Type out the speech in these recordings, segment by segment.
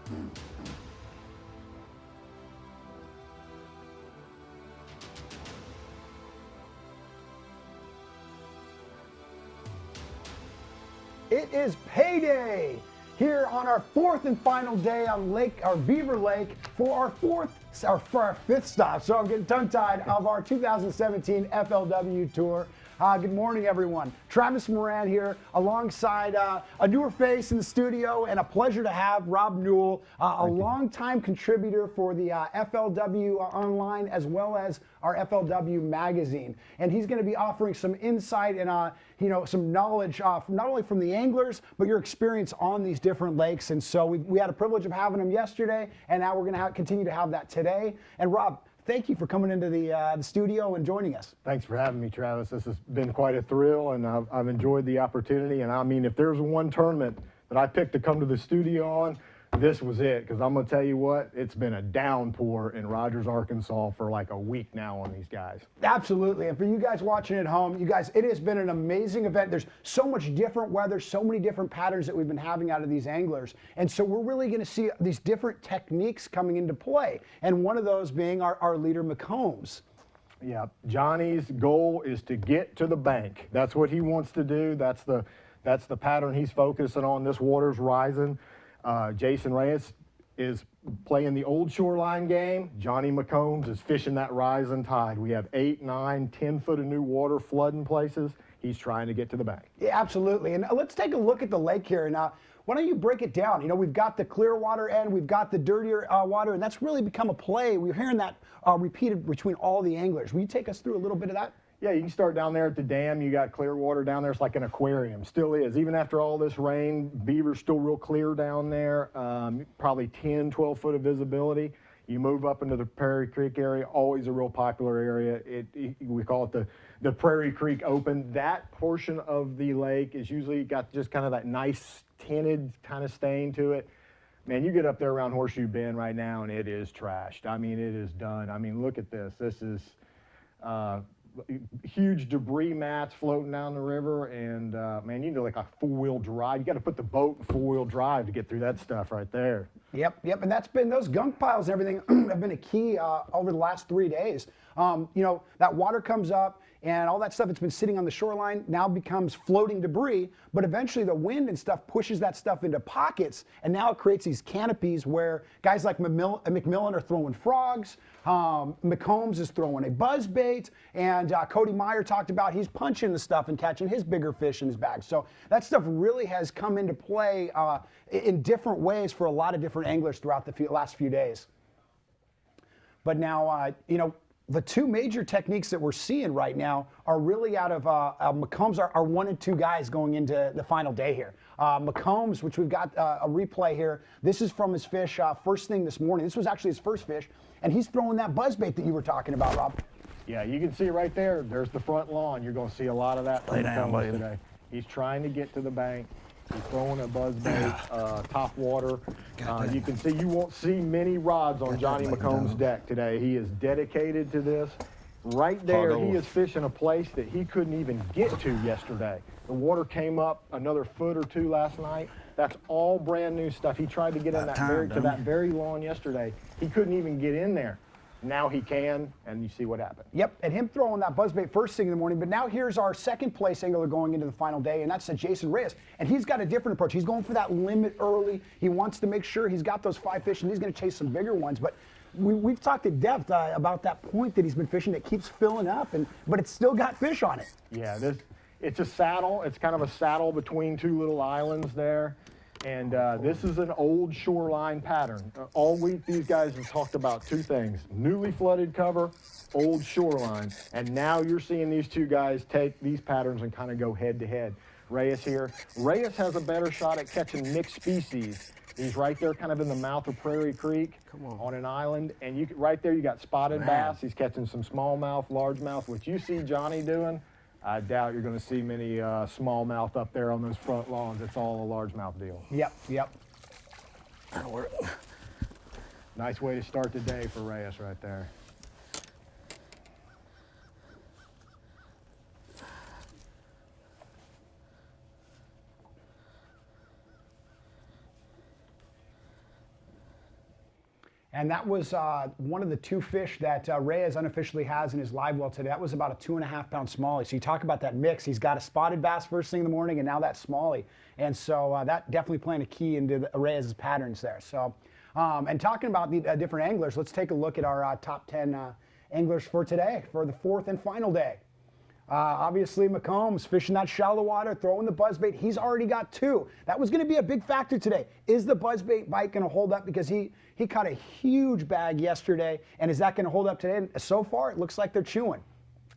It is payday here on our fourth and final day on Beaver Lake for our fifth stop. So I'm getting tongue-tied of our 2017 FLW Tour. Good morning, everyone. Travis Moran here alongside a newer face in the studio, and a pleasure to have Rob Newell, a longtime contributor for the FLW Online as well as our FLW magazine. And he's going to be offering some insight and some knowledge not only from the anglers, but your experience on these different lakes. And so we had a privilege of having him yesterday, and now we're going to continue to have that today. And Rob, thank you for coming into the studio and joining us. Thanks for having me, Travis. This has been quite a thrill, and I've enjoyed the opportunity. And I mean, if there's one tournament that I picked to come to the studio on, this was it, because I'm going to tell you what, it's been a downpour in Rogers, Arkansas for like a week now on these guys. Absolutely. And for you guys watching at home, you guys, it has been an amazing event. There's so much different weather, so many different patterns that we've been having out of these anglers. And so we're really going to see these different techniques coming into play. And one of those being our leader, McCombs. Yeah, Johnny's goal is to get to the bank. That's what he wants to do. That's the pattern he's focusing on. This water's rising. Jason Reyes is playing the old shoreline game. Johnny McCombs is fishing that rising tide. We have 8, 9, 10 foot of new water flooding places. He's trying to get to the bank. Yeah, absolutely. And let's take a look at the lake here. Now, why don't you break it down? You know, we've got the clear water end, we've got the dirtier water, and that's really become a play. We're hearing that repeated between all the anglers. Will you take us through a little bit of that? Yeah, you can start down there at the dam. You got clear water down there. It's like an aquarium. Still is. Even after all this rain, beaver's still real clear down there. Probably 10, 12 foot of visibility. You move up into the Prairie Creek area, always a real popular area. We call it the Prairie Creek Open. That portion of the lake is usually got just kind of that nice tinted kind of stain to it. Man, you get up there around Horseshoe Bend right now and it is trashed. I mean, it is done. I mean, look at this. This is huge debris mats floating down the river, and man, you need like a four-wheel drive. You got to put the boat in four-wheel drive to get through that stuff right there. Yep, and that's been, those gunk piles and everything have been a key over the last 3 days. You know, that water comes up and all that stuff that's been sitting on the shoreline now becomes floating debris, but eventually the wind and stuff pushes that stuff into pockets, and now it creates these canopies where guys like McMillan are throwing frogs, McCombs is throwing a buzzbait, and Cody Meyer talked about he's punching the stuff and catching his bigger fish in his bag. So that stuff really has come into play in different ways for a lot of different anglers throughout the last few days. But now, you know, the two major techniques that we're seeing right now are really out of McCombs are 1 and 2 guys going into the final day here. McCombs, which we've got a replay here, this is from his fish first thing this morning. This was actually his first fish, and he's throwing that buzzbait that you were talking about, Rob. Yeah, you can see right there, there's the front lawn. You're going to see a lot of that from McCombs today. He's trying to get to the bank. He's throwing a buzzbait, top water. You can see, you won't see many rods on Johnny McCombs' deck today. He is dedicated to this. Right there, he is fishing a place that he couldn't even get to yesterday. The water came up another foot or 2 last night. That's all brand new stuff. He tried to get in that very lawn yesterday. He couldn't even get in there. Now he can, and you see what happened. Yep, and him throwing that buzzbait first thing in the morning. But now here's our second place angler going into the final day, and that's Jason Reyes. And he's got a different approach. He's going for that limit early. He wants to make sure he's got those 5 fish, and he's going to chase some bigger ones. But we've talked at depth about that point that he's been fishing that keeps filling up, but it's still got fish on it. Yeah, it's a saddle. It's kind of a saddle between 2 little islands there. And this is an old shoreline pattern. All week, these guys have talked about 2 things: newly flooded cover, old shoreline. And now you're seeing these 2 guys take these patterns and kind of go head to head. Reyes here. Reyes has a better shot at catching mixed species. He's right there kind of in the mouth of Prairie Creek on an island. And right there, you got spotted bass. He's catching some smallmouth, largemouth. What you see Johnny doing, I doubt you're going to see many smallmouth up there on those front lawns. It's all a largemouth deal. Yep. That'll work. Nice way to start the day for Reyes right there. And that was one of the two fish that Reyes unofficially has in his live well today. That was about a 2.5-pound smallie. So you talk about that mix. He's got a spotted bass first thing in the morning, and now that smallie. And so that definitely playing a key into Reyes' patterns there. So, and talking about the different anglers, let's take a look at our top 10 anglers for today, for the fourth and final day. Obviously, McCombs fishing that shallow water, throwing the buzzbait. He's already got 2. That was going to be a big factor today. Is the buzzbait bite going to hold up? Because he caught a huge bag yesterday, and is that going to hold up today? And so far, it looks like they're chewing.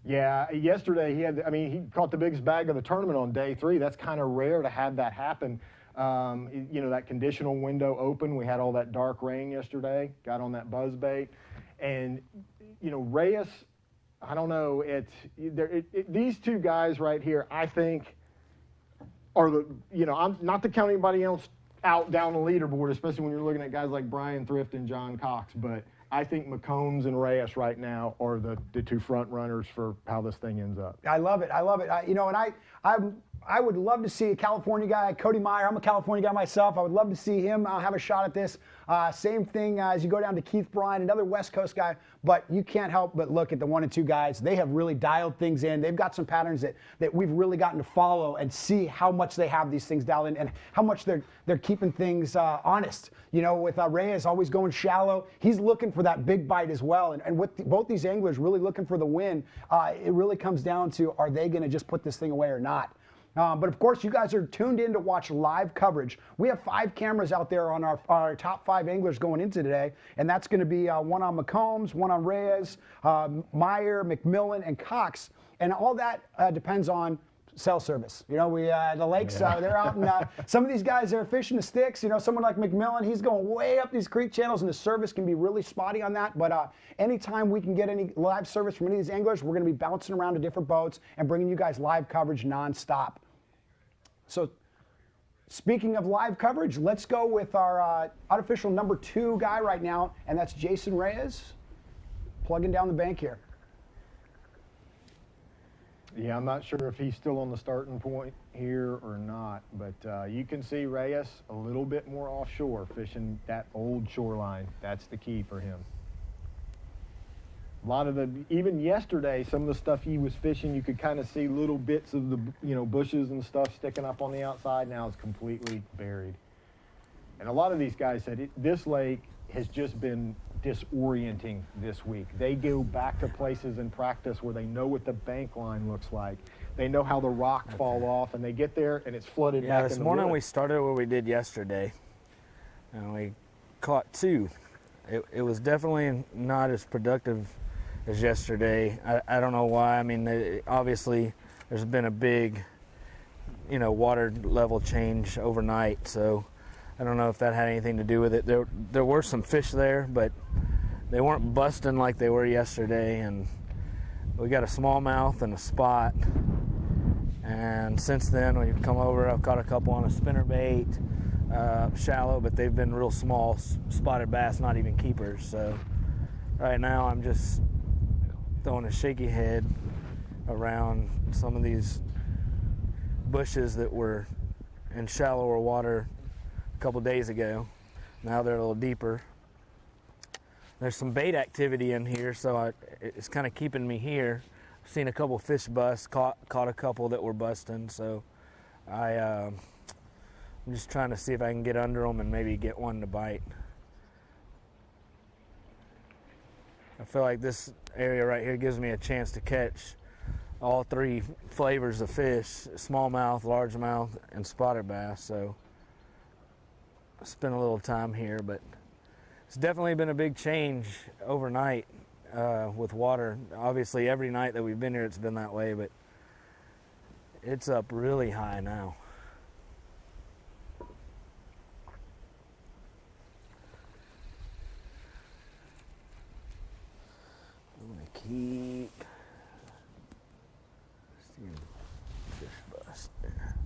Yeah, yesterday he caught the biggest bag of the tournament on day 3. That's kind of rare to have that happen. You know, that conditional window open. We had all that dark rain yesterday. Got on that buzzbait, and you know, Reyes. I don't know. These two guys right here, I think, are the, you know, I'm not to count anybody else out down the leaderboard, especially when you're looking at guys like Brian Thrift and John Cox, but I think McCombs and Reyes right now are the 2 front runners for how this thing ends up. I love it. I love it. You know, and I would love to see a California guy, Cody Meyer. I'm a California guy myself. I would love to see him have a shot at this. Same thing as you go down to Keith Bryan, another West Coast guy. But you can't help but look at the 1 and 2 guys. They have really dialed things in. They've got some patterns that we've really gotten to follow and see how much they have these things dialed in and how much they're keeping things honest. You know, with Reyes always going shallow, he's looking for that big bite as well. And with both these anglers really looking for the win, it really comes down to, are they going to just put this thing away or not? But of course, you guys are tuned in to watch live coverage. We have 5 cameras out there on our top 5 anglers going into today, and that's going to be one on McCombs, one on Reyes, Meyer, McMillan, and Cox. And all that depends on cell service. You know, the lakes, they're out, and some of these guys are fishing the sticks. You know, someone like McMillan, he's going way up these creek channels, and the service can be really spotty on that. But anytime we can get any live service from any of these anglers, we're going to be bouncing around to different boats and bringing you guys live coverage nonstop. So, speaking of live coverage, let's go with our unofficial number 2 guy right now, and that's Jason Reyes, plugging down the bank here. Yeah, I'm not sure if he's still on the starting point here or not, but you can see Reyes a little bit more offshore, fishing that old shoreline. That's the key for him. A lot of even yesterday, some of the stuff he was fishing, you could kind of see little bits of the, you know, bushes and stuff sticking up on the outside. Now it's completely buried. And a lot of these guys said this lake has just been disorienting this week. They go back to places in practice where they know what the bank line looks like. They know how the rocks fall off, and they get there and it's flooded back in the this morning wood. we started where we did yesterday, and we caught 2. It was definitely not as productive as yesterday. I don't know why. I mean, obviously there's been a big, you know, water level change overnight, so I don't know if that had anything to do with it. There were some fish there, but they weren't busting like they were yesterday, and we got a smallmouth and a spot. And since then we've come over, I've caught a couple on a spinnerbait, shallow, but they've been real small, spotted bass, not even keepers. So right now I'm just throwing a shaky head around some of these bushes that were in shallower water a couple days ago. Now they're a little deeper. There's some bait activity in here, so it's kind of keeping me here. I've seen a couple fish bust, caught a couple that were busting, so I'm just trying to see if I can get under them and maybe get one to bite. I feel like this area right here gives me a chance to catch all 3 flavors of fish: smallmouth, largemouth, and spotted bass. So I spent a little time here, but it's definitely been a big change overnight with water. Obviously, every night that we've been here, it's been that way, but it's up really high now. Keep seeing fish bust there.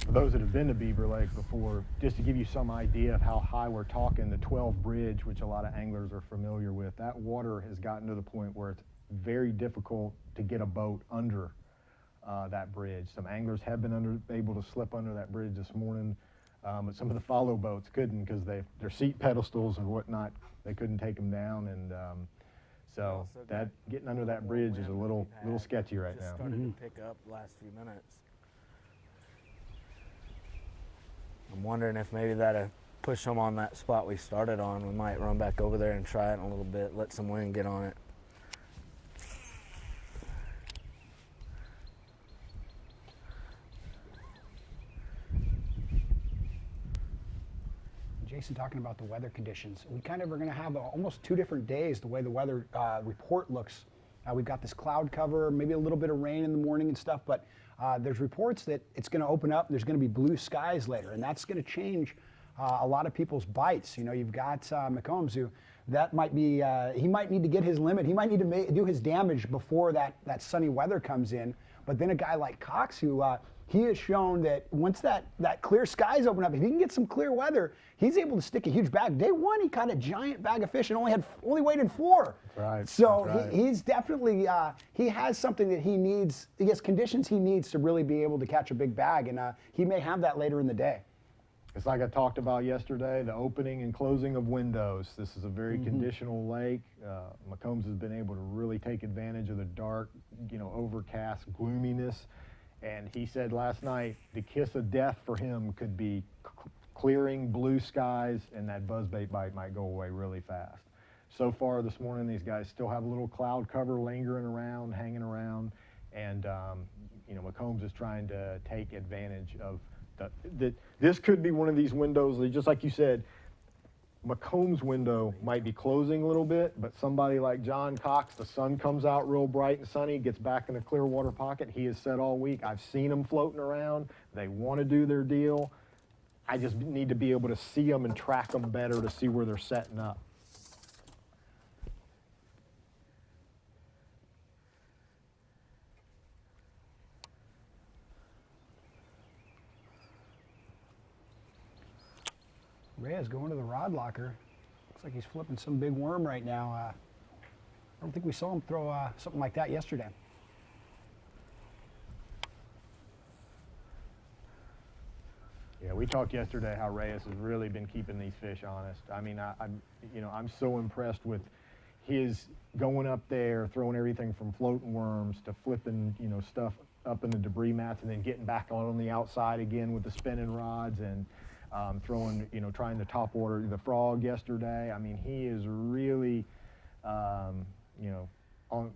For those that have been to Beaver Lake before, just to give you some idea of how high we're talking, the 12 bridge, which a lot of anglers are familiar with, that water has gotten to the point where it's very difficult to get a boat under that bridge. Some anglers have been able to slip under that bridge this morning. But some of the follow boats couldn't because their seat pedestals and whatnot, they couldn't take them down. And so also that got getting under that bridge is a little sketchy right just now. started to pick up last few minutes. I'm wondering if maybe that'll push them on that spot we started on. We might run back over there and try it in a little bit, let some wind get on it. Jason, talking about the weather conditions, we kind of are going to have almost 2 different days the way the weather report looks. We've got this cloud cover, maybe a little bit of rain in the morning and stuff, but there's reports that it's going to open up and there's going to be blue skies later, and that's going to change a lot of people's bites. You know, you've got McCombs, who that might be, he might need to get his limit. He might need to do his damage before that sunny weather comes in. But then a guy like Cox, who he has shown that once that clear skies open up, if he can get some clear weather, he's able to stick a huge bag. Day one, he caught a giant bag of fish and only weighed in 4. Right. So That's right. he's definitely, he has something that he needs, he has conditions he needs to really be able to catch a big bag, and he may have that later in the day. It's like I talked about yesterday, the opening and closing of windows. This is a very conditional lake. McCombs has been able to really take advantage of the dark, overcast gloominess. And he said last night, the kiss of death for him could be clearing blue skies, and that buzzbait bite might go away really fast. So far this morning, these guys still have a little cloud cover lingering around, hanging around, and McCombs is trying to take advantage of this could be one of these windows, just like you said, McCombs' window might be closing a little bit, but somebody like John Cox, the sun comes out real bright and sunny, gets back in the clear water pocket. He has said all week, I've seen them floating around. They want to do their deal. I just need to be able to see them and track them better to see where they're setting up. Reyes going to the rod locker. Looks like he's flipping some big worm right now. I don't think we saw him throw something like that yesterday. Yeah, we talked yesterday how Reyes has really been keeping these fish honest. I mean, I'm so impressed with his going up there, throwing everything from floating worms to flipping, stuff up in the debris mats, and then getting back on the outside again with the spinning rods, and throwing, trying to top order the frog yesterday. I mean, he is really, on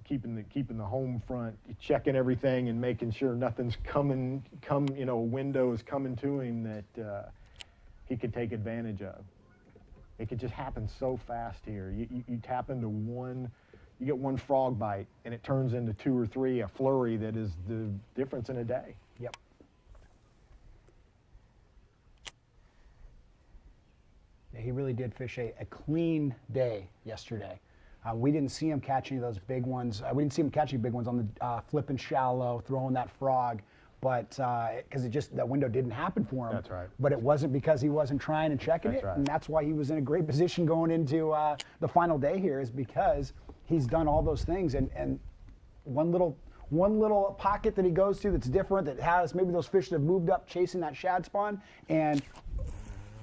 keeping the home front, checking everything and making sure nothing's a window is coming to him that he could take advantage of. It could just happen so fast here. You tap into one, you get one frog bite, and it turns into 2 or 3, a flurry that is the difference in a day. Yep. Yeah, he really did fish a clean day yesterday. We didn't see him catch any of those big ones. We didn't see him catching big ones on the flipping shallow, throwing that frog, but because that window didn't happen for him. That's right. But it wasn't because he wasn't trying and checking That's it, right. and that's why he was in a great position going into the final day here, is because he's done all those things, and one little pocket that he goes to that's different, that has maybe those fish that have moved up chasing that shad spawn, and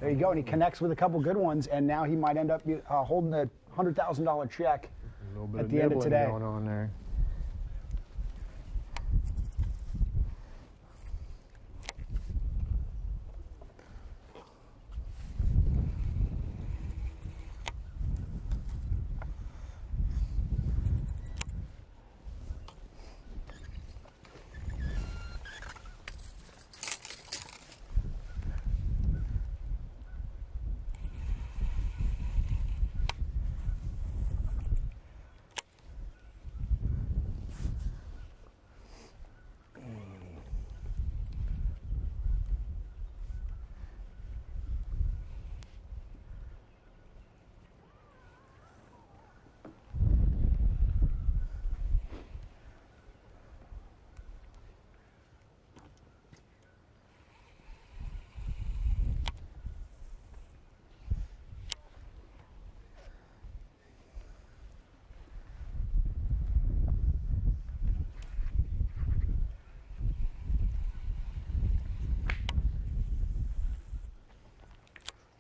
there you go, and he connects with a couple good ones, and now he might end up holding a $100,000 check A little bit at of the end of nibbling today. going on there.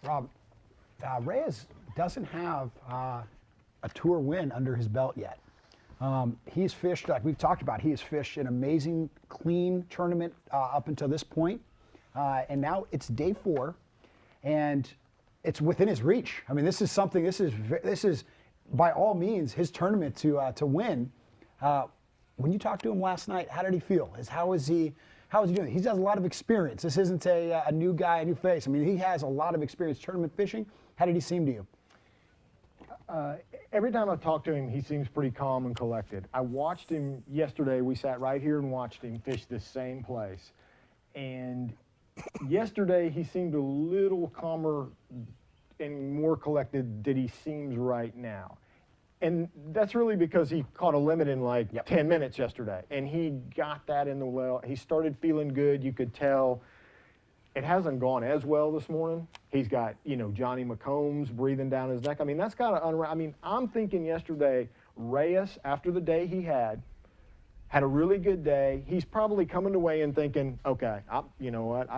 Rob, Reyes doesn't have a tour win under his belt yet. He's fished, like we've talked about, he has fished an amazing, clean tournament up until this point. And now it's day 4, and it's within his reach. I mean, this is something, this is by all means his tournament to win. When you talked to him last night, how did he feel? How is he doing? He has a lot of experience. This isn't a new guy, a new face. I mean, he has a lot of experience tournament fishing. How did he seem to you? Every time I talk to him, he seems pretty calm and collected. I watched him yesterday. We sat right here and watched him fish this same place. And yesterday, he seemed a little calmer and more collected than he seems right now. And that's really because he caught a limit in like 10 minutes yesterday. And he got that in the well. He started feeling good. You could tell. It hasn't gone as well this morning. He's got, Johnny McCombs breathing down his neck. I mean, that's got to I mean, I'm thinking yesterday, Reyes, after the day he had a really good day. He's probably coming away and thinking, okay, you know what,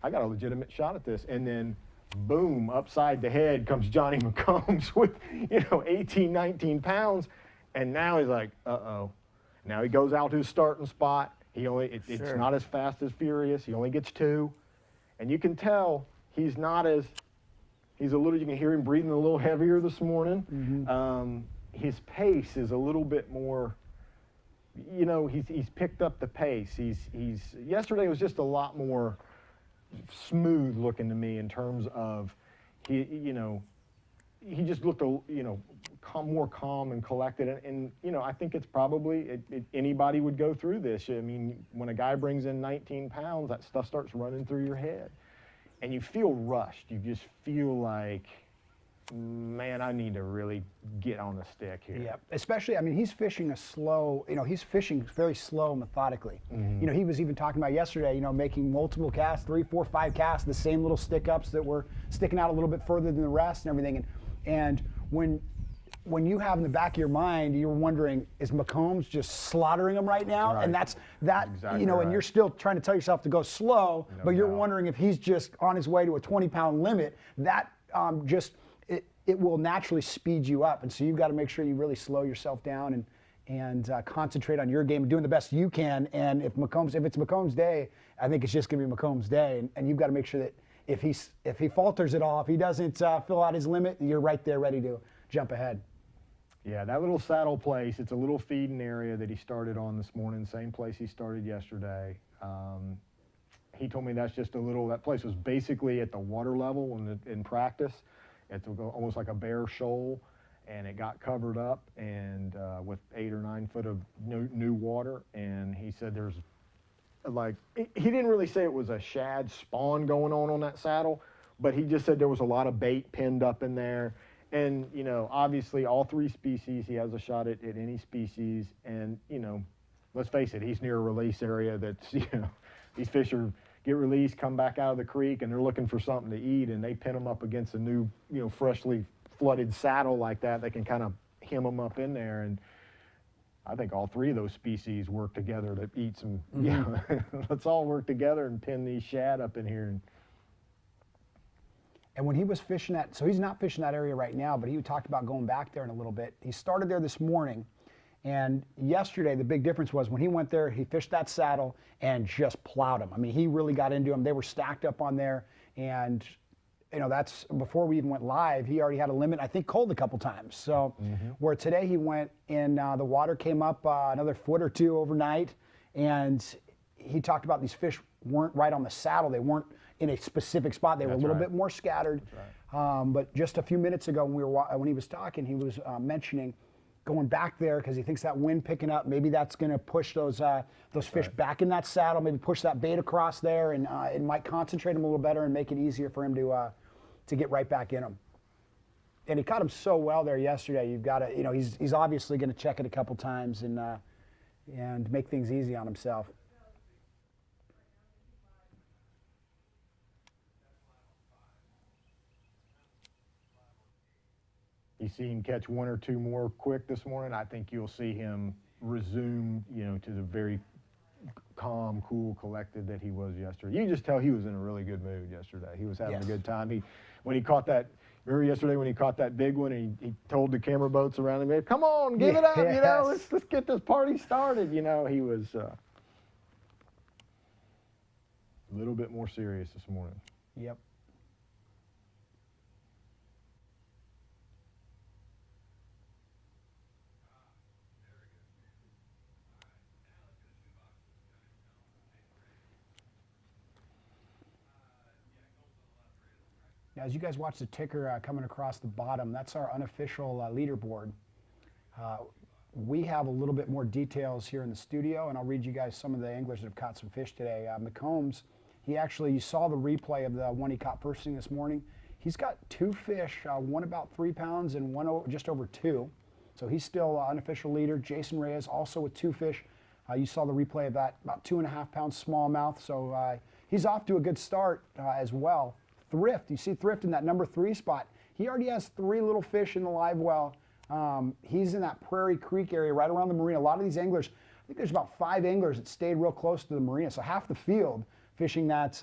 I got a legitimate shot at this. And then, boom, upside the head comes Johnny McCombs with, 18, 19 pounds. And now he's like, uh-oh. Now he goes out to his starting spot. It's not as fast as Furious. He only gets 2. And you can tell he's a little, you can hear him breathing a little heavier this morning. Mm-hmm. His pace is a little bit more, he's picked up the pace. Yesterday was just a lot more smooth looking to me in terms of he just looked more calm and collected, and I think it's probably anybody would go through this. I mean, when a guy brings in 19 pounds, that stuff starts running through your head, and you feel rushed. You just feel like, man, I need to really get on the stick here. Yeah, especially, I mean, he's fishing he's fishing very slow, methodically. Mm-hmm. He was even talking about yesterday, making multiple casts, 3, 4, 5 casts, the same little stick-ups that were sticking out a little bit further than the rest and everything. And when you have in the back of your mind, you're wondering, is McCombs just slaughtering him right now? Right. And that's exactly right. And you're still trying to tell yourself to go slow, but you're wondering if he's just on his way to a 20-pound limit. That it will naturally speed you up, and so you've got to make sure you really slow yourself down and concentrate on your game and doing the best you can. And if it's McCombs' day, I think it's just going to be McCombs' day, and you've got to make sure that if he falters at all, if he doesn't fill out his limit, you're right there ready to jump ahead. Yeah, that little saddle place, it's a little feeding area that he started on this morning, same place he started yesterday. He told me that place was basically at the water level in practice. It's almost like a bare shoal, and it got covered up and with 8 or 9 foot of new water. And he said there's he didn't really say it was a shad spawn going on that saddle, but he just said there was a lot of bait pinned up in there. And, obviously all 3 species, he has a shot at any species. And, let's face it, he's near a release area that's, these fish get released, come back out of the creek, and they're looking for something to eat, and they pin them up against a new, freshly flooded saddle like that. They can kind of hem them up in there. And I think all 3 of those species work together to eat some, let's all work together and pin these shad up in here. And when he was fishing so he's not fishing that area right now, but he talked about going back there in a little bit. He started there this morning, and yesterday the big difference was when he went there, he fished that saddle and just plowed them. I mean, he really got into them. They were stacked up on there, and that's before we even went live. He already had a limit, I think, cold a couple times. So where today he went in, the water came up another foot or 2 overnight, and he talked about these fish weren't right on the saddle. They weren't in a specific spot. They were a little bit more scattered. Right. But just a few minutes ago when he was talking, he was mentioning going back there because he thinks that wind picking up, maybe that's going to push those fish back in that saddle, maybe push that bait across there, and it might concentrate him a little better and make it easier for him to get right back in them. And he caught him so well there yesterday. You've got to, he's obviously going to check it a couple times and make things easy on himself. You see him catch 1 or 2 more quick this morning. I think you'll see him resume, to the very calm, cool, collected that he was yesterday. You just tell he was in a really good mood yesterday. He was having Yes. a good time. When he caught that, remember yesterday when he caught that big one and he told the camera boats around him, come on, give it up, you know, Yes. let's get this party started. You know, he was a little bit more serious this morning. Yep. Now, as you guys watch the ticker coming across the bottom, that's our unofficial leaderboard. We have a little bit more details here in the studio, and I'll read you guys some of the anglers that have caught some fish today. McCombs, you saw the replay of the one he caught first thing this morning. He's got 2 fish, one about 3 pounds and one just over 2. So he's still unofficial leader. Jason Reyes also with 2 fish. You saw the replay of that, about 2.5 pounds smallmouth. So he's off to a good start as well. Thrift, you see Thrift in that number 3 spot. He already has 3 little fish in the live well. He's in that Prairie Creek area right around the marina. A lot of these anglers, I think there's about 5 anglers that stayed real close to the marina. So half the field fishing that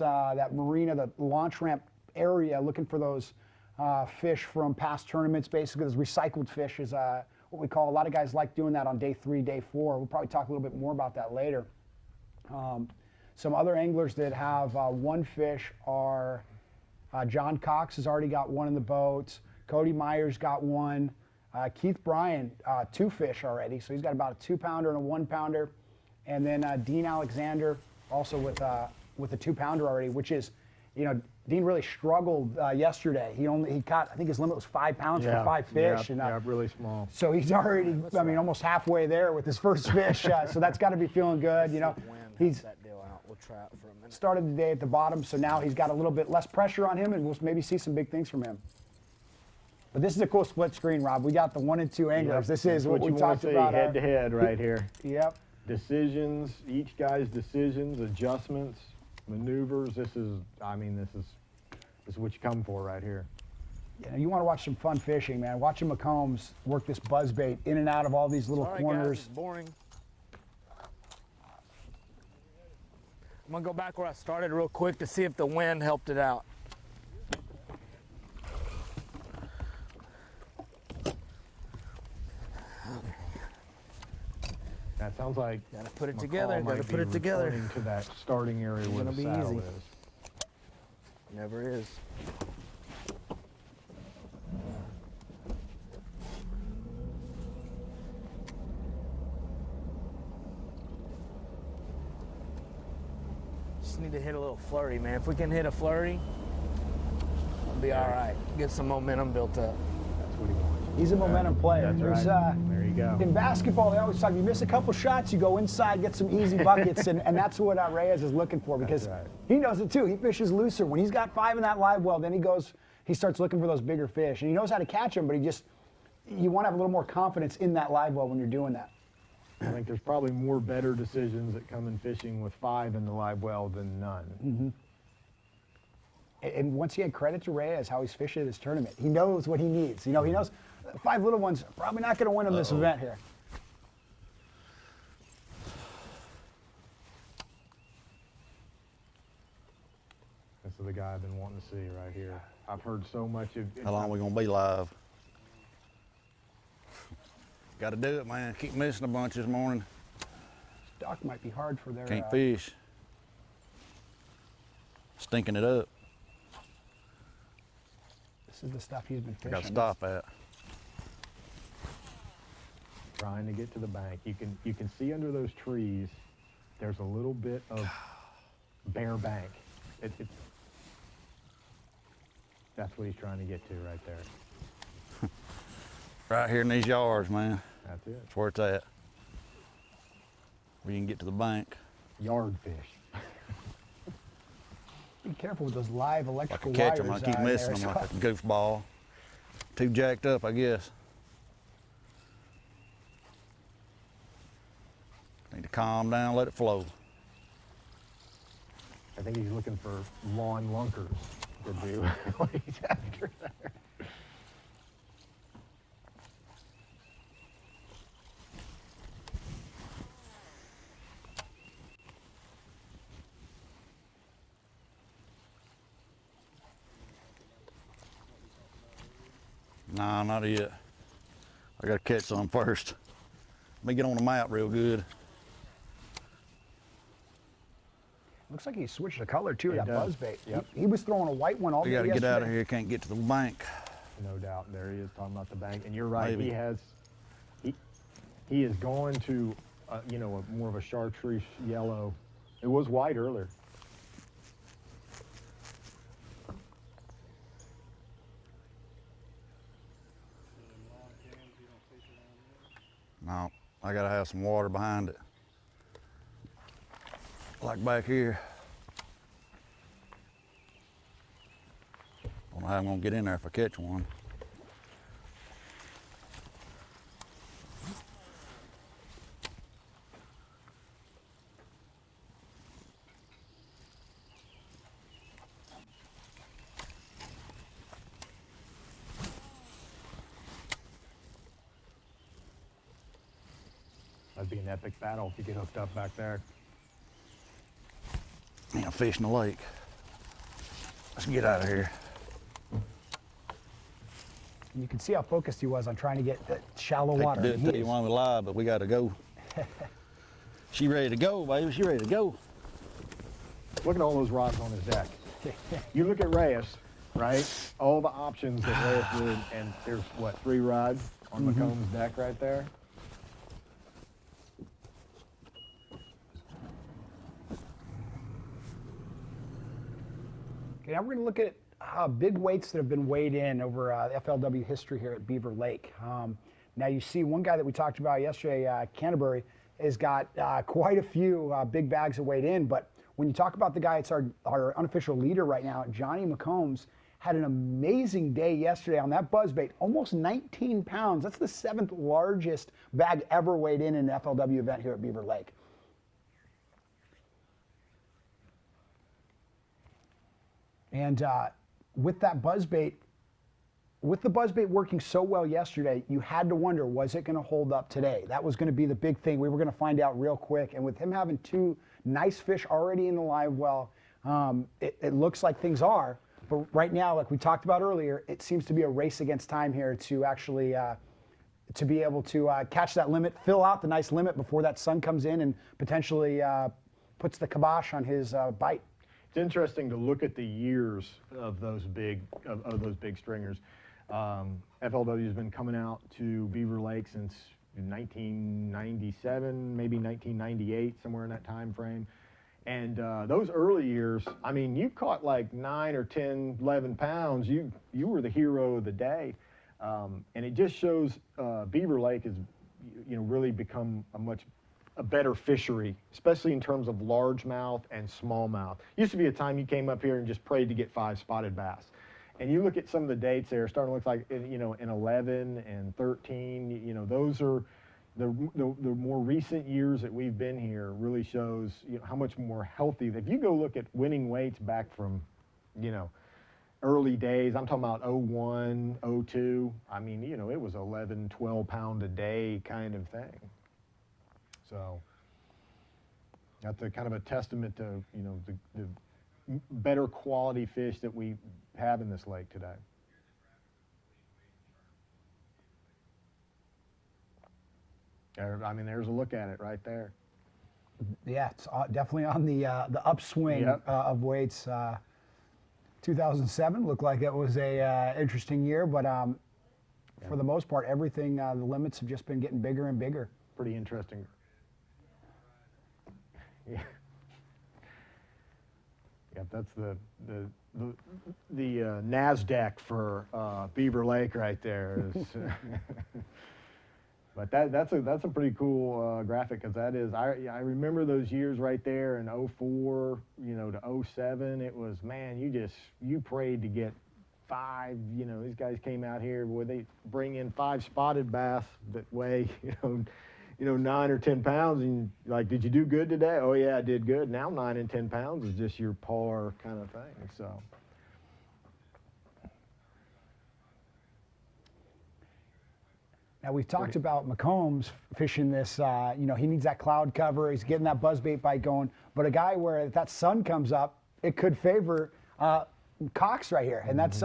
marina, the launch ramp area, looking for those fish from past tournaments. Basically, those recycled fish is what we call. A lot of guys like doing that on day 3, day 4. We'll probably talk a little bit more about that later. Some other anglers that have 1 fish are John Cox has already got 1 in the boat. Cody Myers got 1. Keith Bryan, 2 fish already, so he's got about a 2-pounder and a 1-pounder. And then Dean Alexander also with a 2-pounder already, which is, you know, Dean really struggled yesterday. He caught, I think his limit was 5 pounds for 5 fish. Yeah, really small. So he's already, almost halfway there with his first fish. So that's got to be feeling good, you know. He's that deal out. We'll try it for a minute. started the day at the bottom, so now he's got a little bit less pressure on him, and we'll maybe see some big things from him. But this is a cool split screen, Rob. We got the 1 and 2 anglers. Yep. This is what we you talked about. Head to head right here. Yep. Decisions, each guy's decisions, adjustments, maneuvers. This is what you come for right here. Yeah, you want to watch some fun fishing, man. Watching McCombs work this buzzbait in and out of all these little Sorry, corners. guys, it's boring. I'm gonna go back where I started real quick to see if the wind helped it out. That sounds like Gotta put it McCall together. might Gotta be put it together. returning to that starting area where gonna the be saddle easy. is. Never is. Just need to hit a little flurry, man. If we can hit a flurry, we'll be all right. Get some momentum built up. That's what he wants. He's a momentum player. That's There's, right. There you go. in basketball, they always talk, you miss a couple shots, you go inside, get some easy buckets, and that's what Reyes is looking for, because right. he knows it too. He fishes looser. When he's got 5 in that live well, then he starts looking for those bigger fish, and he knows how to catch them, but you want to have a little more confidence in that live well when you're doing that. I think there's probably more better decisions that come in fishing with 5 in the live well than none. Mm-hmm. And once again, credit to Reyes, how he's fishing this tournament. He knows what he needs. You know, he knows 5 little ones are probably not going to win him this event here. This is the guy I've been wanting to see right here. I've heard so much of. How long we gonna be live? Got to do it, man. Keep missing a bunch this morning. Stock might be hard for their. Can't fish. Stinking it up. This is the stuff he's been I fishing. got to stop at. Trying to get to the bank. You can see under those trees, there's a little bit of bare bank. That's what he's trying to get to right there. Right here in these yards, man. That's it. That's where it's at. Where you can get to the bank. Yard fish. Be careful with those live If I electrical can catch wires. them, I keep missing them like a goofball. Too jacked up, I guess. Need to calm down, let it flow. I think he's looking for lawn lunkers to do what he's after there. Nah, not yet. I gotta catch some first. Let me get on the map real good. Looks like he switched the color too, that does. buzzbait. Yep. He was throwing a white one all We day gotta get yesterday. out of here. Can't get to the bank. No doubt. There he is talking about the bank. And you're right. Maybe. He is going to, you know, more of a chartreuse yellow. It was white earlier. No, I gotta have some water behind it. Like back here. Don't know how I'm gonna get in there if I catch one. That'd be an epic battle if you get hooked up back there. Ain't a fish in the lake. Let's get out of here. You can see how focused he was on trying to get the shallow Hate water. to do it He to you is- while we live, but we gotta go. She ready to go, baby. She ready to go. Look at all those rods on his deck. You look at Reyes, right? All the options that Reyes did, and there's what, 3 rods on McComb's deck right there. Okay, now we're going to look at big weights that have been weighed in over the FLW history here at Beaver Lake. Now you see one guy that we talked about yesterday, Canterbury, has got quite a few big bags of weight in, but when you talk about the guy, it's our unofficial leader right now, Johnny McCombs, had an amazing day yesterday on that buzzbait, almost 19 pounds. That's the 7th largest bag ever weighed in an FLW event here at Beaver Lake. And with that buzzbait, with the buzzbait working so well yesterday, you had to wonder, was it going to hold up today? That was going to be the big thing. We were going to find out real quick. And with him having 2 nice fish already in the live well, it looks like things are. But right now, like we talked about earlier, it seems to be a race against time here to actually to be able to catch that limit, fill out the nice limit before that sun comes in and potentially puts the kibosh on his bite. It's interesting to look at the years of those big stringers. FLW has been coming out to Beaver Lake since 1997, maybe 1998, somewhere in that time frame. And those early years, I mean, you caught like 9 or 10, 11 pounds. You were the hero of the day, and it just shows Beaver Lake has, you know, really become a better fishery, especially in terms of largemouth and smallmouth. Used to be a time you came up here and just prayed to get 5 spotted bass. And you look at some of the dates there, starting to look like, you know, in 11 and 13, you know, those are the more recent years that we've been here really shows, you know, how much more healthy. If you go look at winning weights back from, you know, early days, I'm talking about 01, 02, I mean, you know, it was 11, 12 pound a day kind of thing. So that's a kind of a testament to, you know, the better quality fish that we have in this lake today. I mean, there's a look at it right there. Yeah, it's definitely on the upswing Yep. of weights. 2007 looked like it was a interesting year, but for the most part, everything, the limits have just been getting bigger and bigger. Pretty interesting. Yeah. Yep, that's the NASDAQ for Beaver Lake right there. But that's a pretty cool graphic, because that is, I remember those years right there in 04, you know, to 07. It was, man, you prayed to get 5. You know, these guys came out here where they bring in 5 spotted bass that weigh, you know, 9 or 10 pounds, and like, did you do good today? Oh yeah, I did good. Now 9 and 10 pounds is just your par kind of thing. So. Now we've talked about McCombs fishing this, you know, he needs that cloud cover, he's getting that buzzbait bite going, but a guy where if that sun comes up, it could favor Cox right here. And that's,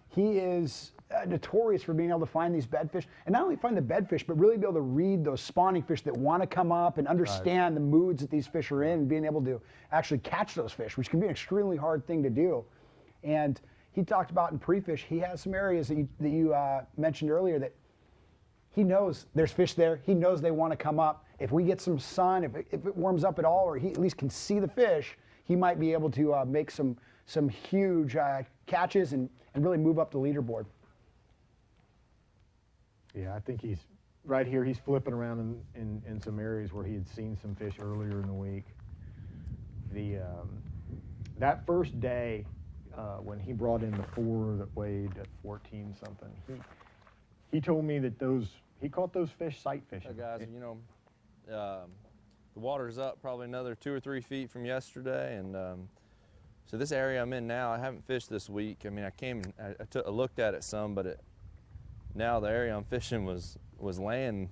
he is notorious for being able to find these bedfish, and not only find the bedfish, but really be able to read those spawning fish that want to come up and understand the moods that these fish are in, and being able to actually catch those fish, which can be an extremely hard thing to do. And he talked about in pre-fish, he has some areas that you mentioned earlier that he knows there's fish there. He knows they want to come up. If we get some sun, if it warms up at all, or he at least can see the fish, he might be able to make some huge catches and really move up the leaderboard. Yeah, I think he's right here. He's flipping around in some areas where he had seen some fish earlier in the week. That first day when he brought in the 4 that weighed 14 something, he told me that he caught those fish sight fishing. Guys, you know, the water's up probably another 2 or 3 feet from yesterday, and so this area I'm in now, I haven't fished this week. I mean, I looked at it some, but now the area I'm fishing was land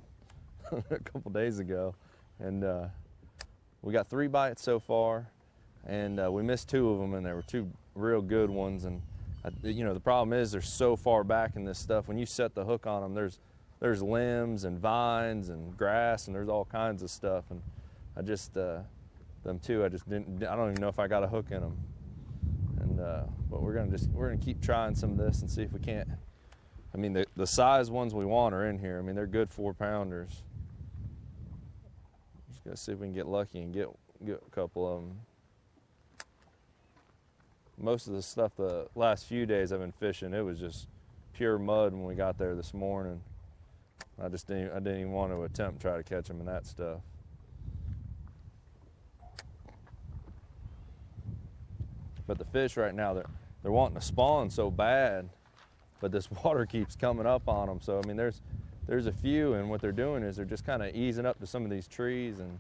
a couple days ago, and we got 3 bites so far, and we missed 2 of them, and there were 2 real good ones. And you know, the problem is they're so far back in this stuff. When you set the hook on them, there's limbs and vines and grass, and there's all kinds of stuff. And I just them 2, I don't even know if I got a hook in them. And but we're gonna keep trying some of this and see if we can't. I mean, the size ones we want are in here. I mean, they're good 4-pounders. Just gonna see if we can get lucky and get a couple of them. Most of the stuff the last few days I've been fishing, it was just pure mud when we got there this morning. I didn't even want to attempt to try to catch them in that stuff. But the fish right now, they're wanting to spawn so bad, but this water keeps coming up on them. So I mean, there's a few, and what they're doing is they're just kind of easing up to some of these trees and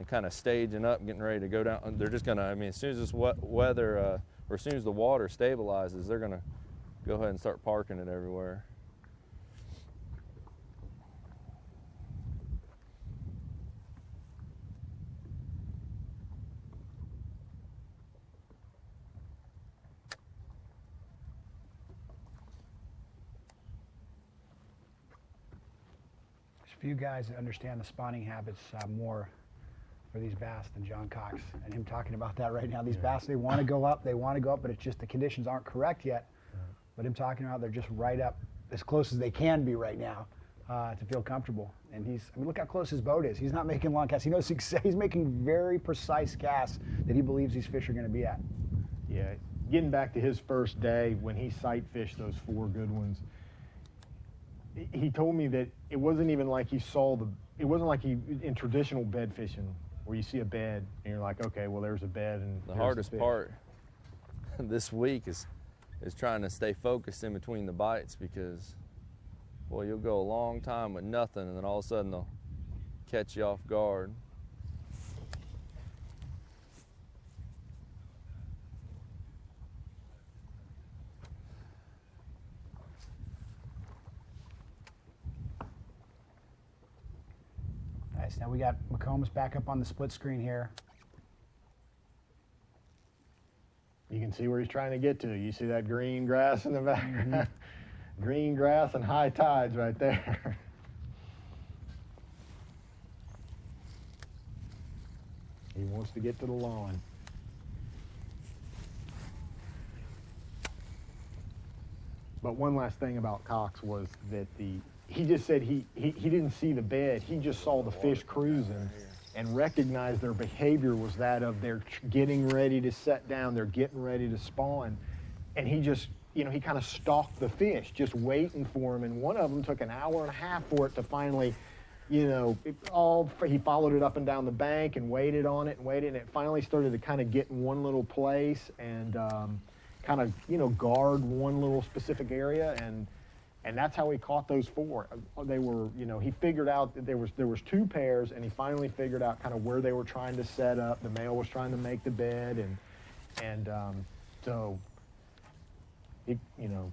kind of staging up, getting ready to go down. They're just gonna, I mean, as soon as this weather, or as soon as the water stabilizes, they're gonna go ahead and start parking it everywhere. There's a few guys that understand the spawning habits more for these bass than John Cox, and him talking about that right now. These bass, they want to go up, but it's just the conditions aren't correct yet. But him talking about they're just right up as close as they can be right now to feel comfortable. And I mean, look how close his boat is. He's not making long casts. He knows he's making very precise casts that he believes these fish are going to be at. Yeah, getting back to his first day when he sight fished those 4 good ones, he told me that it wasn't even like he in traditional bed fishing, where you see a bed and you're like, okay, well, there's a bed. And the hardest part this week is trying to stay focused in between the bites, because, well, you'll go a long time with nothing, and then all of a sudden they'll catch you off guard. Nice. Now we got McCombs back up on the split screen here. You can see where he's trying to get to. You see that green grass in the back? Green grass and high tides right there. He wants to get to the lawn. But one last thing about Cox was that he just said he didn't see the bed. He just saw the fish cruising and recognized their behavior was that of they're getting ready to set down, they're getting ready to spawn. And he just, you know, he kind of stalked the fish, just waiting for him. And one of them took an hour and a half for it to finally, you know, he followed it up and down the bank and waited on it, and it finally started to kind of get in one little place and kind of, you know, guard one little specific area. And that's how he caught those 4. They were, you know, he figured out that there was 2 pairs, and he finally figured out kind of where they were trying to set up. The male was trying to make the bed, and so he, you know,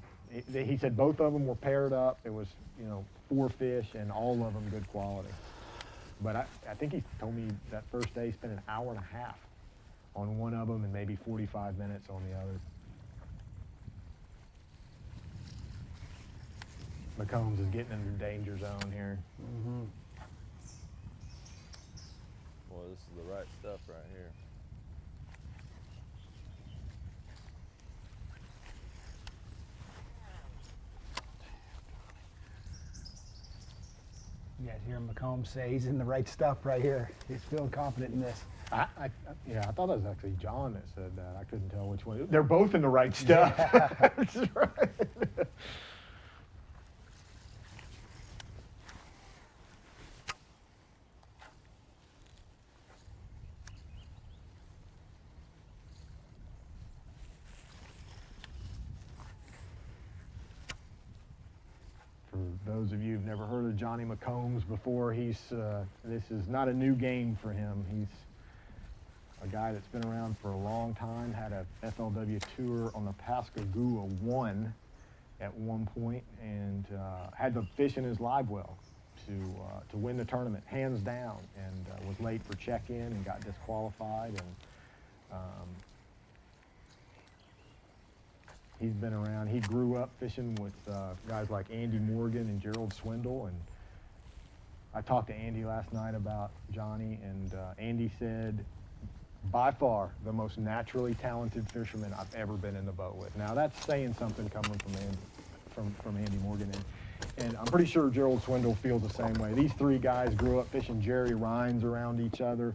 he said both of them were paired up. It was, you know, 4 fish, and all of them good quality. But I think he told me that first day he spent an hour and a half on one of them and maybe 45 minutes on the other. McCombs is getting into the danger zone here. Boy, this is the right stuff right here. You guys hear McCombs say he's in the right stuff right here. He's feeling confident in this. Yeah, I thought it was actually John that said that. I couldn't tell which one. They're both in the right stuff. Yeah. That's right. For those of you who've never heard of Johnny McCombs before, this is not a new game for him. He's a guy that's been around for a long time, had a FLW Tour on the Pascagoula 1 at one point, and had to fish in his live well to win the tournament, hands down, and was late for check-in and got disqualified. And he's been around. He grew up fishing with guys like Andy Morgan and Gerald Swindle, and I talked to Andy last night about Johnny, and Andy said, by far the most naturally talented fisherman I've ever been in the boat with. Now that's saying something coming from Andy Morgan, and I'm pretty sure Gerald Swindle feels the same way. These three guys grew up fishing Jerry Rhines around each other,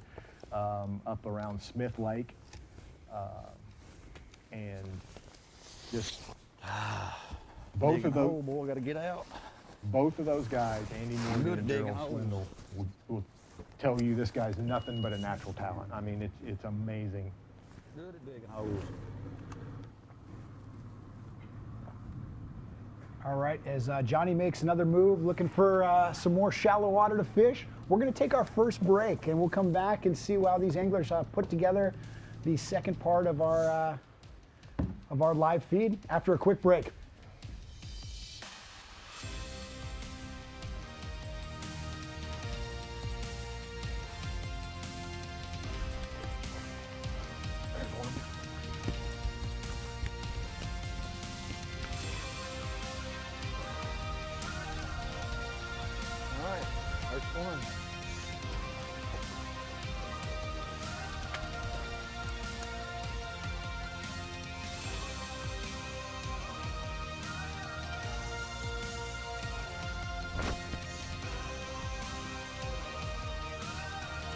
up around Smith Lake, and just both of those. Oh boy, gotta get out. Both of those guys, Andy Morgan Good and digging Gerald holes. Swindle, will tell you this guy's nothing but a natural talent. I mean, it's amazing. Good at digging holes. All right, as Johnny makes another move, looking for some more shallow water to fish, we're going to take our first break, and we'll come back and see how these anglers put together the second part of our live feed after a quick break. All right, first one.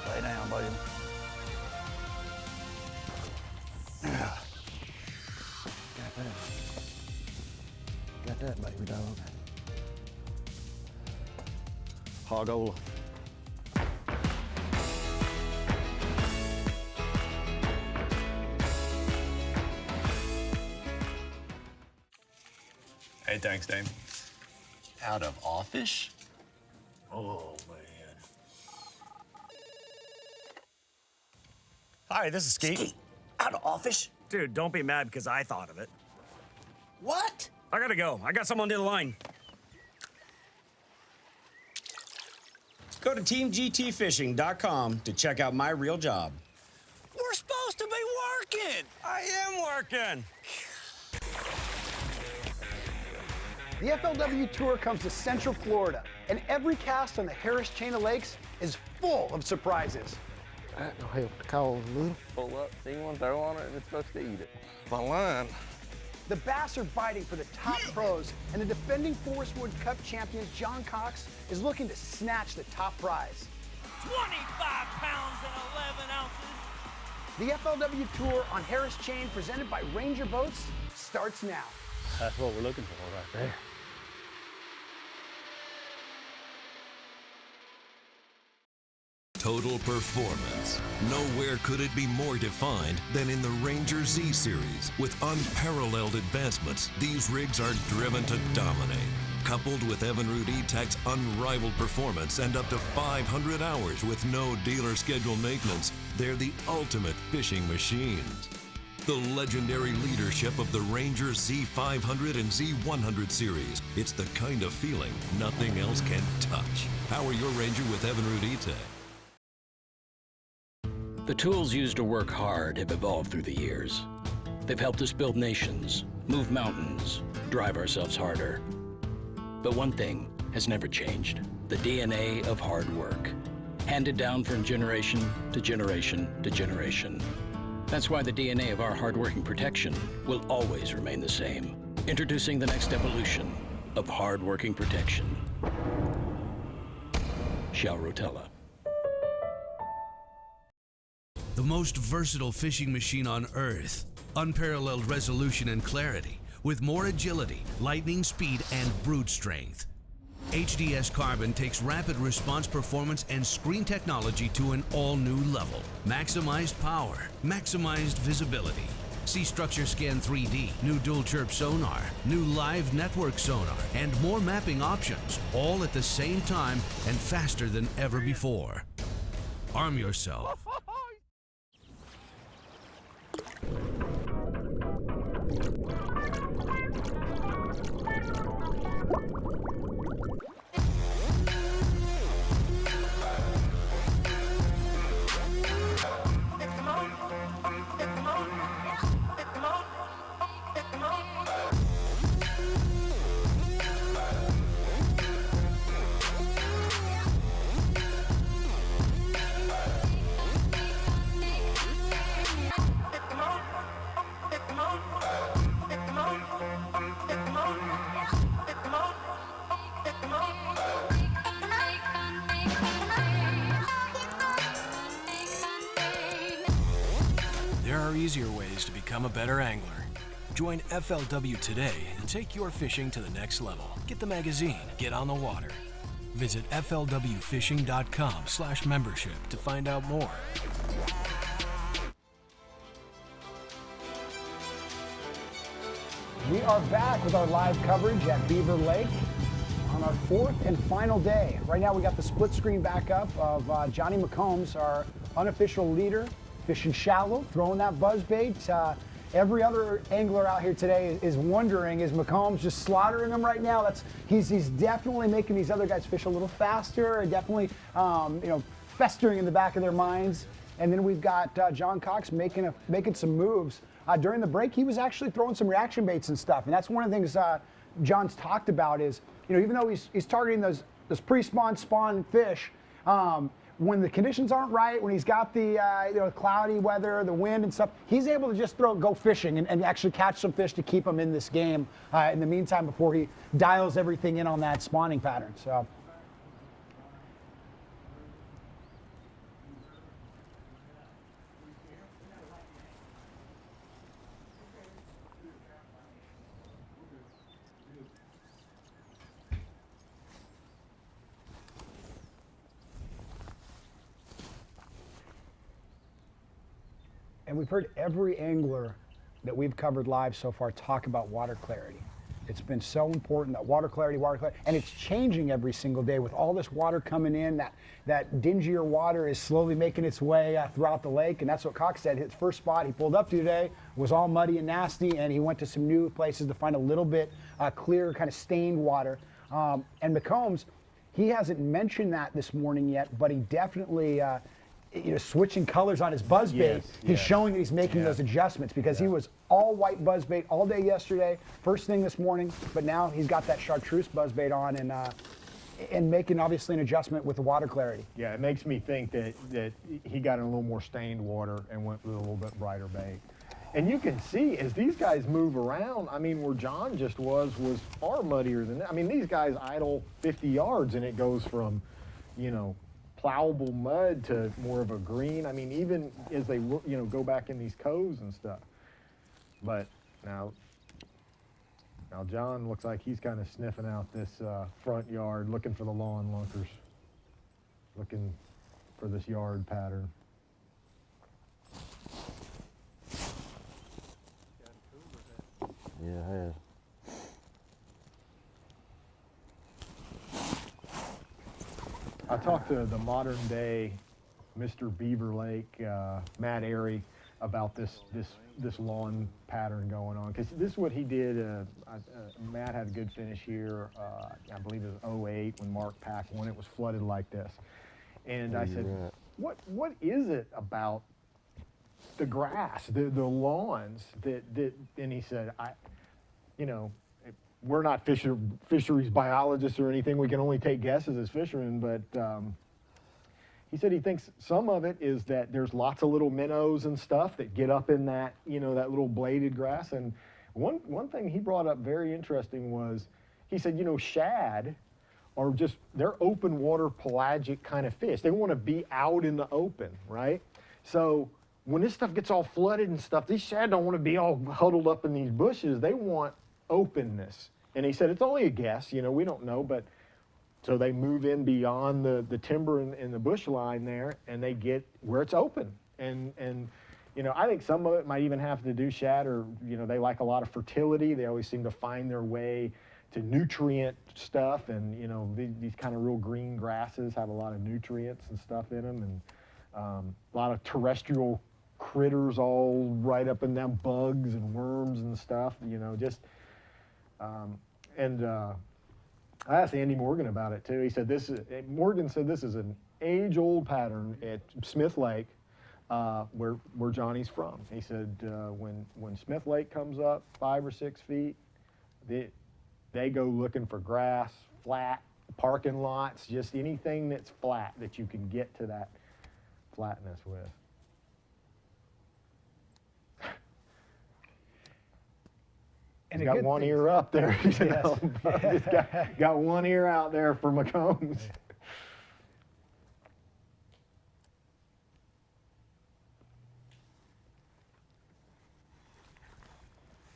Lay down, baby. Yeah. Got that, baby dog. Hogola. Hey, thanks, Dame. Out of office? Oh man. Hi, this is Skeet. Skeet, out of office? Dude, don't be mad because I thought of it. What? I gotta go. I got someone on the line. Go to teamgtfishing.com to check out my real job. We're supposed to be working. I am working. The FLW Tour comes to Central Florida, and every cast on the Harris Chain of Lakes is full of surprises. That will help the cause a little. Pull up, see one, throw on it, and it's supposed to eat it. My line. The bass are biting for the top pros, and the defending Forest Woods Cup champion John Cox is looking to snatch the top prize. 25 pounds and 11 ounces. The FLW Tour on Harris Chain, presented by Ranger Boats, starts now. That's what we're looking for right there. Total performance. Nowhere could it be more defined than in the Ranger Z series. With unparalleled advancements, these rigs are driven to dominate. Coupled with Evinrude E-Tech's unrivaled performance and up to 500 hours with no dealer schedule maintenance, they're the ultimate fishing machines. The legendary leadership of the Ranger Z500 and Z100 series. It's the kind of feeling nothing else can touch. Power your Ranger with Evinrude E-Tech. The tools used to work hard have evolved through the years. They've helped us build nations, move mountains, drive ourselves harder. But one thing has never changed: the DNA of hard work, handed down from generation to generation to generation. That's why the DNA of our hardworking protection will always remain the same. Introducing the next evolution of hardworking protection. Shell Rotella. The most versatile fishing machine on Earth. Unparalleled resolution and clarity, with more agility, lightning speed, and brute strength. HDS Carbon takes rapid response performance and screen technology to an all-new level. Maximized power, maximized visibility. See Structure Scan 3D, new dual chirp sonar, new live network sonar, and more mapping options, all at the same time and faster than ever before. Arm yourself. There are easier ways to become a better angler. Join FLW today and take your fishing to the next level. Get the magazine, get on the water. Visit FLWfishing.com/membership to find out more. We are back with our live coverage at Beaver Lake on our fourth and final day. Right now we got the split screen back up of Johnny McCombs, our unofficial leader, fishing shallow, throwing that buzzbait. Every other angler out here today is wondering, is McCombs just slaughtering them right now? He's definitely making these other guys fish a little faster, and definitely festering in the back of their minds. And then we've got John Cox making some moves. During the break, he was actually throwing some reaction baits and stuff, and that's one of the things John's talked about is, even though he's targeting those pre-spawn spawn fish, when the conditions aren't right, when he's got the cloudy weather, the wind and stuff, he's able to just go fishing and actually catch some fish to keep them in this game in the meantime before he dials everything in on that spawning pattern. So. And we've heard every angler that we've covered live so far talk about water clarity. It's been so important, that water clarity, and it's changing every single day with all this water coming in. That dingier water is slowly making its way throughout the lake, and that's what Cox said. His first spot he pulled up to today was all muddy and nasty, and he went to some new places to find a little bit clear, kind of stained water. And McCombs, he hasn't mentioned that this morning yet, but he definitely switching colors on his buzzbait, he's showing that he's making those adjustments, because he was all white buzzbait all day yesterday, first thing this morning, but now he's got that chartreuse buzzbait on and making obviously an adjustment with the water clarity. Yeah, it makes me think that he got in a little more stained water and went with a little bit brighter bait. And you can see as these guys move around, where John just was far muddier than that. These guys idle 50 yards and it goes from, plowable mud to more of a green. Even as they go back in these coves and stuff. But now John looks like he's kind of sniffing out this front yard, looking for the lawn lunkers, looking for this yard pattern. Yeah, I have. I talked to the modern day Mr. Beaver Lake, Matt Airy, about this lawn pattern going on, because this is what he did. Matt had a good finish here. I believe it was 08 when Mark Pack won. It was flooded like this, and I said, "What is it about the grass, the lawns that?" And he said, we're not fisheries biologists or anything. We can only take guesses as fishermen, but he said he thinks some of it is that there's lots of little minnows and stuff that get up in that, that little bladed grass. And one thing he brought up very interesting was, he said, shad are they're open water pelagic kind of fish. They want to be out in the open, right? So when this stuff gets all flooded and stuff, these shad don't want to be all huddled up in these bushes. They want openness. And he said, it's only a guess, we don't know, but so they move in beyond the timber and the bush line there, and they get where it's open. And I think some of it might even have to do shad, or, they like a lot of fertility. They always seem to find their way to nutrient stuff, and, these kind of real green grasses have a lot of nutrients and stuff in them, and a lot of terrestrial critters all right up and down, bugs and worms and stuff, I asked Andy Morgan about it too. He said Morgan said this is an age-old pattern at Smith Lake, where Johnny's from. He said when Smith Lake comes up 5 or 6 feet, they go looking for grass, flat, parking lots, just anything that's flat that you can get to that flatness with. And he's got one ear up there, Just got one ear out there for McCombs.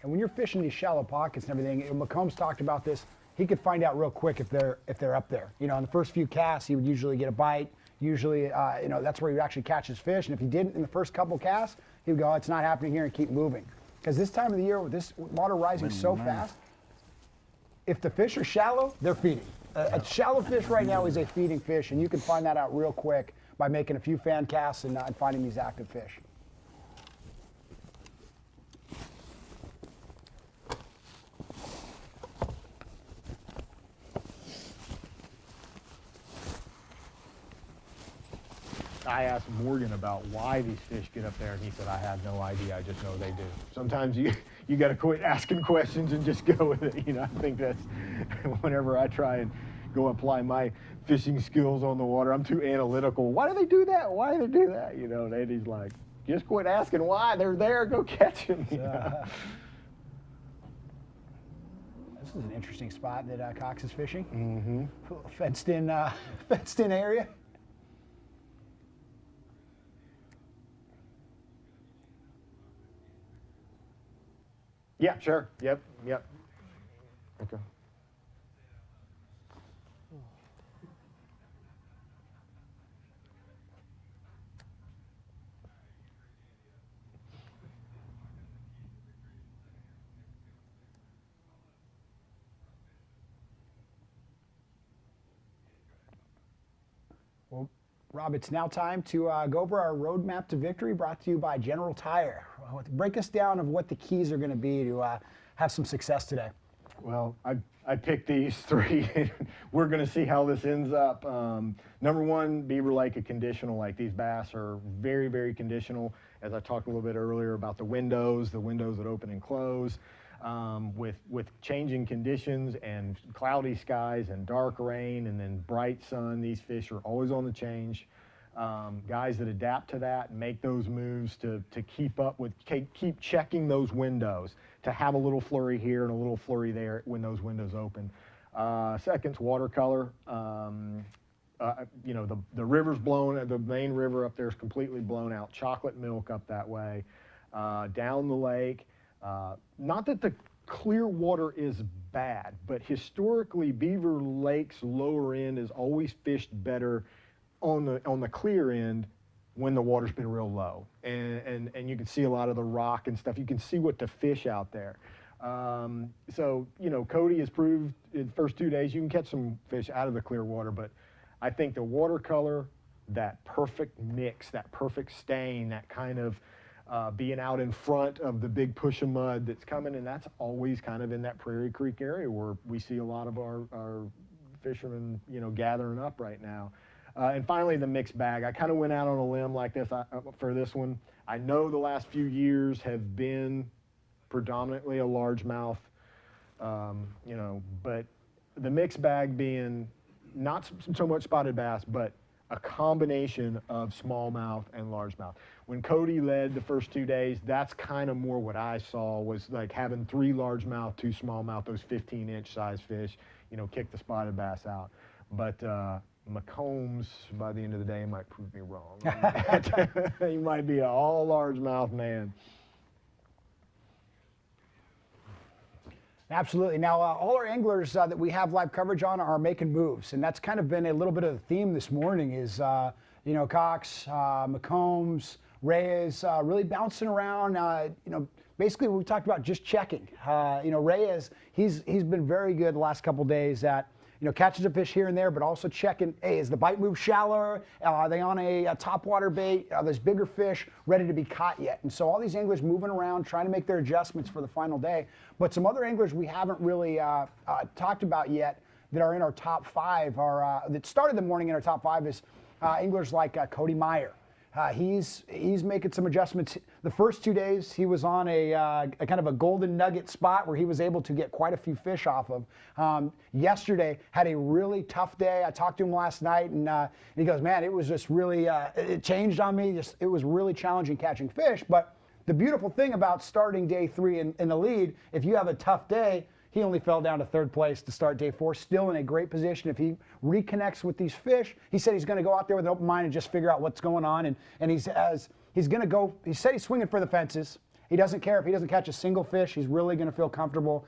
And when you're fishing these shallow pockets and everything, McCombs talked about this. He could find out real quick if they're up there. In the first few casts, he would usually get a bite. Usually, that's where he would actually catch his fish. And if he didn't in the first couple casts, he would go, "It's not happening here," and keep moving. Because this time of the year, with this water rising so fast, if the fish are shallow, they're feeding. A shallow fish right now is a feeding fish, and you can find that out real quick by making a few fan casts and finding these active fish. I asked Morgan about why these fish get up there, and he said, I have no idea, I just know they do. Sometimes you got to quit asking questions and just go with it. I think that's whenever I try and go apply my fishing skills on the water, I'm too analytical. Why do they do that? Why do they do that? And Eddie's like, just quit asking why. They're there, go catch them. This is an interesting spot that Cox is fishing. Mm-hmm. Fenced in area. Yeah, sure. Yep. Okay. Well, Rob, it's now time to go over our roadmap to victory, brought to you by General Tire. Break us down of what the keys are going to be to have some success today. Well, I picked these 3. We're going to see how this ends up. Number 1, Beaver Lake, a conditional lake. These bass are very, very conditional. As I talked a little bit earlier about the windows that open and close. With changing conditions and cloudy skies and dark rain and then bright sun, these fish are always on the change. Guys that adapt to that and make those moves to keep up with, keep checking those windows, to have a little flurry here and a little flurry there when those windows open. Second's watercolor. The river's blown, the main river up there is completely blown out. Chocolate milk up that way. Down the lake. Not that the clear water is bad, but historically Beaver Lake's lower end is always fished better on the clear end when the water's been real low, and you can see a lot of the rock and stuff. You can see what to fish out there. So Cody has proved in the first 2 days you can catch some fish out of the clear water, but I think the watercolor, that perfect mix, that perfect stain, that kind of being out in front of the big push of mud that's coming, and that's always kind of in that Prairie Creek area where we see a lot of our fishermen, gathering up right now. And finally, the mixed bag. I kind of went out on a limb like this for this one. I know the last few years have been predominantly a largemouth You know, but the mixed bag being not so much spotted bass, but a combination of smallmouth and largemouth. When Cody led the first 2 days, that's kind of more what I saw, was like having 3 largemouth, 2 smallmouth, those 15-inch size fish, you know, kick the spotted bass out. But McCombs, by the end of the day, might prove me wrong. He might be an all largemouth man. Absolutely. Now, all our anglers that we have live coverage on are making moves, and that's kind of been a little bit of the theme this morning is, you know, Cox, McCombs, Reyes, really bouncing around, you know, basically we talked about just checking. You know, Reyes, he's been very good the last couple days at, you know, catches a fish here and there, but also checking, hey, is the bite move shallower? Are they on a topwater bait? Are those bigger fish ready to be caught yet? And so all these anglers moving around, trying to make their adjustments for the final day. But some other anglers we haven't really talked about yet that are in our top 5 are, that started the morning in our top 5 is anglers like Cody Meyer. He's making some adjustments. The first 2 days he was on a kind of a golden nugget spot where he was able to get quite a few fish off of. Yesterday had a really tough day. I talked to him last night and he goes, man, it was just really, it changed on me. It was really challenging catching fish. But the beautiful thing about starting day 3 in the lead, if you have a tough day, he only fell down to 3rd place to start day 4, still in a great position. If he reconnects with these fish, he said he's going to go out there with an open mind and just figure out what's going on. And he's going to go, he said he's swinging for the fences. He doesn't care if he doesn't catch a single fish. He's really going to feel comfortable,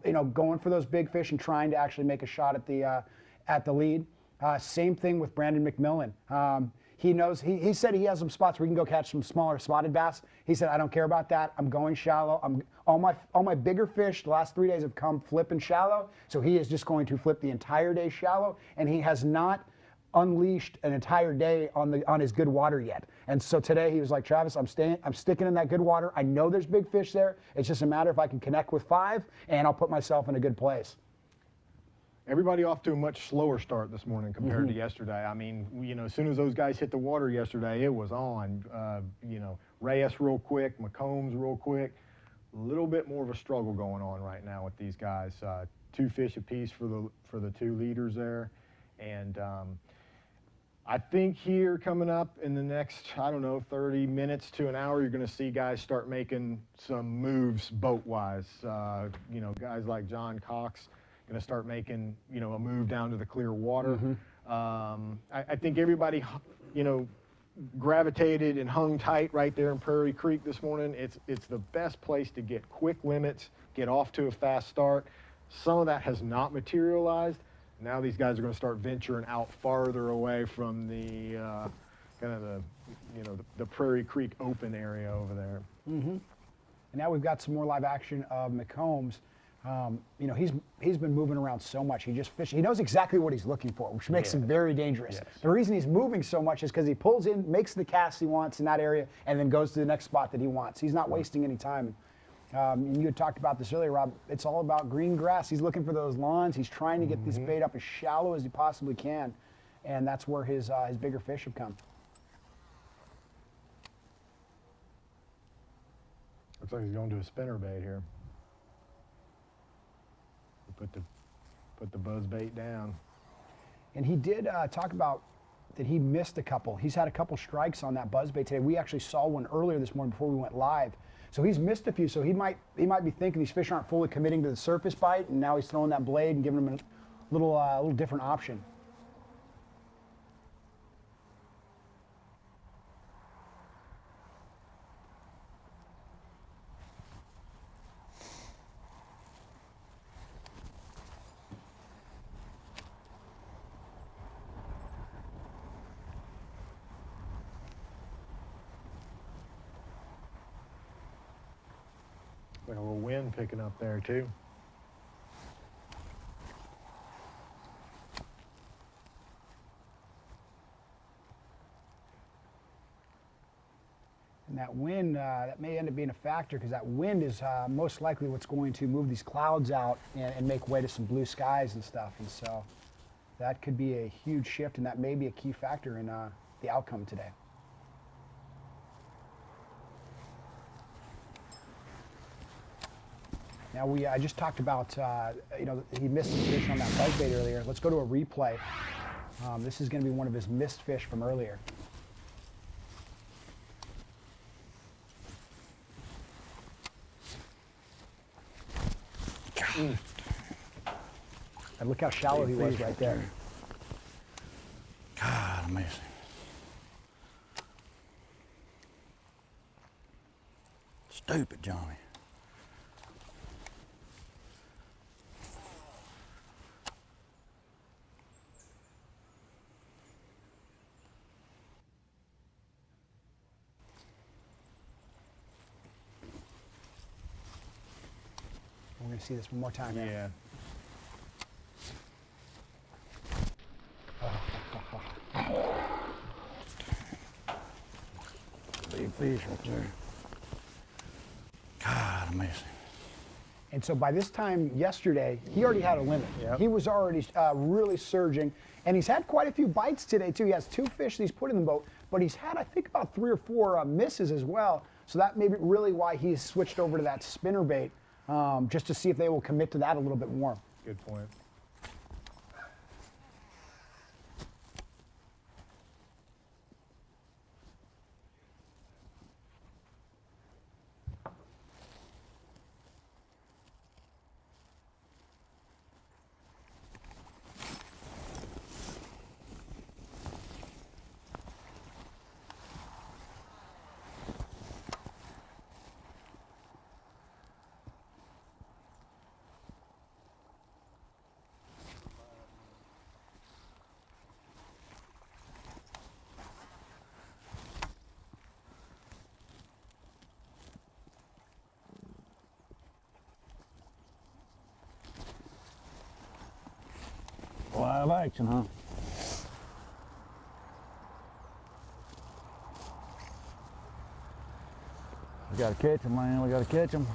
you know, going for those big fish and trying to actually make a shot at the lead. Same thing with Brandon McMillan. He knows, he said he has some spots where he can go catch some smaller spotted bass. He said, I don't care about that. I'm going shallow. All my bigger fish the last 3 days have come flipping shallow. So he is just going to flip the entire day shallow. And he has not unleashed an entire day on his good water yet. And so today he was like, Travis, I'm sticking in that good water. I know there's big fish there. It's just a matter if I can connect with 5 and I'll put myself in a good place. Everybody off to a much slower start this morning compared to yesterday. I mean, you know, as soon as those guys hit the water yesterday, it was on. You know, Reyes real quick, McCombs real quick. A little bit more of a struggle going on right now with these guys. 2 fish apiece for the 2 leaders there, and I think here coming up in the next, I don't know, 30 minutes to an hour, you're going to see guys start making some moves boat-wise. You know, guys like John Cox going to start making, you know, a move down to the clear water. I think everybody, you know, gravitated and hung tight right there in Prairie Creek this morning. It's the best place to get quick limits, get off to a fast start. Some of that has not materialized. Now these guys are going to start venturing out farther away from the kind of the, you know, the Prairie Creek open area over there. And now we've got some more live action of McCombs. You know, he's been moving around so much. He just fishes. He knows exactly what he's looking for, which makes him very dangerous. Yes. The reason he's moving so much is because he pulls in, makes the cast he wants in that area, and then goes to the next spot that he wants. He's not wasting any time. And you had talked about this earlier, Rob. It's all about green grass. He's looking for those lawns. He's trying to get this bait up as shallow as he possibly can, and that's where his bigger fish have come. Looks like he's going to a spinner bait here. Put the buzz bait down. And he did talk about that he missed a couple. He's had a couple strikes on that buzz bait today. We actually saw one earlier this morning before we went live. So he's missed a few. So he might be thinking these fish aren't fully committing to the surface bite, and now he's throwing that blade and giving them a little different option. Like a little wind picking up there too. And that wind, that may end up being a factor because that wind is most likely what's going to move these clouds out and make way to some blue skies and stuff. And so that could be a huge shift, and that may be a key factor in the outcome today. Now I just talked about, you know, he missed some fish on that buzzbait earlier. Let's go to a replay. This is going to be one of his missed fish from earlier. And look how shallow he was right there. God, amazing. Stupid Johnny. We're going to see this one more time. Yeah. Big fish right there. God, amazing. And so by this time yesterday, he already had a limit. Yep. He was already really surging, and he's had quite a few bites today too. He has 2 fish that he's put in the boat, but he's had, I think, about 3 or 4 misses as well. So that may be really why he's switched over to that spinner bait, just to see if they will commit to that a little bit more. Good point. Live action, huh? We gotta catch him, man. We gotta catch him.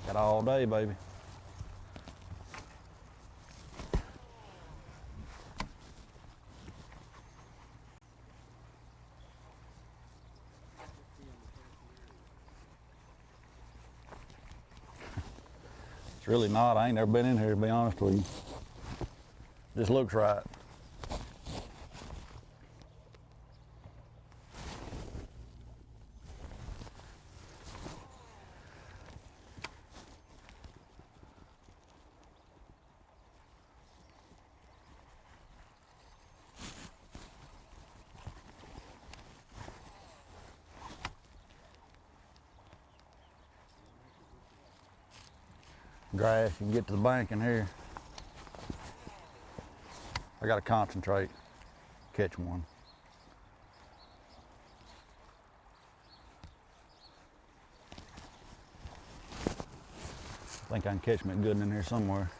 Got all day, baby. It's really not. I ain't never been in here, to be honest with you. Just looks right. Grass, you can get to the bank in here. I gotta concentrate, catch one. I think I can catch me a good one in here somewhere.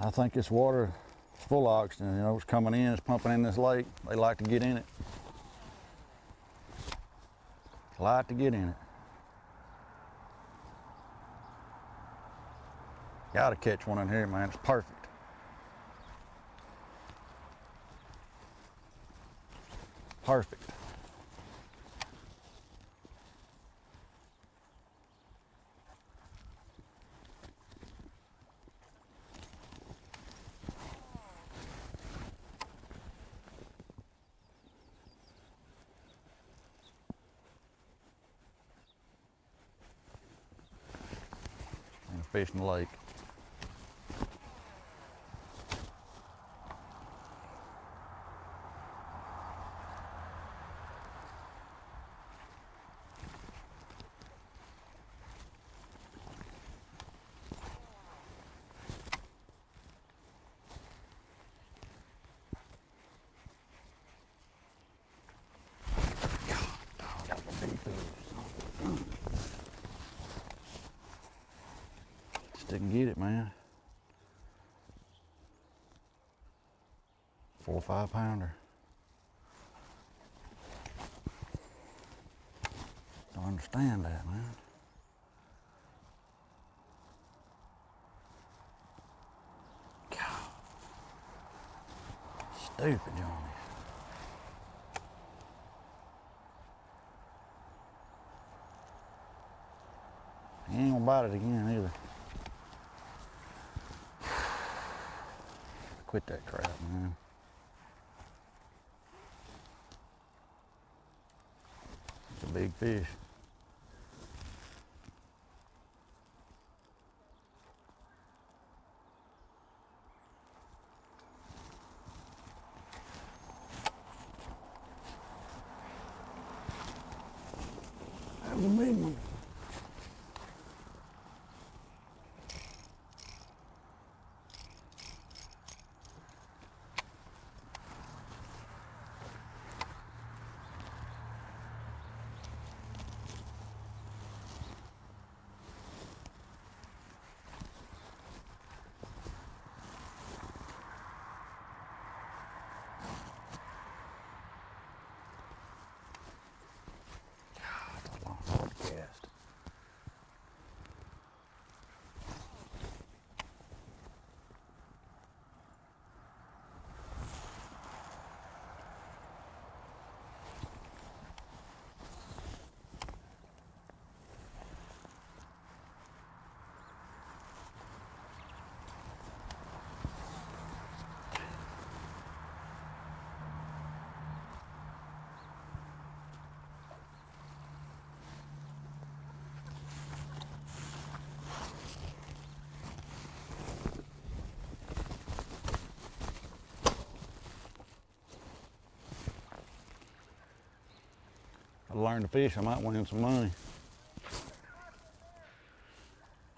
I think this water is full of oxygen. You know, it's coming in, it's pumping in this lake. They like to get in it. Like to get in it. Gotta catch one in here, man. It's perfect. Perfect. Fish in the lake. Best it can get it, man. 4 or 5 pounder. Don't understand that, man. God. Stupid Johnny. He ain't gonna bite it again either. Quit that crap, man. It's a big fish. That was a big one. I learn to fish, I might win some money.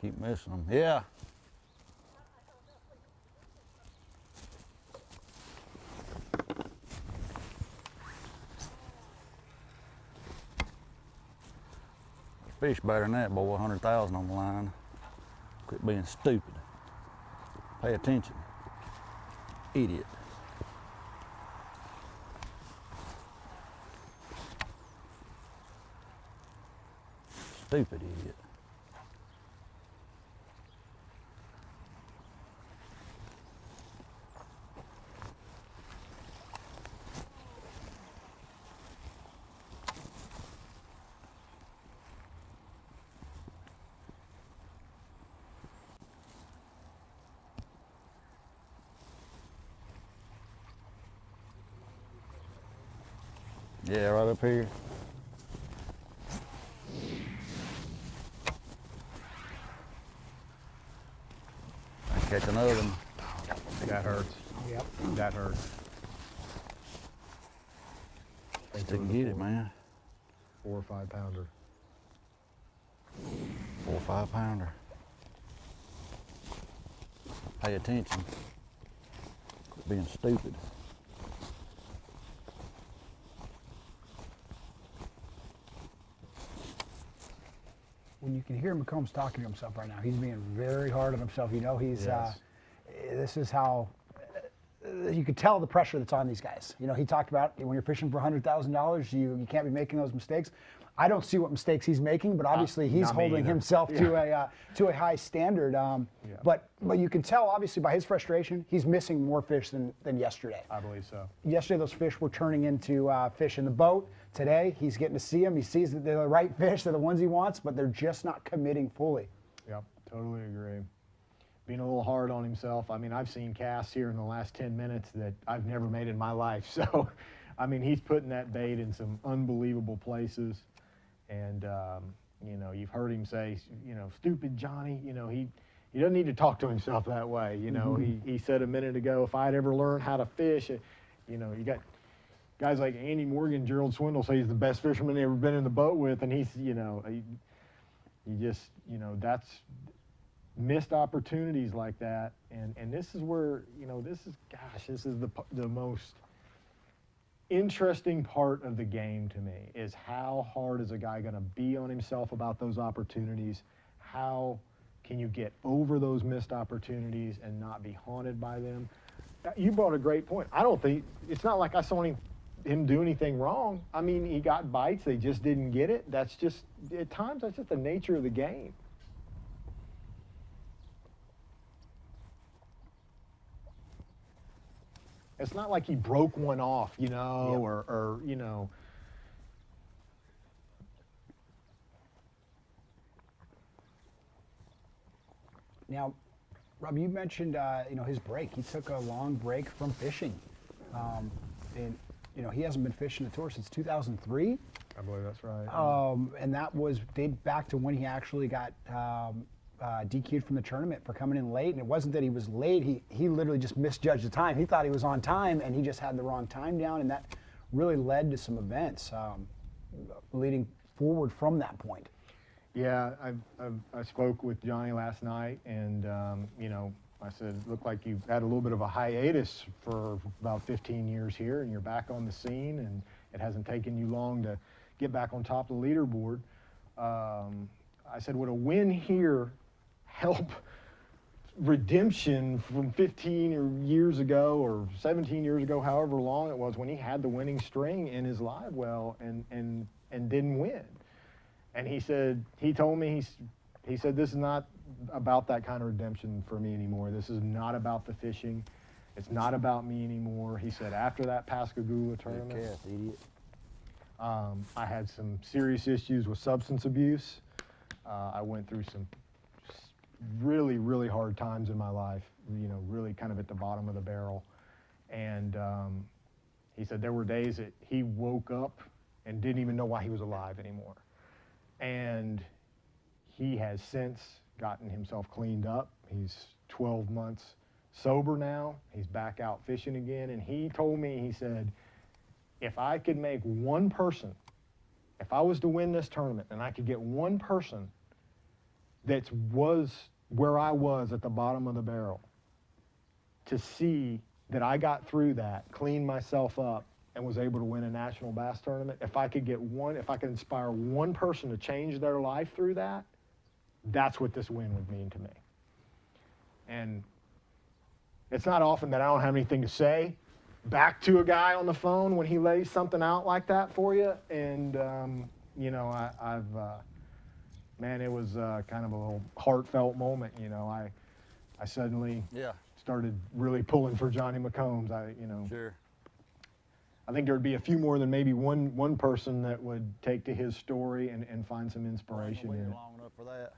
Keep missing them. Yeah. Fish better than that, boy. 100,000 on the line. Quit being stupid. Pay attention. Idiot. Stupid idiot. Yeah, right up here. Catch another one. That hurts. Yep. That hurts. Just didn't get it, man. 4 or 5 pounder. 4 or 5 pounder. Pay attention. Quit being stupid. When you can hear McCombs talking to himself right now, he's being very hard on himself. You know, he's, Yes. This is how, you could tell the pressure that's on these guys. You know, he talked about when you're fishing for $100,000, you can't be making those mistakes. I don't see what mistakes he's making, but obviously he's not me holding either. himself to a high standard. But you can tell, obviously, by his frustration, he's missing more fish than yesterday. I believe so. Yesterday, those fish were turning into fish in the boat. Today, he's getting to see them. He sees that they're the right fish, they're the ones he wants, but they're just not committing fully. Yep, totally agree. Being a little hard on himself. I mean, I've seen casts here in the last 10 minutes that I've never made in my life. So, I mean, he's putting that bait in some unbelievable places. And, you know, you've heard him say, you know, stupid Johnny, you know, he doesn't need to talk to himself that way. You know, he said a minute ago, if I'd ever learned how to fish, you know, you got guys like Andy Morgan, Gerald Swindle say he's the best fisherman they've ever been in the boat with, and he's, you know, you just, you know, that's missed opportunities like that, and this is where, you know, this is the most interesting part of the game to me, is how hard is a guy going to be on himself about those opportunities, how Can you get over those missed opportunities and not be haunted by them? You brought a great point. I don't think, it's not like I saw him do anything wrong. I mean, he got bites, they just didn't get it. That's just, at times, that's just the nature of the game. It's not like he broke one off, you know, Yep. or, you know. Now, Rob, you mentioned you know, his break. He took a long break from fishing, and you know, he hasn't been fishing the tour since 2003. I believe that's right. And that was dated back to when he actually got DQ'd from the tournament for coming in late. And it wasn't that he was late. He literally just misjudged the time. He thought he was on time, and he just had the wrong time down, and that really led to some events leading forward from that point. Yeah, I spoke with Johnny last night, and you know, I said, looked like you've had a little bit of a hiatus for about 15 years here, and you're back on the scene, and it hasn't taken you long to get back on top of the leaderboard. I said, would a win here help redemption from 15 years ago or 17 years ago, however long it was, when he had the winning string in his live well and didn't win? And he said, he told me, he said, this is not about that kind of redemption for me anymore. This is not about the fishing. It's not about me anymore. He said, after that Pascagoula tournament, I had some serious issues with substance abuse. I went through some really, really hard times in my life, you know, really kind of at the bottom of the barrel. And he said there were days that he woke up and didn't even know why he was alive anymore. And he has since gotten himself cleaned up. He's 12 months sober now. He's back out fishing again. And he told me, he said, if I could make one person, if I was to win this tournament and I could get one person that was where I was at the bottom of the barrel to see that I got through that, cleaned myself up, and was able to win a national bass tournament, if I could get one, if I could inspire one person to change their life through that, that's what this win would mean to me. And it's not often that I don't have anything to say back to a guy on the phone when he lays something out like that for you. And, you know, man, it was kind of a little heartfelt moment. You know, I suddenly started really pulling for Johnny McCombs. You know. Sure. I think there'd be a few more than maybe one person that would take to his story and find some inspiration in it. Long enough for that.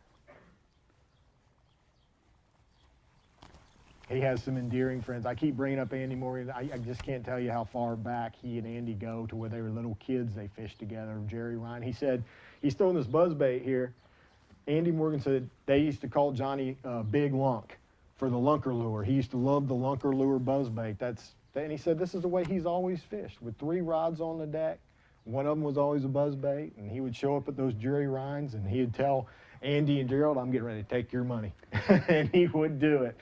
He has some endearing friends. I keep bringing up Andy Morgan. I just can't tell you how far back he and Andy go to where they were little kids. They fished together. Jerry Ryan. He said he's throwing this buzzbait here. Andy Morgan said they used to call Johnny Big Lunk for the lunker lure. He used to love the lunker lure buzzbait. And he said this is the way he's always fished, with 3 rods on the deck. One of them was always a buzzbait, and he would show up at those Jerry Ryans, and he'd tell Andy and Gerald, I'm getting ready to take your money. And he would do it.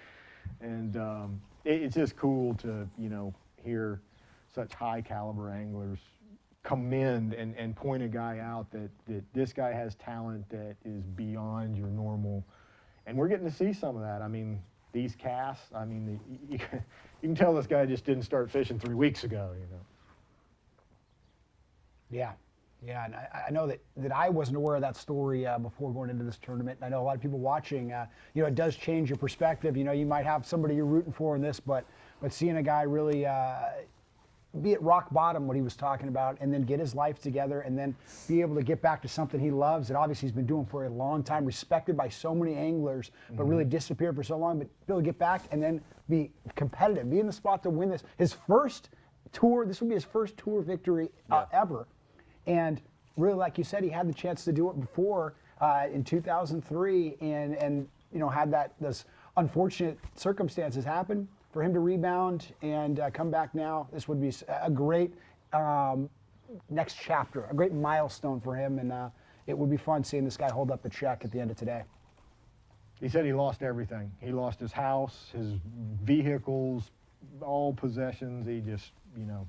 And it's just cool to, you know, hear such high caliber anglers commend and point a guy out that this guy has talent that is beyond your normal. And we're getting to see some of that. I mean, these casts, I mean, you can tell this guy just didn't start fishing 3 weeks ago, you know. Yeah, yeah, and I know that I wasn't aware of that story before going into this tournament. And I know a lot of people watching, you know, it does change your perspective. You know, you might have somebody you're rooting for in this, but seeing a guy really be at rock bottom, what he was talking about, and then get his life together, and then be able to get back to something he loves that obviously he's been doing for a long time, respected by so many anglers, but really disappeared for so long, but be able to get back and then be competitive, be in the spot to win this. His first tour, this would be his first tour victory ever. And really, like you said, he had the chance to do it before in 2003, and you know, had those unfortunate circumstances happen. For him to rebound and come back now, this would be a great next chapter, a great milestone for him, and it would be fun seeing this guy hold up the check at the end of today. He said he lost everything. He lost his house, his vehicles, all possessions. He just, you know,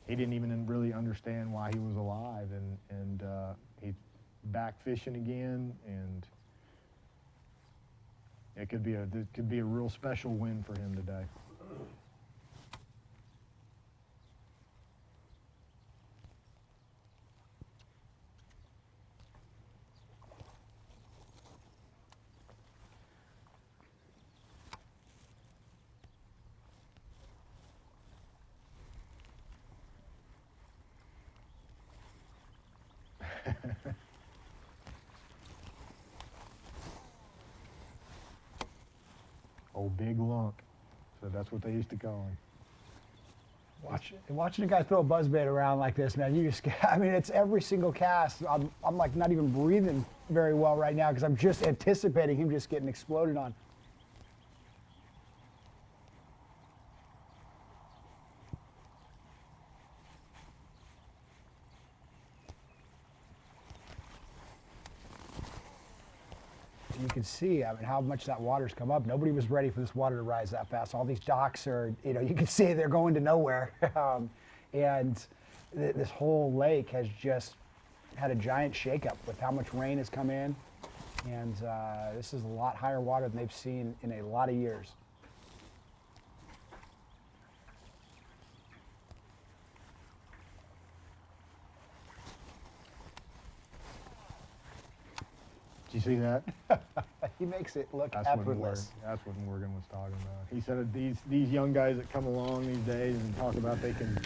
he didn't even really understand why he was alive, and he's back fishing again, and It could be a real special win for him today. Old Big Lunk. So that's what they used to call him. Watching a guy throw a buzzbait around like this, man, you just, I mean, it's every single cast. I'm like not even breathing very well right now because I'm just anticipating him just getting exploded on. You can see, I mean, how much that water's come up. Nobody was ready for this water to rise that fast. All these docks are, you know, you can see they're going to nowhere. And this whole lake has just had a giant shakeup with how much rain has come in. And this is a lot higher water than they've seen in a lot of years. Did you see that? He makes it look That's effortless. That's what Morgan was talking about. He said that these young guys that come along these days and talk about they can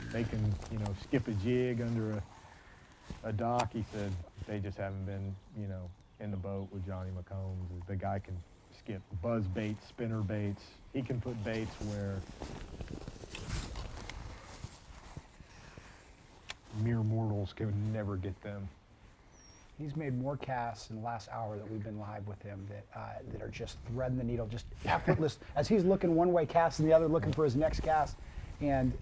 you know, skip a jig under a dock. He said they just haven't been, you know, in the boat with Johnny McCombs. The guy can skip buzz baits, spinner baits. He can put baits where mere mortals can never get them. He's made more casts in the last hour that we've been live with him that are just threading the needle, just effortless. As he's looking one way, casting the other, looking for his next cast. And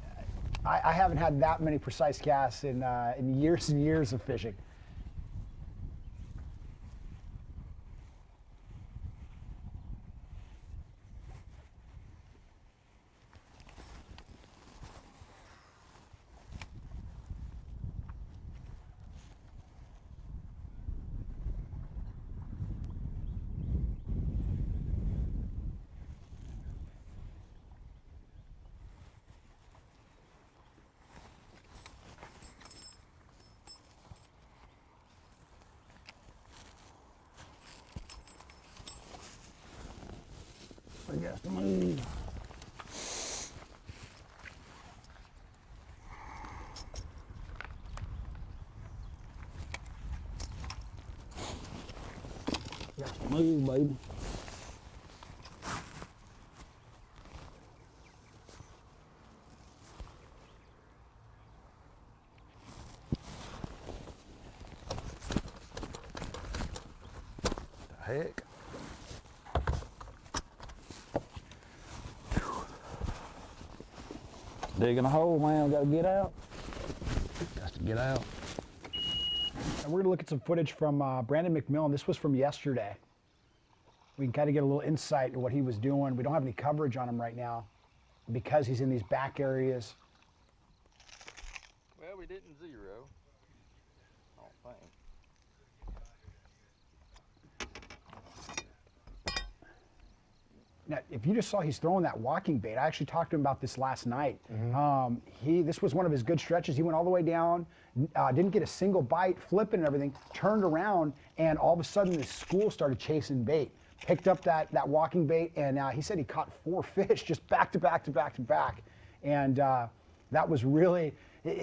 I haven't had that many precise casts in years and years of fishing. I guess the move. Got to move, baby. The heck? Digging a hole, man. Gotta get out. Got to get out. And we're going to look at some footage from Brandon McMillan. This was from yesterday. We can kind of get a little insight into what he was doing. We don't have any coverage on him right now because he's in these back areas. Well, we didn't zero. I don't think. Now, if you just saw he's throwing that walking bait, I actually talked to him about this last night. This was one of his good stretches. He went all the way down, didn't get a single bite, flipping and everything, turned around, and all of a sudden his school started chasing bait. Picked up that walking bait, and he said he caught 4 fish just back to back to back to back. And that was really,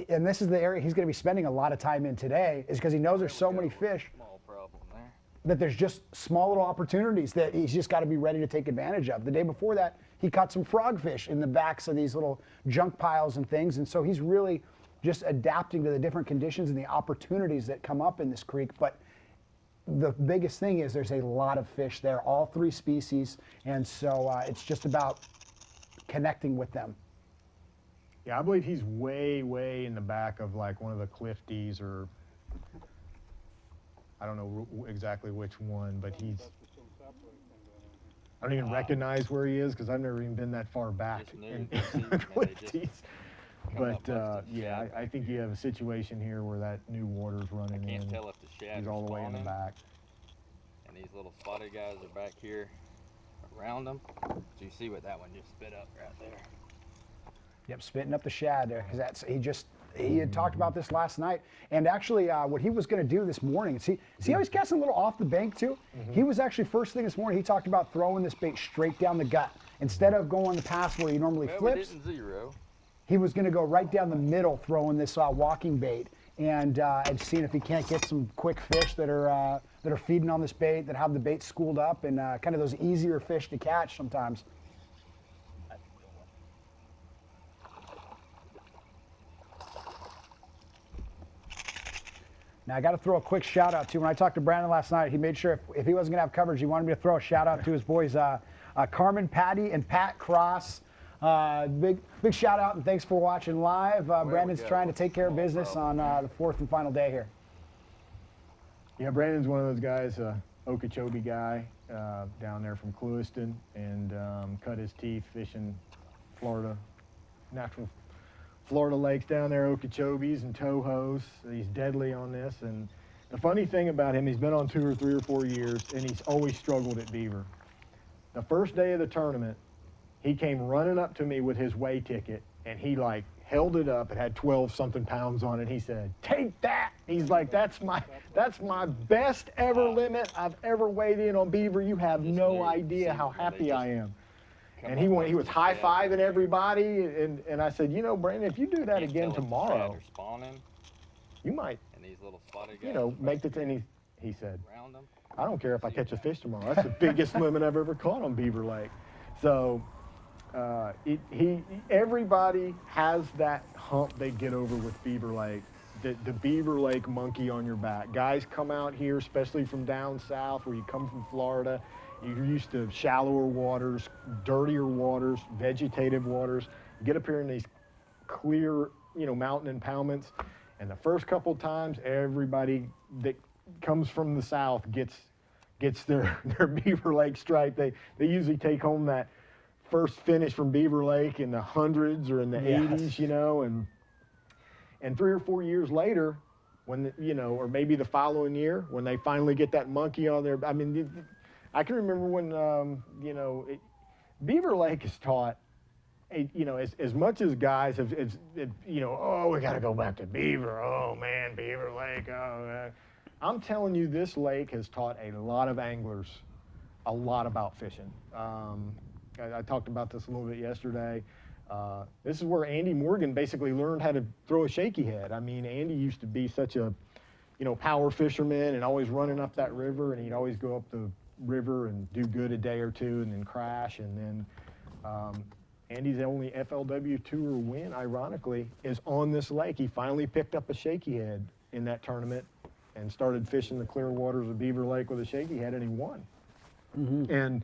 and this is the area he's going to be spending a lot of time in today, is because he knows there's so many fish. Small problem there. That there's just small little opportunities that he's just got to be ready to take advantage of. The day before that, he caught some frogfish in the backs of these little junk piles and things, and so he's really just adapting to the different conditions and the opportunities that come up in this creek. But the biggest thing is there's a lot of fish there, all 3 species, and so it's just about connecting with them. Yeah, I believe he's way, way in the back of like one of the Clifties, or I don't know exactly which one, but he's, I don't even recognize where he is because I've never even been that far back in the Clifties. But yeah, I think you have a situation here where that new water's running in. I can't tell if the shad He's all the way in the back. And these little spotted guys are back here, or round them. So you see what that one just spit up right there. Yep, spitting up the shad there, because he had talked about this last night. And actually, what he was going to do this morning, see how he's casting a little off the bank too? He was actually, first thing this morning, he talked about throwing this bait straight down the gut. Instead of going the path where he normally flips, we didn't zero. he was going to go right down the middle throwing this walking bait and seeing if he can't get some quick fish that are feeding on this bait, that have the bait schooled up, and kind of those easier fish to catch sometimes. Now, I got to throw a quick shout out to, when I talked to Brandon last night, he made sure if he wasn't going to have coverage, he wanted me to throw a shout out to his boys, Carmen, Patty, and Pat Cross. Big shout out and thanks for watching live. Brandon's trying to take care of business on the fourth and final day here. Yeah, Brandon's one of those guys, Okeechobee guy down there from Clewiston, and cut his teeth fishing Florida, natural Florida lakes down there, Okeechobees and Tohos. He's deadly on this. And the funny thing about him, he's been on tour 3 or 4 years, and he's always struggled at Beaver. The first day of the tournament, he came running up to me with his weigh ticket, and he like held it up. It had 12-something pounds on it. He said, "Take that." He's like, that's my best ever limit I've ever weighed in on Beaver. You have no idea how happy I am. And he was high-fiving everybody, and I said, you know, Brandon, if you do that again tomorrow, you might, make the thing. He said, I don't care if I catch a fish tomorrow. That's the biggest limit I've ever caught on Beaver Lake. So everybody has that hump they get over with Beaver Lake, the Beaver Lake monkey on your back. Guys come out here, especially from down south where you come from Florida. You're used to shallower waters, dirtier waters, vegetative waters. You get up here in these clear, mountain impoundments, and the first couple times, everybody that comes from the south gets their Beaver Lake stripe. They usually take home that first finish from Beaver Lake in the hundreds or in the 80s, and 3 or 4 years later, when or maybe the following year, when they finally get that monkey on there. I mean, I can remember when Beaver Lake is taught, as much as guys have, oh, we got to go back to Beaver. Oh man, Beaver Lake. Oh, man. I'm telling you, this lake has taught a lot of anglers a lot about fishing. I talked about this a little bit yesterday. This is where Andy Morgan basically learned how to throw a shaky head. I mean, Andy used to be such a, power fisherman and always running up that river, and he'd always go up the river and do good a day or two and then crash. And then Andy's only FLW Tour win, ironically, is on this lake. He finally picked up a shaky head in that tournament and started fishing the clear waters of Beaver Lake with a shaky head, and he won. And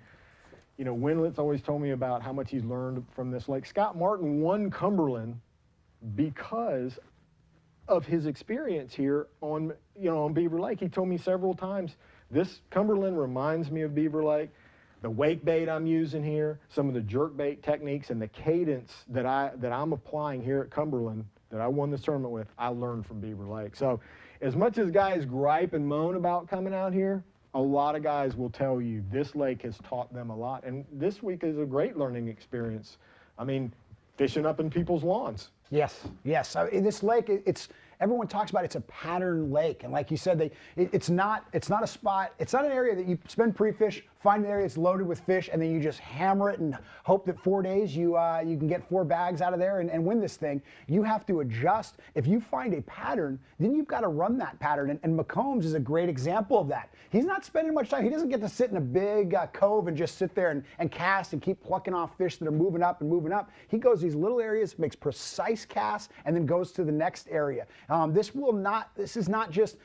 Winlet's always told me about how much he's learned from this lake. Scott Martin won Cumberland because of his experience here on Beaver Lake. He told me several times, this Cumberland reminds me of Beaver Lake. The wake bait I'm using here, some of the jerk bait techniques, and the cadence that I'm applying here at Cumberland that I won this tournament with, I learned from Beaver Lake. So as much as guys gripe and moan about coming out here, a lot of guys will tell you this lake has taught them a lot. And this week is a great learning experience. I mean, fishing up in people's lawns. Yes. This lake, everyone talks about it's a pattern lake, and like you said, it's not a spot. It's not an area that you spend pre-fish, find an area that's loaded with fish, and then you just hammer it and hope that 4 days you can get 4 bags out of there and win this thing. You have to adjust. If you find a pattern, then you've got to run that pattern. And McCombs is a great example of that. He's not spending much time. He doesn't get to sit in a big cove and just sit there and cast and keep plucking off fish that are moving up and moving up. He goes these little areas, makes precise casts, and then goes to the next area. This is not just,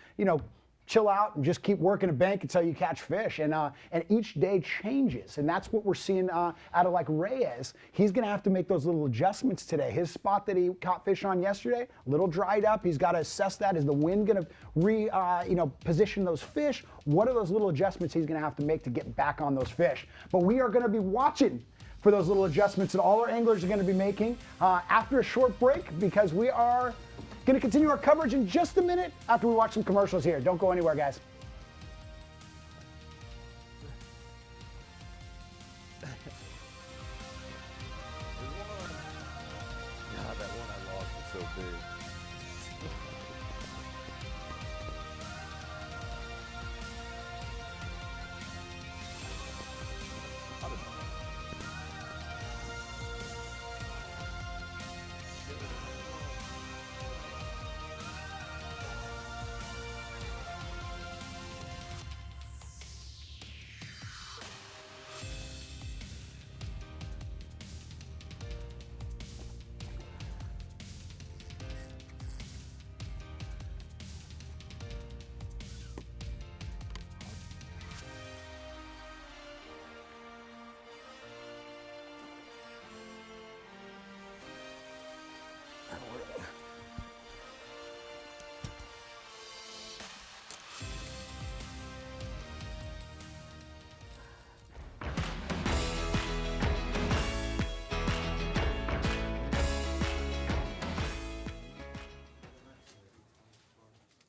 chill out and just keep working a bank until you catch fish. And each day changes. And that's what we're seeing out of like Reyes. He's going to have to make those little adjustments today. His spot that he caught fish on yesterday, a little dried up. He's got to assess that. Is the wind going to position those fish? What are those little adjustments he's going to have to make to get back on those fish? But we are going to be watching for those little adjustments that all our anglers are going to be making after a short break, because we are going to continue our coverage in just a minute after we watch some commercials here. Don't go anywhere, guys.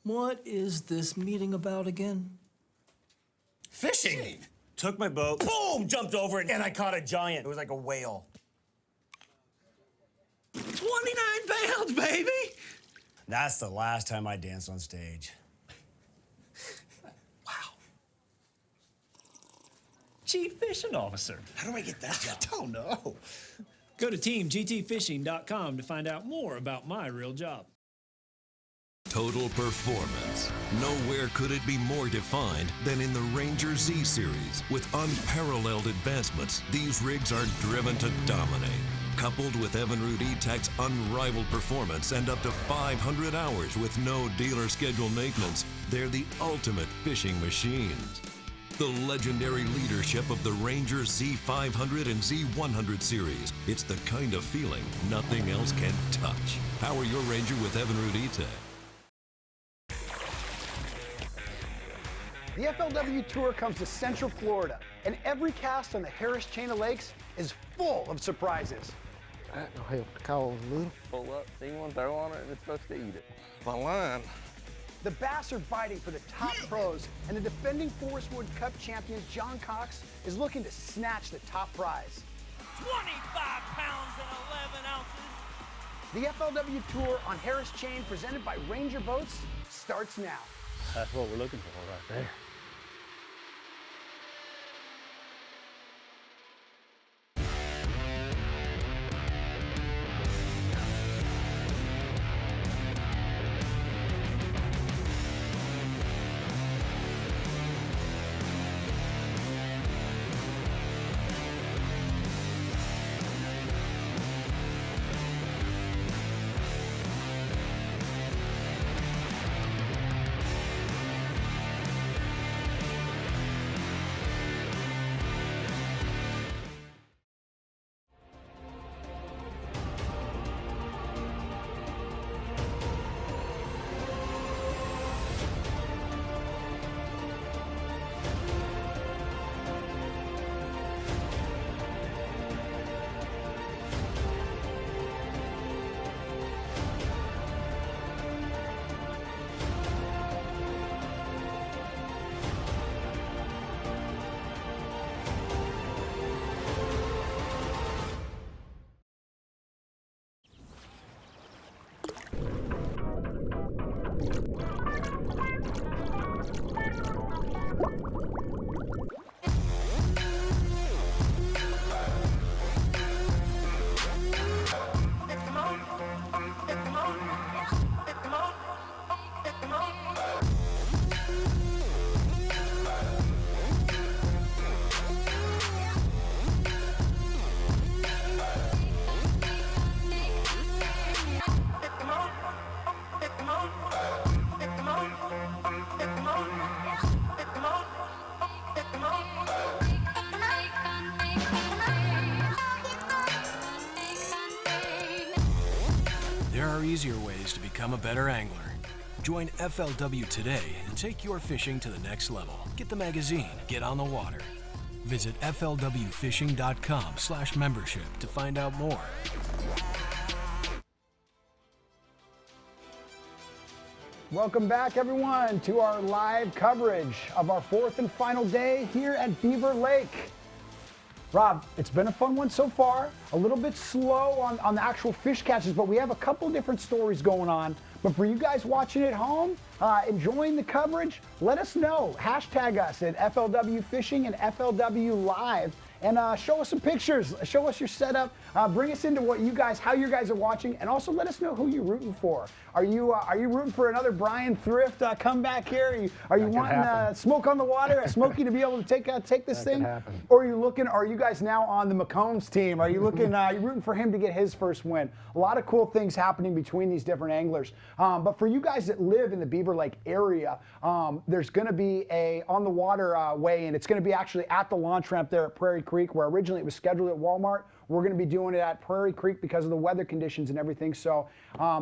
What is this meeting about again? Fishing. Took my boat, boom, jumped over it, and I caught a giant. It was like a whale. 29 pounds, baby! That's the last time I danced on stage. Chief Fishing Officer. How do I get that job? I don't know. Go to teamgtfishing.com to find out more about my real job. Total performance. Nowhere could it be more defined than in the Ranger Z series. With unparalleled advancements, these rigs are driven to dominate. Coupled with Evinrude E-Tech's unrivaled performance and up to 500 hours with no dealer schedule maintenance, they're the ultimate fishing machines. The legendary leadership of the Ranger Z500 and Z100 series. It's the kind of feeling nothing else can touch. Power your Ranger with Evinrude E-Tech. The FLW Tour comes to Central Florida, and every cast on the Harris Chain of Lakes is full of surprises. That will help the cause a little. Pull up, see one, throw on it, and it's supposed to eat it. My line. The bass are biting for the top pros, and the defending Forest Wood Cup champion John Cox is looking to snatch the top prize. 25 pounds and 11 ounces. The FLW Tour on Harris Chain, presented by Ranger Boats, starts now. That's what we're looking for right there. There are easier ways to become a better angler. Join FLW today and take your fishing to the next level. Get the magazine, get on the water. Visit FLWfishing.com/membership to find out more. Welcome back, everyone, to our live coverage of our fourth and final day here at Beaver Lake. Rob, it's been a fun one so far. A little bit slow on the actual fish catches, but we have a couple different stories going on. But for you guys watching at home, enjoying the coverage, let us know. Hashtag us at FLW Fishing and FLW Live. And show us some pictures. Show us your setup. Bring us into how you guys are watching, and also let us know who you're rooting for. Are you rooting for another Brian Thrift comeback here? Are you wanting smoke on the water, Smokey to be able to take this thing? Or are you guys now on the McCombs team? Are you rooting for him to get his first win? A lot of cool things happening between these different anglers. But for you guys that live in the Beaver Lake area, there's going to be a on the water weigh-in. It's going to be actually at the launch ramp there at Prairie Creek, where originally it was scheduled at Walmart. We're going to be doing it at Prairie Creek because of the weather conditions and everything. So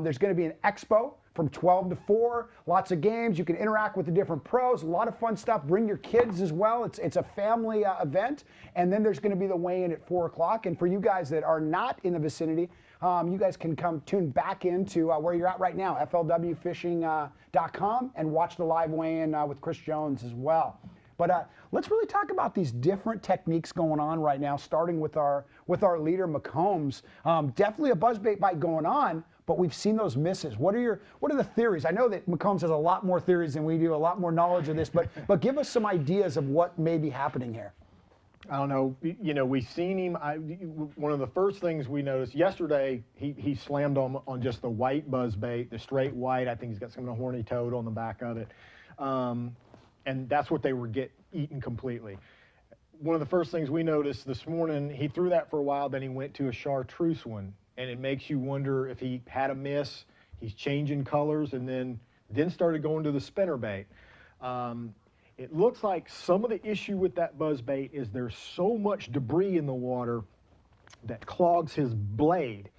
there's going to be an expo from 12 to 4. Lots of games. You can interact with the different pros. A lot of fun stuff. Bring your kids as well. It's a family event. And then there's going to be the weigh-in at 4 o'clock. And for you guys that are not in the vicinity, you guys can come tune back into where you're at right now, FLWfishing.com, and watch the live weigh-in with Chris Jones as well. But let's really talk about these different techniques going on right now, starting with our leader, McCombs. Definitely a buzzbait bite going on, but we've seen those misses. What are the theories? I know that McCombs has a lot more theories than we do, a lot more knowledge of this, but give us some ideas of what may be happening here. I don't know. You know, we've seen him. One of the first things we noticed yesterday, he slammed on just the white buzzbait, the straight white. I think he's got some of the horny toad on the back of it. And that's what they were eaten completely. One of the first things we noticed this morning, he threw that for a while, then he went to a chartreuse one. And it makes you wonder if he had a miss, he's changing colors, and then started going to the spinnerbait. It looks like some of the issue with that buzzbait is there's so much debris in the water that clogs his blade,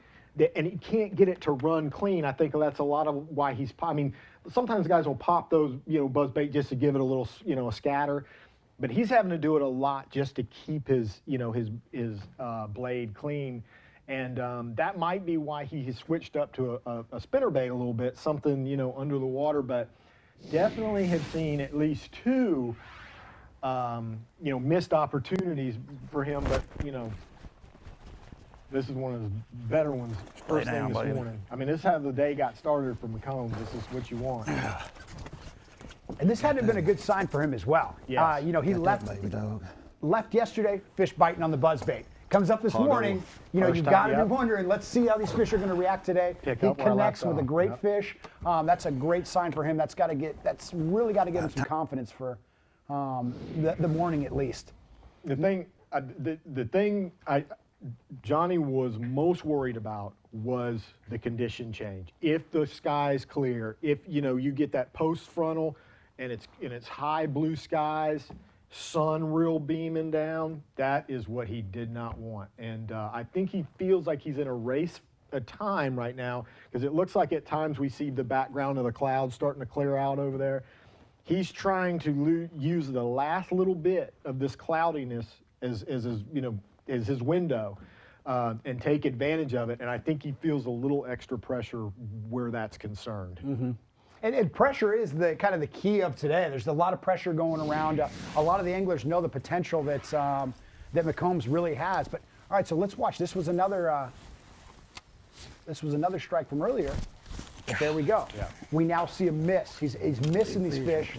and he can't get it to run clean. I think that's a lot of why he's, I mean, sometimes guys will pop those, buzzbait just to give it a little, a scatter, but he's having to do it a lot just to keep his, his blade clean. And that might be why he has switched up to a spinnerbait a little bit, something, under the water, but definitely have seen at least two, missed opportunities for him, but, this is one of the better ones. First thing this morning. I mean, this is how the day got started for McCombs. This is what you want. And this hadn't been a good sign for him as well. Yes. He left yesterday, fish biting on the buzzbait. Comes up this morning, you've got to be wondering, let's see how these fish are going to react today. He connects with a great fish. That's a great sign for him. That's really got to give him some confidence for the morning at least. The thing Johnny was most worried about was the condition change. If the sky's clear, if you get that post frontal and it's high blue skies, sun real beaming down, that is what he did not want. And I think he feels like he's in a race of time right now, because it looks like at times we see the background of the clouds starting to clear out over there. He's trying to use the last little bit of this cloudiness as his window and take advantage of it. And I think he feels a little extra pressure where that's concerned. Mm-hmm. And pressure is the kind of the key of today. There's a lot of pressure going around. A lot of the anglers know the potential that McCombs really has. But all right, so let's watch. This was another strike from earlier. But there we go. Yeah. We now see a miss. He's missing these fish.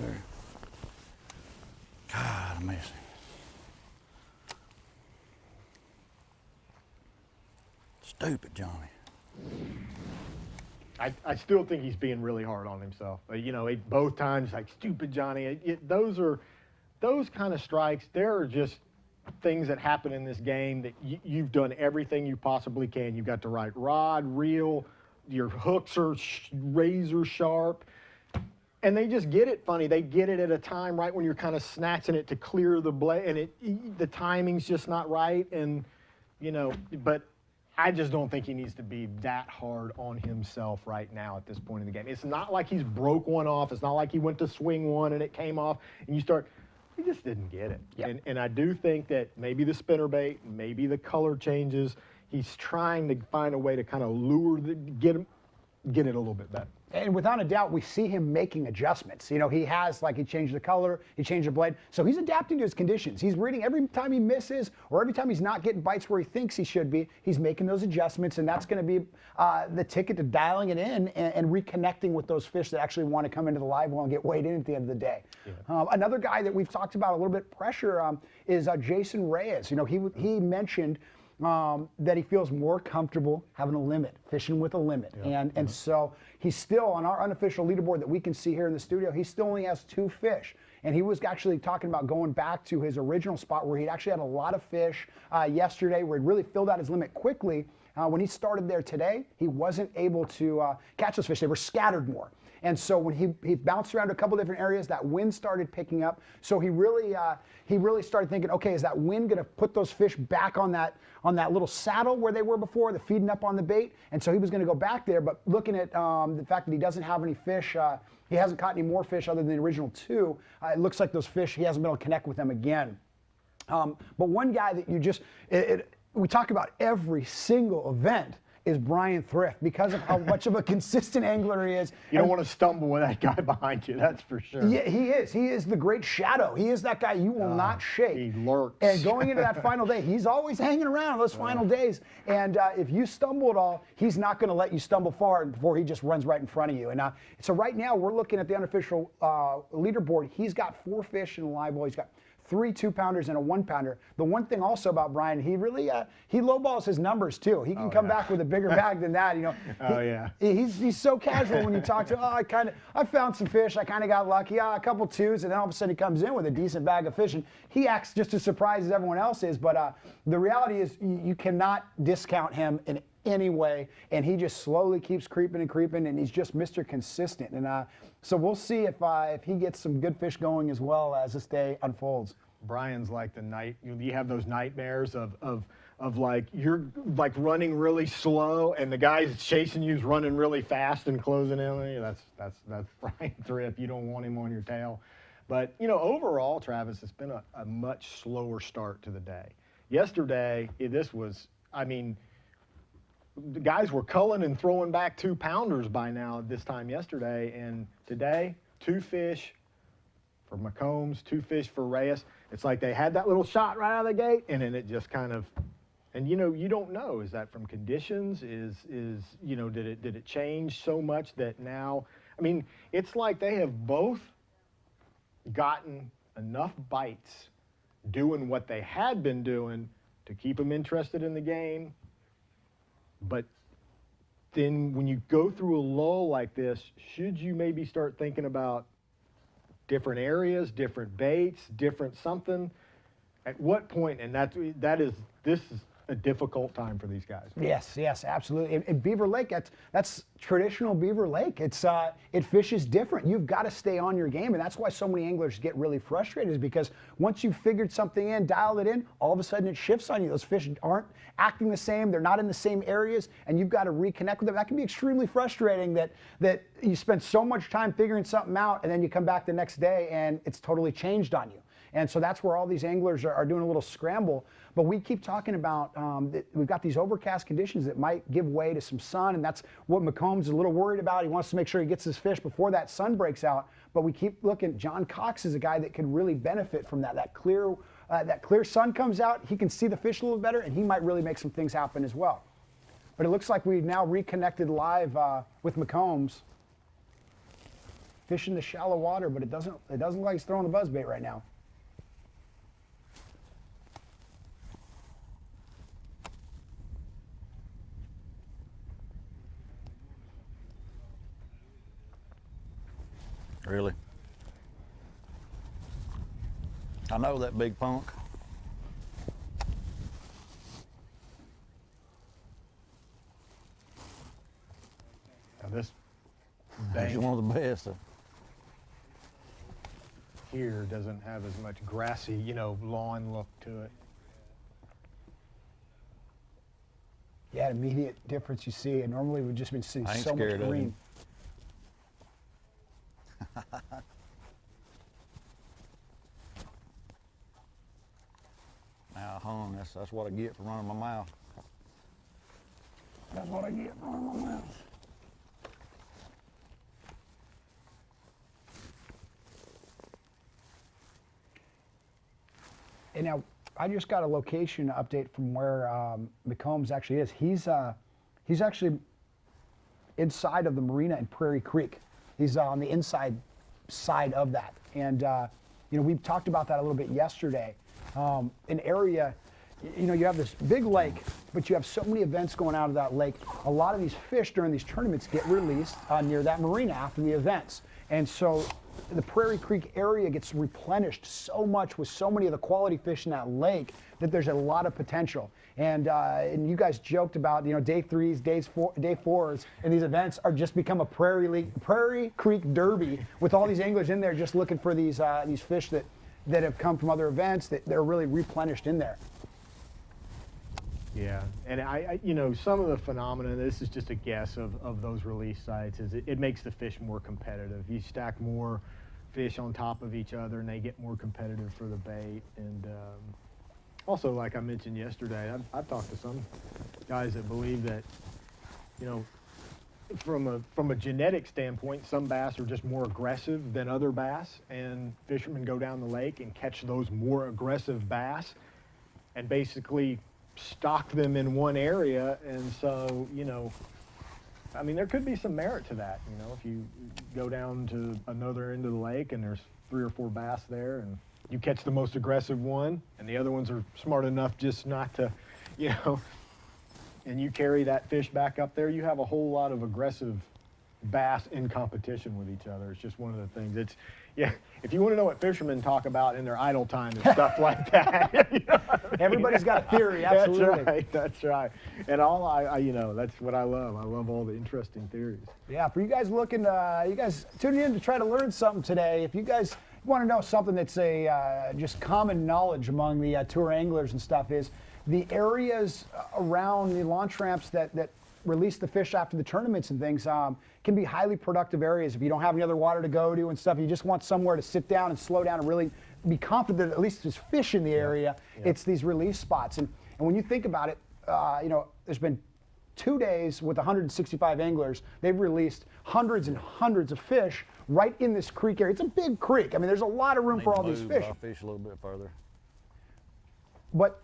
God, amazing. Stupid Johnny. I still think he's being really hard on himself. Both times, like, stupid Johnny. Those kind of strikes, there are just things that happen in this game that you've done everything you possibly can. You've got the right rod, reel, your hooks are razor sharp, and they just get it funny. They get it at a time right when you're kind of snatching it to clear the blade, and the timing's just not right. And, but I just don't think he needs to be that hard on himself right now at this point in the game. It's not like he's broke one off. It's not like he went to swing one and it came off and he just didn't get it. Yep. And I do think that maybe the spinnerbait, maybe the color changes, he's trying to find a way to kind of get it a little bit better. And without a doubt, we see him making adjustments. He changed the color, he changed the blade. So he's adapting to his conditions. He's reading every time he misses or every time he's not getting bites where he thinks he should be, he's making those adjustments, and that's going to be the ticket to dialing it in and reconnecting with those fish that actually want to come into the live well and get weighed in at the end of the day. Yeah. Another guy that we've talked about a little bit pressure is Jason Reyes. He mentioned that he feels more comfortable having a limit, fishing with a limit. Yeah. And so he's still on our unofficial leaderboard that we can see here in the studio, he still only has 2 fish. And he was actually talking about going back to his original spot where he'd actually had a lot of fish yesterday, where he really filled out his limit quickly. When he started there today, he wasn't able to catch those fish. They were scattered more. And so when he bounced around a couple different areas, that wind started picking up. So he really started thinking, okay, is that wind going to put those fish back on that little saddle where they were before, the feeding up on the bait? And so he was going to go back there. But looking at the fact that he doesn't have any fish, he hasn't caught any more fish other than the original 2. It looks like those fish, he hasn't been able to connect with them again. But one guy that we talk about every single event, is Brian Thrift because of how much of a consistent angler he is. You don't want to stumble with that guy behind you, that's for sure. Yeah, he is. He is the great shadow. He is that guy you will not shake. He lurks. And going into that final day, he's always hanging around those final days. And if you stumble at all, he's not going to let you stumble far before he just runs right in front of you. And so right now we're looking at the unofficial leaderboard. He's got 4 fish in the live well. He's got 3 2-pounders and a 1-pounder. The one thing also about Brian, he really he lowballs his numbers too. He can come back with a bigger bag than that. You know. He's so casual when you talk to him. I found some fish. I kind of got lucky. A couple 2s, and then all of a sudden he comes in with a decent bag of fish, and he acts just as surprised as everyone else is. But the reality is you cannot discount him in any way, and he just slowly keeps creeping and creeping, and he's just Mr. Consistent. And so we'll see if he gets some good fish going as well as this day unfolds. Brian's like the night, you have those nightmares of like, you're like running really slow and the guy that's chasing you is running really fast and closing in on you. That's Brian Thrift. You don't want him on your tail. But, you know, overall, Travis, it's been a much slower start to the day. Yesterday, this was, I mean, the guys were culling and throwing back 2-pounders by now this time yesterday, and today 2 fish for McCombs, 2 fish for Reyes. It's like they had that little shot right out of the gate, and then it just kind of, and you know, you don't know, is that from conditions? Is you know, did it change so much that now, I mean, it's like they have both gotten enough bites doing what they had been doing to keep them interested in the game. But then when you go through a lull like this, should you maybe start thinking about different areas, different baits, different something? At what point? And this is a difficult time for these guys. Yes, absolutely. And Beaver Lake, that's traditional Beaver Lake. It fishes different. You've got to stay on your game, and that's why so many anglers get really frustrated, is because once you've figured something in, dialed it in, all of a sudden it shifts on you. Those fish aren't acting the same. They're not in the same areas, and you've got to reconnect with them. That can be extremely frustrating that you spend so much time figuring something out, and then you come back the next day and it's totally changed on you. And so that's where all these anglers are doing a little scramble. But we keep talking about that we've got these overcast conditions that might give way to some sun, and that's what McCombs is a little worried about. He wants to make sure he gets his fish before that sun breaks out. But we keep looking. John Cox is a guy that could really benefit from that. That clear sun comes out, he can see the fish a little better, and he might really make some things happen as well. But it looks like we've now reconnected live with McCombs, fishing the shallow water, but it doesn't look like he's throwing the buzzbait right now. Really? I know that big punk. Now this He's one of the best. Here doesn't have as much grassy, you know, lawn look to it. Yeah, immediate difference you see. And normally we've just been seeing so much green. Now I hung. That's what I get for running my mouth. That's what I get for running my mouth. And now I just got a location update from where McCombs actually is. He's actually inside of the marina in Prairie Creek. He's on the inside side of that. And you know, we talked about that a little bit yesterday. An area, you know, you have this big lake, but you have so many events going out of that lake. A lot of these fish during these tournaments get released near that marina after the events. And so the Prairie Creek area gets replenished so much with so many of the quality fish in that lake that there's a lot of potential. And you guys joked about, you know, day 3s, day 4s, and these events are just become a Prairie Creek Derby with all these anglers in there just looking for these fish that have come from other events that are really replenished in there. Yeah, and I you know, some of the phenomena, this is just a guess of those release sites, is it makes the fish more competitive. You stack more fish on top of each other and they get more competitive for the bait. And also, like I mentioned yesterday, I've talked to some guys that believe that you know, from a genetic standpoint, some bass are just more aggressive than other bass, and fishermen go down the lake and catch those more aggressive bass and basically stock them in one area. And so, you know, I mean, there could be some merit to that. You know, if you go down to another end of the lake and there's 3 or 4 bass there, and you catch the most aggressive one, and the other ones are smart enough just not to, you know, and you carry that fish back up there, you have a whole lot of aggressive bass in competition with each other. It's just one of the things. It's, yeah, if you want to know what fishermen talk about in their idle time and stuff like that. You know what I mean? Everybody's got a theory, absolutely. That's right. And all I, you know, that's what I love. I love all the interesting theories. Yeah, for you guys looking, you guys tuning in to try to learn something today, if you guys want to know something that's just common knowledge among the tour anglers and stuff, is the areas around the launch ramps that release the fish after the tournaments and things can be highly productive areas. If you don't have any other water to go to and stuff, you just want somewhere to sit down and slow down and really be confident that at least there's fish in the area. It's these release spots. And when you think about it, you know, there's been 2 days with 165 anglers. They've released hundreds and hundreds of fish right in this creek area. It's a big creek. I mean, there's a lot of room for all these fish. Fish a little bit further. But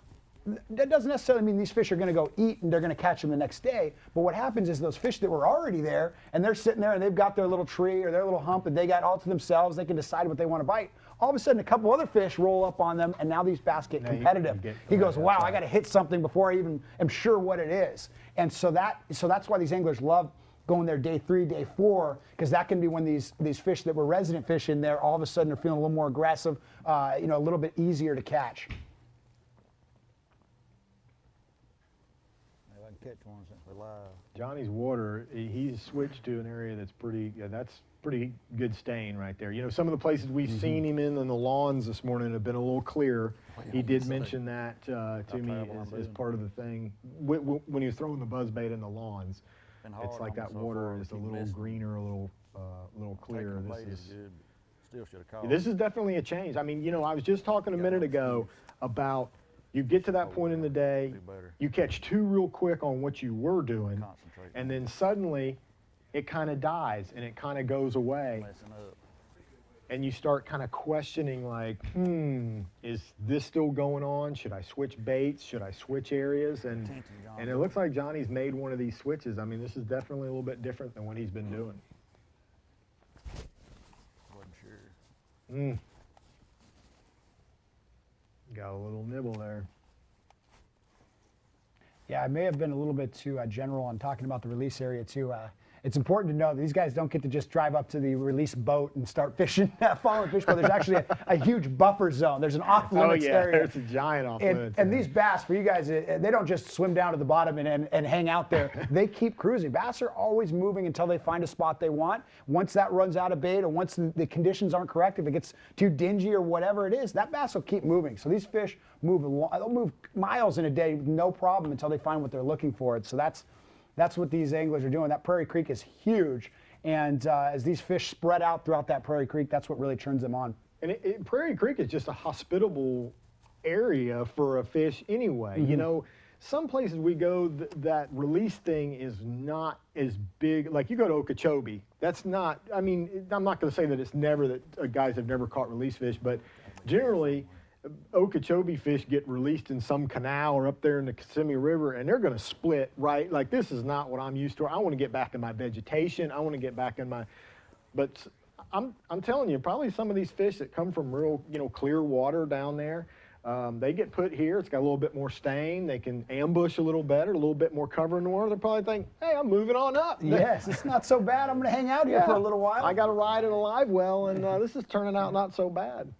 that doesn't necessarily mean these fish are going to go eat and they're going to catch them the next day. But what happens is those fish that were already there and they're sitting there and they've got their little tree or their little hump and they got all to themselves, they can decide what they want to bite. All of a sudden, a couple other fish roll up on them, and now these bass get competitive. He goes, wow, I got to hit something before I even am sure what it is. And so that's why these anglers love going there day 3, day 4, because that can be when these fish that were resident fish in there all of a sudden are feeling a little more aggressive, you know, a little bit easier to catch. Catch one since we're live. Johnny's water, he's switched to an area that's pretty, that's pretty good stain right there. You know, some of the places we've seen him in the lawns this morning have been a little clearer. He did mention that to me as part of the thing. When he was throwing the buzzbait in the lawns, it's like that water is a little greener, a little clearer. This is definitely a change. I mean, you know, I was just talking a minute ago about you get to that point in the day, you catch 2 real quick on what you were doing, and then suddenly it kind of dies and it kind of goes away. And you start kind of questioning like, is this still going on? Should I switch baits? Should I switch areas? And it looks like Johnny's made one of these switches. I mean, this is definitely a little bit different than what he's been doing. Wasn't sure. Got a little nibble there. Yeah, I may have been a little bit too general on talking about the release area too. It's important to know that these guys don't get to just drive up to the release boat and start fishing, following fish, but there's actually a huge buffer zone. There's an off-limits area. There's a giant off-limits. And these bass, for you guys, they don't just swim down to the bottom and hang out there. They keep cruising. Bass are always moving until they find a spot they want. Once that runs out of bait, or once the conditions aren't correct, if it gets too dingy or whatever it is, that bass will keep moving. So these fish move they'll move miles in a day, no problem, until they find what they're looking for. So that's what these anglers are doing. That Prairie Creek is huge, and as these fish spread out throughout that Prairie Creek, that's what really turns them on. And Prairie Creek is just a hospitable area for a fish anyway. You know, some places we go, that release thing is not as big. Like you go to Okeechobee, that's not, I mean, I'm not going to say that it's never that guys have never caught release fish, but generally, Okeechobee fish get released in some canal or up there in the Kissimmee River, and they're going to split, right? Like, this is not what I'm used to. I want to get back in my vegetation. I want to get back in my, but I'm telling you, probably some of these fish that come from real, you know, clear water down there, they get put here. It's got a little bit more stain. They can ambush a little better, a little bit more cover in the water. They're probably think, hey, I'm moving on up. Yes, it's not so bad. I'm going to hang out here for a little while. I got a ride in a live well, and this is turning out not so bad.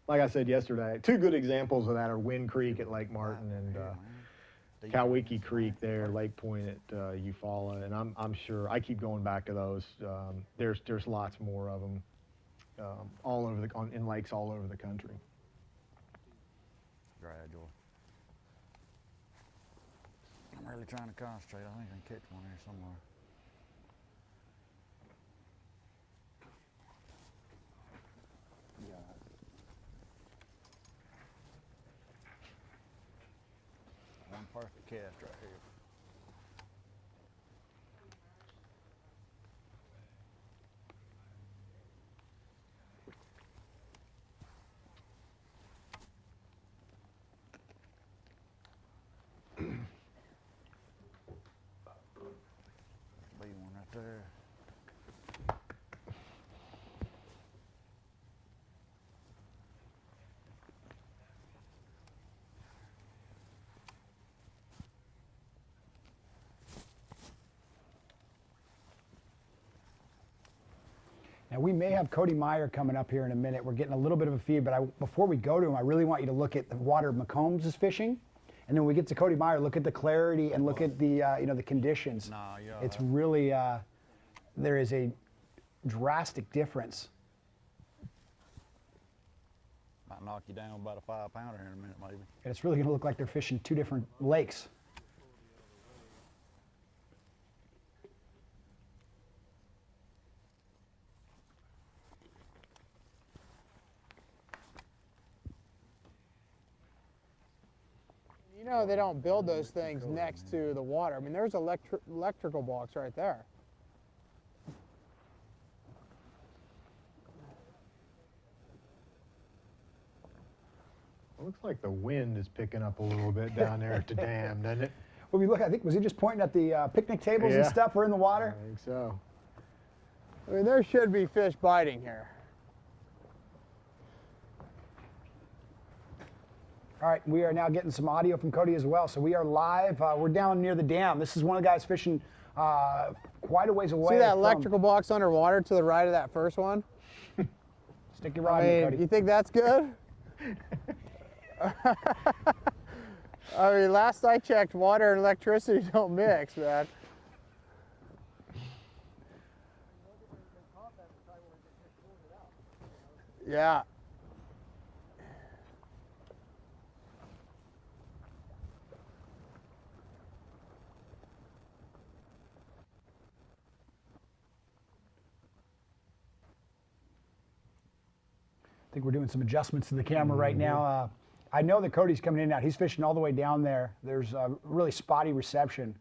Like I said yesterday, 2 good examples of that are Wind Creek at Lake Martin and Cowicky Creek there, Lake Point at Eufaula, and I'm sure I keep going back to those. There's lots more of them all over in lakes all over the country. Gradual. I'm really trying to concentrate. I think I can catch one here somewhere. One perfect cast right here. Now, we may have Cody Meyer coming up here in a minute. We're getting a little bit of a feed, but before we go to him, I really want you to look at the water McCombs is fishing. And then when we get to Cody Meyer, look at the clarity and look at the, the conditions. It's really, there is a drastic difference. Might knock you down about a 5-pounder here in a minute, maybe. And it's really going to look like they're fishing two different lakes. You know, they don't build those things next to the water. I mean, there's electrical box right there. It looks like the wind is picking up a little bit down there at the dam, doesn't it? Well, we look, I think, was he just pointing at the picnic tables and stuff or in the water? I think so. I mean, there should be fish biting here. All right, we are now getting some audio from Cody as well. So we are live. We're down near the dam. This is one of the guys fishing quite a ways away. See that electrical box underwater to the right of that first one? Stick your rod in, Cody. You think that's good? I mean, last I checked, water and electricity don't mix, man. Yeah. I think we're doing some adjustments to the camera right now. I know that Cody's coming in and out. He's fishing all the way down there. There's a really spotty reception,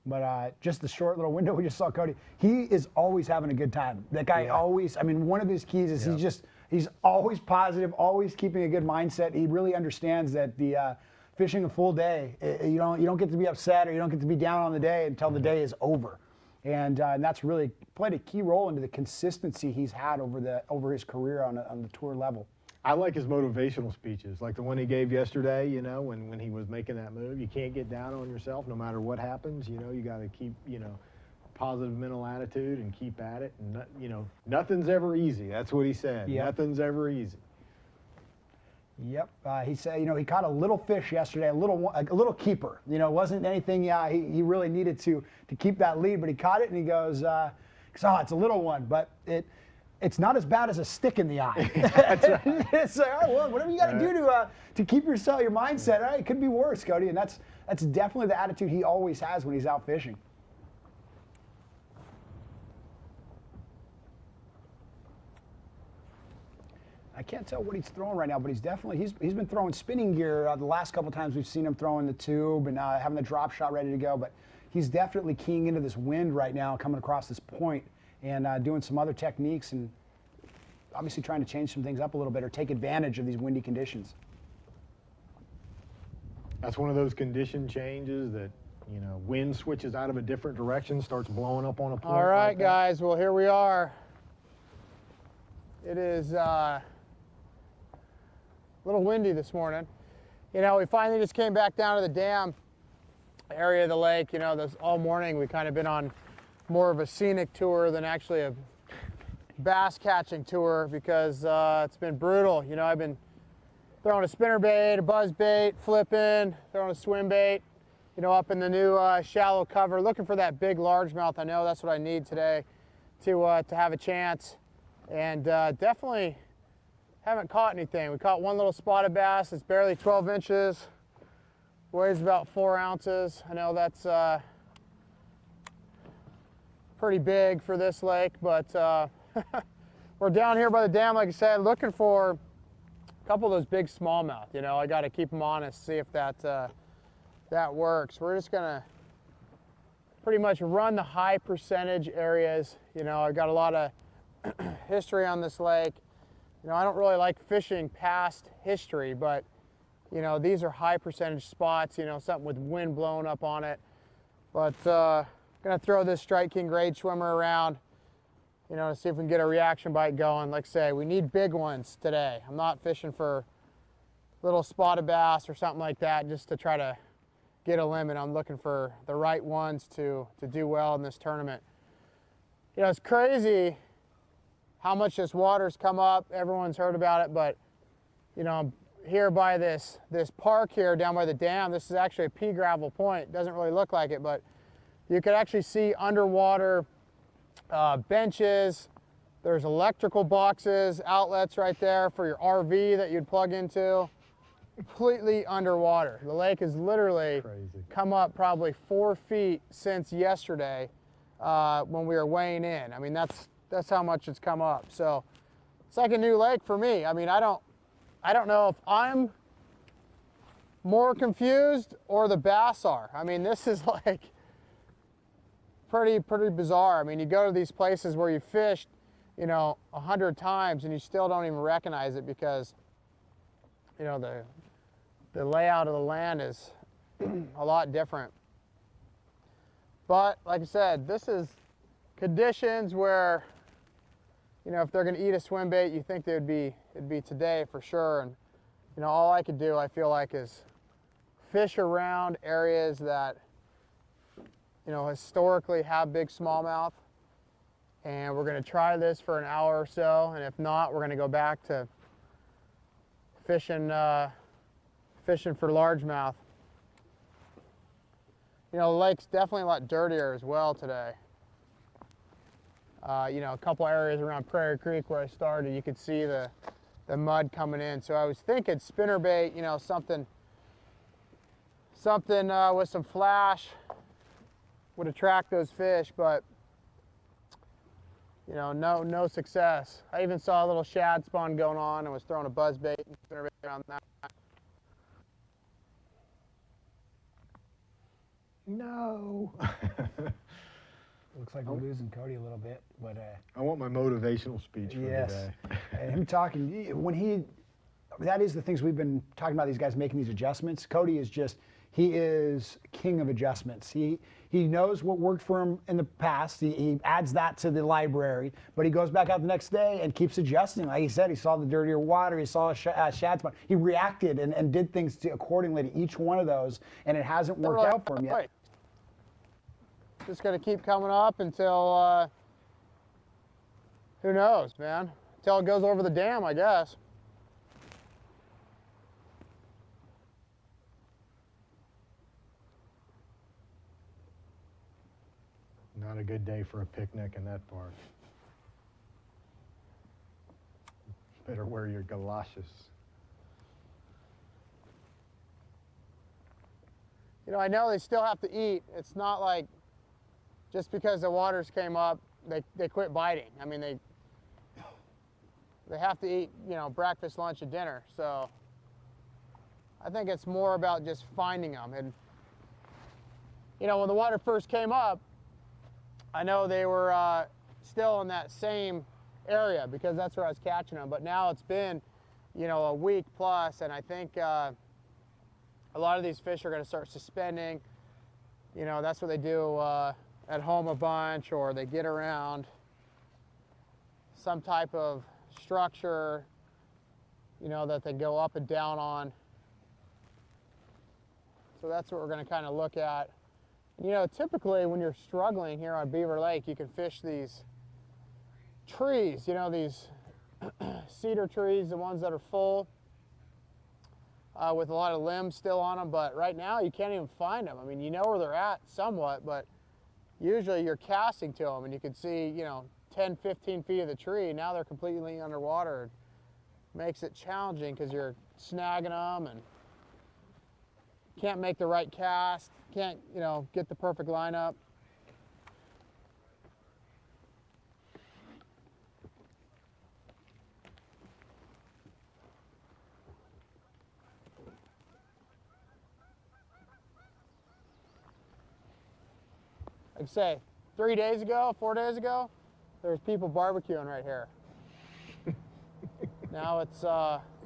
but just the short little window we just saw Cody, he is always having a good time. That guy always, I mean, one of his keys is he's always positive, always keeping a good mindset. He really understands that the fishing a full day, you don't get to be upset or you don't get to be down on the day until the day is over. And that's really played a key role into the consistency he's had over his career on the tour level. I like his motivational speeches, like the one he gave yesterday, you know, when he was making that move. You can't get down on yourself no matter what happens, you know, you got to keep, positive mental attitude and keep at it. And, nothing's ever easy. That's what he said. Yep. Nothing's ever easy. Yep. He said, he caught a little fish yesterday, a little keeper. It wasn't anything he really needed to keep that lead, but he caught it and he goes, it's a little one, but it's not as bad as a stick in the eye. That's right. It's like, well, whatever you got to do to keep your mindset, right? It could be worse, Cody, and that's definitely the attitude he always has when he's out fishing. I can't tell what he's throwing right now, but he's been throwing spinning gear the last couple times we've seen him throwing the tube and having the drop shot ready to go. But he's definitely keying into this wind right now, coming across this point and doing some other techniques and obviously trying to change some things up a little bit or take advantage of these windy conditions. That's one of those condition changes that, wind switches out of a different direction, starts blowing up on a point. All right, like guys. Well, here we are. It is a little windy this morning. We finally just came back down to the dam area of the lake. All morning we kind of been on more of a scenic tour than actually a bass catching tour because it's been brutal. I've been throwing a spinner bait, a buzz bait, flipping, throwing a swim bait, up in the new shallow cover, looking for that big largemouth. I know that's what I need today to have a chance. And definitely haven't caught anything. We caught one little spotted bass. It's barely 12 inches, weighs about 4 ounces. I know that's pretty big for this lake, but we're down here by the dam, like I said, looking for a couple of those big smallmouth. I got to keep them honest, see if that works. We're just gonna pretty much run the high percentage areas. I've got a lot of history on this lake. I don't really like fishing past history, but these are high percentage spots, something with wind blowing up on it. But gonna throw this Strike King grade swimmer around, to see if we can get a reaction bite going. Like I say, we need big ones today. I'm not fishing for little spotted bass or something like that just to try to get a limit. I'm looking for the right ones to do well in this tournament. It's crazy how much this water's come up. Everyone's heard about it, but you know, here by this park here down by the dam, this is actually a pea gravel point. It doesn't really look like it, but you could actually see underwater benches. There's electrical boxes, outlets right there for your RV that you'd plug into. Completely underwater. The lake has literally come up probably 4 feet since yesterday when we were weighing in. I mean, that's how much it's come up. So it's like a new lake for me. I mean, I don't know if I'm more confused or the bass are. I mean, this is like pretty bizarre. I mean, you go to these places where you fished, you know, 100 times and you still don't even recognize it because, you know, the layout of the land is a lot different. But like I said, this is conditions where, you know, if they're going to eat a swim bait, you think it'd be today for sure. And you know, all I could do, I feel like, is fish around areas that, you know, historically have big smallmouth. And we're going to try this for an hour or so, and if not, we're going to go back to fishing for largemouth. You know, the lake's definitely a lot dirtier as well today. You know, a couple areas around Prairie Creek where I started, you could see the mud coming in. So I was thinking spinnerbait, you know, something with some flash would attract those fish, but you know, no success. I even saw a little shad spawn going on and was throwing a buzz bait and spinnerbait around that. No. Looks like we're losing Cody a little bit, but I want my motivational speech for today. And him talking, that is the things we've been talking about, these guys making these adjustments. Cody is he is king of adjustments. He knows what worked for him in the past. He adds that to the library, but he goes back out the next day and keeps adjusting. Like he said, he saw the dirtier water, he saw a shad spawn. He reacted and did things accordingly to each one of those, and it hasn't worked out for him yet. Just gonna keep coming up until, who knows, man? Until it goes over the dam, I guess. Not a good day for a picnic in that park. Better wear your galoshes. You know, I know they still have to eat. It's not like just because the waters came up, they quit biting. I mean, they have to eat, you know, breakfast, lunch, and dinner. So I think it's more about just finding them. And, you know, when the water first came up, I know they were still in that same area because that's where I was catching them. But now it's been, you know, a week plus, and I think a lot of these fish are going to start suspending. You know, that's what they do at home a bunch, or they get around some type of structure, you know, that they go up and down on. So that's what we're going to kind of look at. You know, typically when you're struggling here on Beaver Lake, you can fish these trees, you know, these cedar trees, the ones that are full with a lot of limbs still on them, but right now you can't even find them. I mean, you know where they're at somewhat, but usually you're casting to them and you can see, you know, 10, 15 feet of the tree. Now they're completely underwater. It makes it challenging because you're snagging them and can't make the right cast, can't, you know, get the perfect lineup. Like I say, 4 days ago, there was people barbecuing right here. Now it's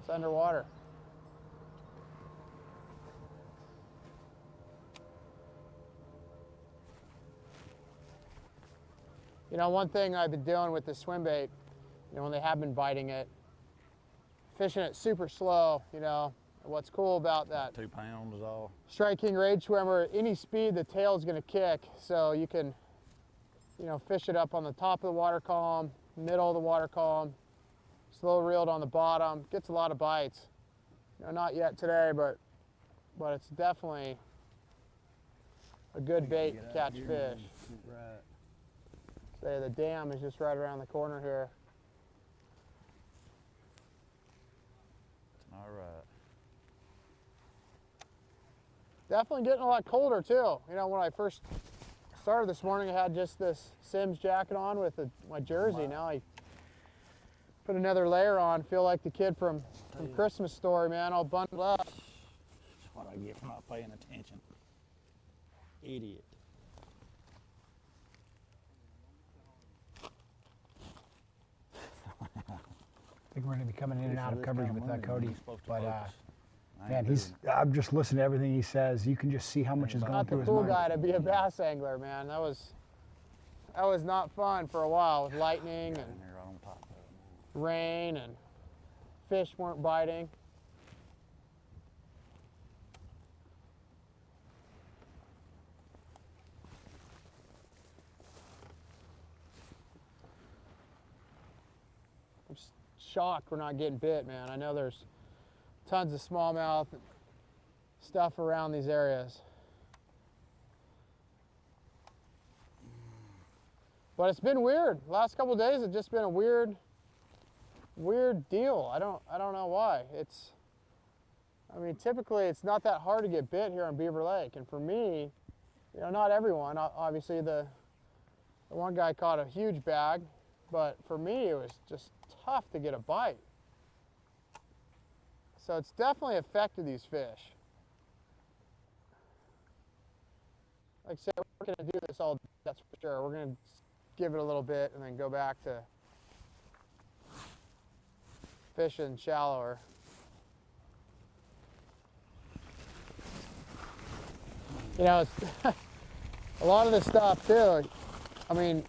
underwater. You know, one thing I've been doing with the swim bait, you know, when they have been biting it, fishing it super slow, you know. What's cool about that 2 pounds is all. Strike King Rage Swimmer, any speed the tail's gonna kick, so you can, you know, fish it up on the top of the water column, middle of the water column, slow reeled on the bottom, gets a lot of bites. You know, not yet today, but it's definitely a good bait to catch fish. Right. Say the dam is just right around the corner here. All right. Definitely getting a lot colder too. You know, when I first started this morning, I had just this Sims jacket on with my jersey. Now I put another layer on. Feel like the kid from Christmas Story, man, all bundled up. That's what I get for not paying attention. Idiot. I think we're going to be coming in and out of coverage with Cody, but man, I'm just listening to everything he says. You can just see how much is going through his mind. Not the cool guy to be a bass angler, man. That was not fun for a while with lightning and rain and fish weren't biting. I'm shocked we're not getting bit, man. I know there's tons of smallmouth stuff around these areas. But it's been weird. Last couple of days, it's just been a weird deal. I don't know why. I mean, typically it's not that hard to get bit here on Beaver Lake. And for me, you know, not everyone. Obviously, the one guy caught a huge bag, but for me, it was just tough to get a bite. So it's definitely affected these fish. Like I said, we're going to do this all, that's for sure. We're going to give it a little bit and then go back to fishing shallower. You know, it's a lot of this stuff too. I mean,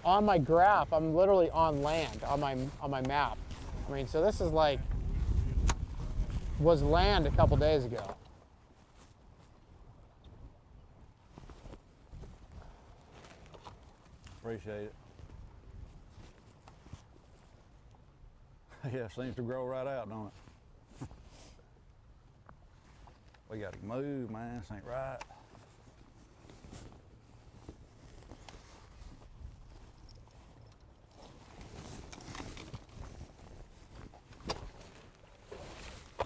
on my graph, I'm literally on land on my map. I mean, so this is like was land a couple days ago. Appreciate it. Yeah, seems to grow right out, don't it? We gotta move, man. This ain't right.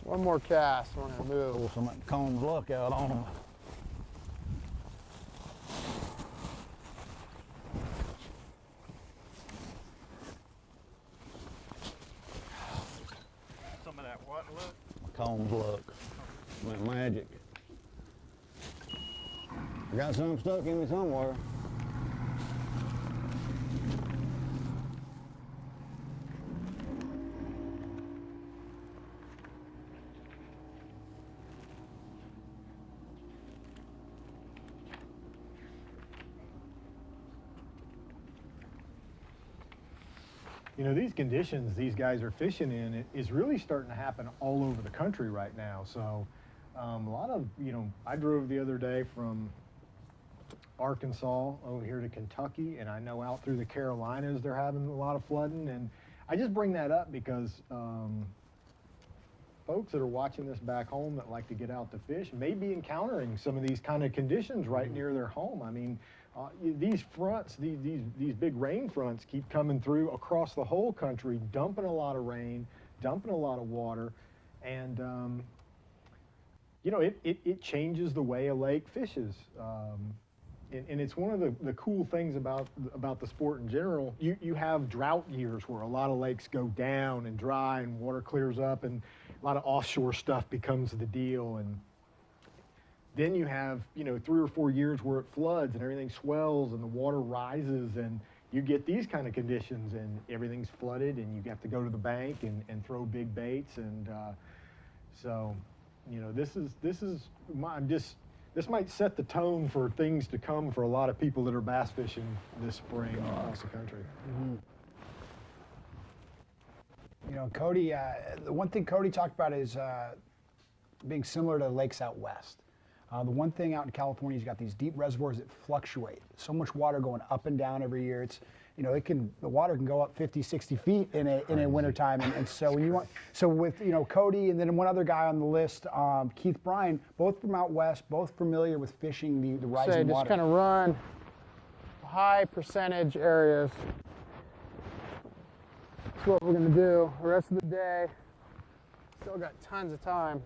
One more cast, we're gonna move. Pull some of that Combs luck out on them. Some of that what look? Combs luck. Went magic. I got some stuck in me somewhere. You know, these conditions these guys are fishing in is really starting to happen all over the country right now. So a lot of, you know, I drove the other day from Arkansas over here to Kentucky, and I know out through the Carolinas they're having a lot of flooding. And I just bring that up because folks that are watching this back home that like to get out to fish may be encountering some of these kind of conditions right near their home. I mean, these fronts, these big rain fronts keep coming through across the whole country, dumping a lot of rain, dumping a lot of water, and you know, it changes the way a lake fishes. And it's one of the cool things about the sport in general. You have drought years where a lot of lakes go down and dry and water clears up and a lot of offshore stuff becomes the deal. And then you have, you know, 3 or 4 years where it floods and everything swells and the water rises and you get these kind of conditions and everything's flooded and you have to go to the bank and throw big baits. And so, you know, this might set the tone for things to come for a lot of people that are bass fishing this spring across the country. Mm-hmm. You know, Cody, the one thing Cody talked about is being similar to lakes out west. The one thing out in California, you've got these deep reservoirs that fluctuate. So much water going up and down every year. you know, the water can go up 50, 60 feet in a wintertime. And so when you want, so with, you know, Cody and then one other guy on the list, Keith Bryan, both from out west, both familiar with fishing the rising water. Just kind of run high percentage areas. That's what we're gonna do the rest of the day. Still got tons of time.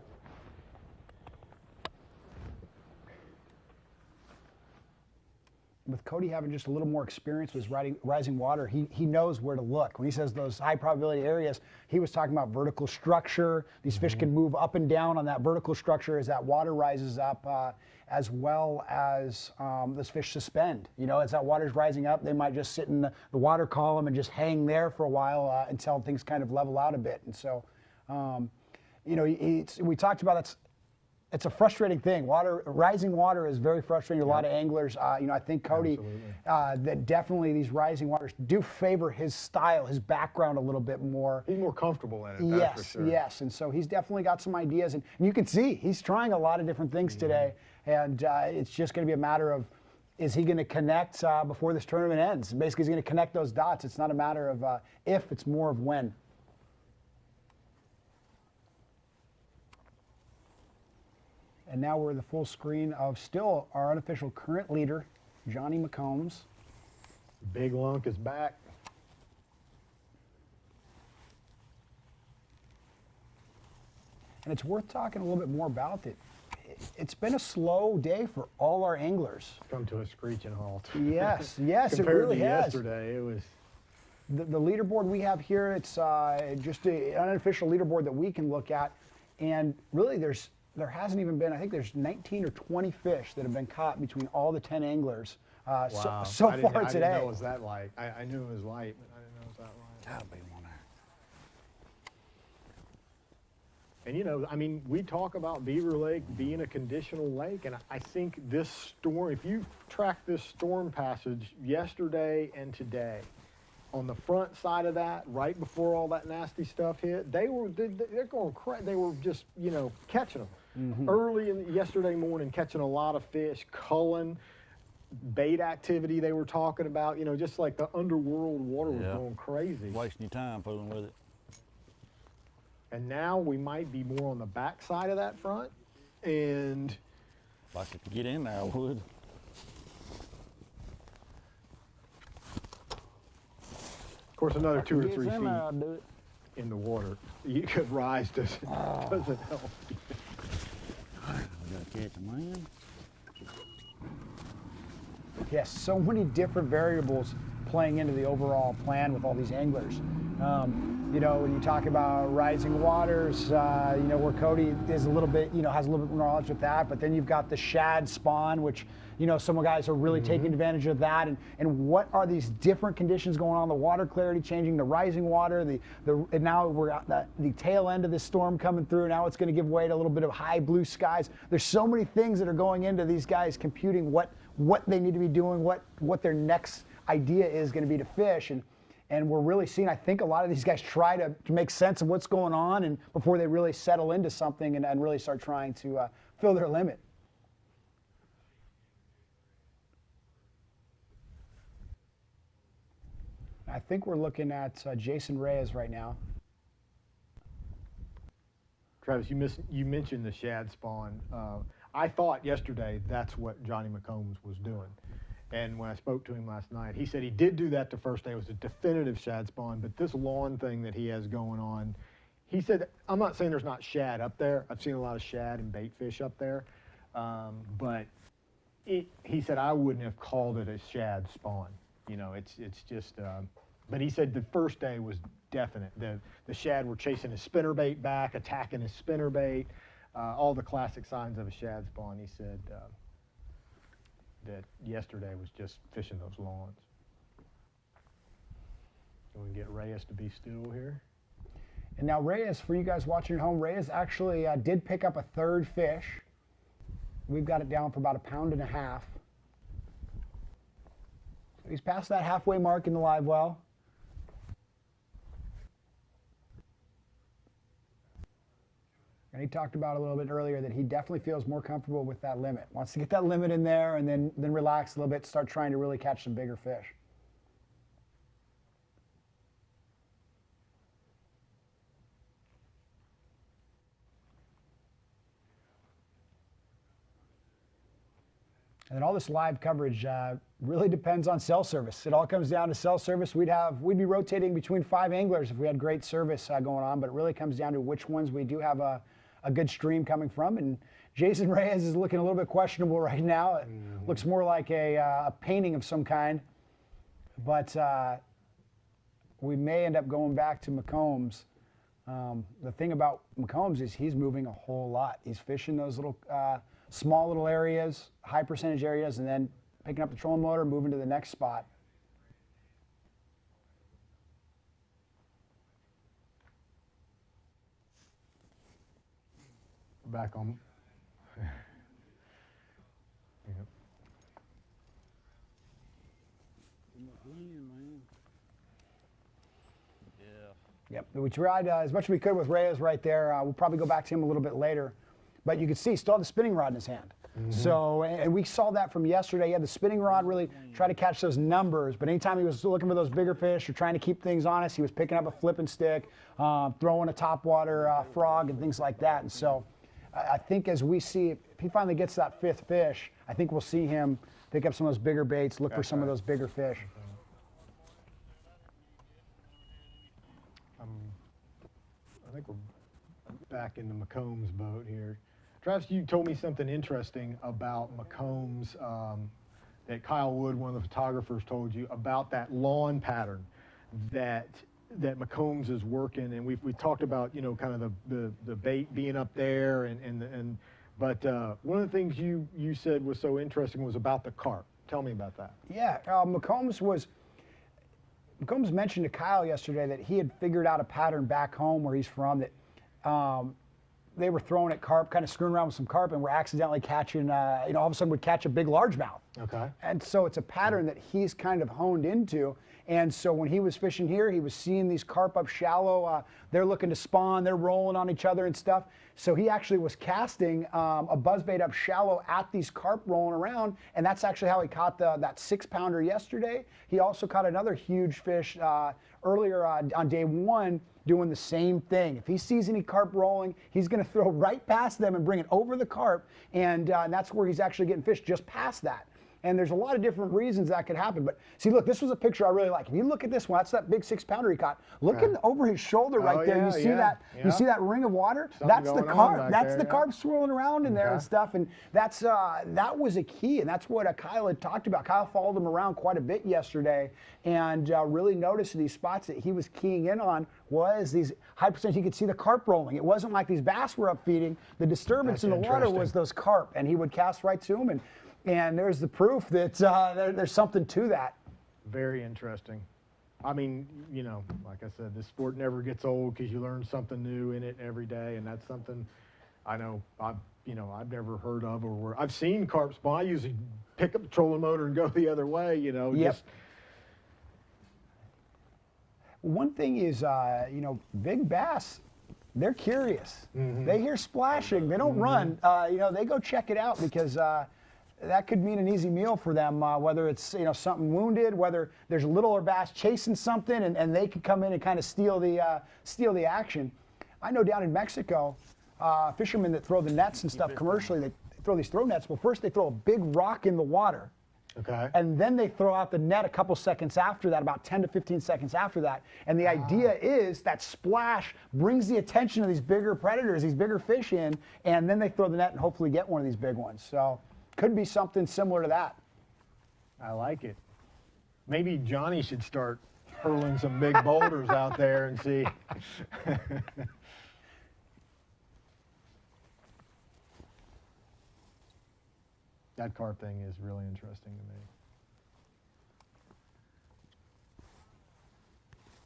With Cody having just a little more experience with rising water, he knows where to look. When he says those high probability areas, he was talking about vertical structure. These fish can move up and down on that vertical structure as that water rises up, as well as those fish suspend. You know, as that water's rising up, they might just sit in the water column and just hang there for a while until things kind of level out a bit. And so, you know, we talked about it's a frustrating thing. Rising water is very frustrating to a lot of anglers. You know, I think Cody, that definitely these rising waters do favor his style, his background a little bit more. He's more comfortable in it. Yes, that's for sure. yes, and so he's definitely got some ideas, and you can see he's trying a lot of different things today, and it's just going to be a matter of, is he going to connect before this tournament ends? Basically, he's going to connect those dots. It's not a matter of if, it's more of when. And now we're the full screen of still our unofficial current leader, Johnny McCombs. Big Lunk is back. And it's worth talking a little bit more about it. It's been a slow day for all our anglers. Come to a screeching halt. Yes, yes, it Compared really to has. Yesterday, it was. The leaderboard we have here, it's just an unofficial leaderboard that we can look at. And really there hasn't even been, I think there's 19 or 20 fish that have been caught between all the 10 anglers Wow. so far today. I didn't know it was that light. I knew it was light, but I didn't know it was that light. Gotta be one there. And you know, I mean, we talk about Beaver Lake being a conditional lake, and I think this storm, if you track this storm passage yesterday and today, on the front side of that, right before all that nasty stuff hit, they're going crazy. They were just, you know, catching them. Early yesterday morning, catching a lot of fish, culling, bait activity they were talking about, you know, just like the underworld water was going crazy. Wasting your time fooling with it. And now we might be more on the back side of that front, and if I could get in there, I would. Of course, another 2 or 3 feet I'll do it. in the water. You could rise doesn't help. We gotta catch them, man. Yes, so many different variables playing into the overall plan with all these anglers. You know, when you talk about rising waters, you know, where Cody is a little bit, you know, has a little bit more knowledge with that, but then you've got the shad spawn, which, you know, some guys are really taking advantage of that. And what are these different conditions going on? The water clarity changing, the rising water, and now we're at the tail end of this storm coming through. Now it's going to give way to a little bit of high blue skies. There's so many things that are going into these guys computing what they need to be doing, what their next idea is going to be to fish. And we're really seeing, I think, a lot of these guys try to make sense of what's going on and before they really settle into something and really start trying to fill their limit. I think we're looking at Jason Reyes right now. Travis, you mentioned the shad spawn. I thought yesterday that's what Johnny McCombs was doing. And when I spoke to him last night, he said he did do that the first day. It was a definitive shad spawn, but this lawn thing that he has going on, he said, I'm not saying there's not shad up there. I've seen a lot of shad and bait fish up there. But he said, I wouldn't have called it a shad spawn. You know, it's just, but he said the first day was definite. The shad were chasing his spinnerbait back, attacking his spinnerbait, all the classic signs of a shad spawn. He said, that yesterday was just fishing those lawns. And we can get Reyes to be still here. And now Reyes, for you guys watching at home, Reyes actually did pick up a third fish. We've got it down for about 1.5 pounds. So he's past that halfway mark in the live well. And he talked about a little bit earlier that he definitely feels more comfortable with that limit. Wants to get that limit in there and then relax a little bit, start trying to really catch some bigger fish. And then all this live coverage really depends on cell service. It all comes down to cell service. We'd be rotating between 5 anglers if we had great service going on, but it really comes down to which ones we do have a good stream coming from. And Jason Reyes is looking a little bit questionable right now. It looks more like a painting of some kind. But we may end up going back to McCombs. The thing about McCombs is he's moving a whole lot. He's fishing those little small little areas, high percentage areas, and then picking up the trolling motor, moving to the next spot. Back on. Yep. Yep, we tried as much as we could with Reyes right there. We'll probably go back to him a little bit later. But you can see, he still had the spinning rod in his hand. So, and we saw that from yesterday. He had the spinning rod really try to catch those numbers, but anytime he was looking for those bigger fish or trying to keep things honest, he was picking up a flipping stick, throwing a topwater frog and things like that. And so I think as we see, if he finally gets that 5th fish, I think we'll see him pick up some of those bigger baits, look for some of those bigger fish. I think we're back in the McCombs boat here. Travis, you told me something interesting about McCombs that Kyle Wood, one of the photographers, told you about that lawn pattern that McCombs is working, and we talked about, you know, kind of the bait being up there, but one of the things you said was so interesting was about the carp. Tell me about that. Yeah, McCombs mentioned to Kyle yesterday that he had figured out a pattern back home where he's from that they were throwing at carp, kind of screwing around with some carp, and were accidentally catching, all of a sudden would catch a big largemouth. Okay. And so it's a pattern that he's kind of honed into. And so when he was fishing here, he was seeing these carp up shallow. They're looking to spawn. They're rolling on each other and stuff. So he actually was casting a buzzbait up shallow at these carp rolling around, and that's actually how he caught that 6-pounder yesterday. He also caught another huge fish earlier on day 1 doing the same thing. If he sees any carp rolling, he's going to throw right past them and bring it over the carp, and that's where he's actually getting fish, just past that. And there's a lot of different reasons that could happen. But see, look, this was a picture I really like. If you look at this one, that's that big 6-pounder he caught. Looking over his shoulder right there, you see that you see that ring of water? That's the carp. That's the carp swirling around in there and stuff. And that's that was a key, and that's what Kyle had talked about. Kyle followed him around quite a bit yesterday, and really noticed these spots that he was keying in on was these high percentage. You could see the carp rolling. It wasn't like these bass were up feeding. The disturbance in the water was those carp, and he would cast right to them. And there's the proof that there's something to that. Very interesting. I mean, you know, like I said, this sport never gets old because you learn something new in it every day, and that's something I know I've never heard of, or where I've seen carp spawn. I usually pick up the trolling motor and go the other way, you know. Yep. One thing is, big bass, they're curious. They hear splashing. They don't run. They go check it out because that could mean an easy meal for them, whether it's something wounded, whether there's a littler bass chasing something, and they could come in and kind of steal the action. I know down in Mexico, fishermen that throw the nets and stuff commercially, they throw these throw nets. Well, first they throw a big rock in the water. Okay. And then they throw out the net a couple seconds after that, about 10 to 15 seconds after that. And the idea is that splash brings the attention of these bigger predators, these bigger fish in, and then they throw the net and hopefully get one of these big ones. So could be something similar to that. I like it. Maybe Johnny should start hurling some big boulders out there and see. That carp thing is really interesting to me.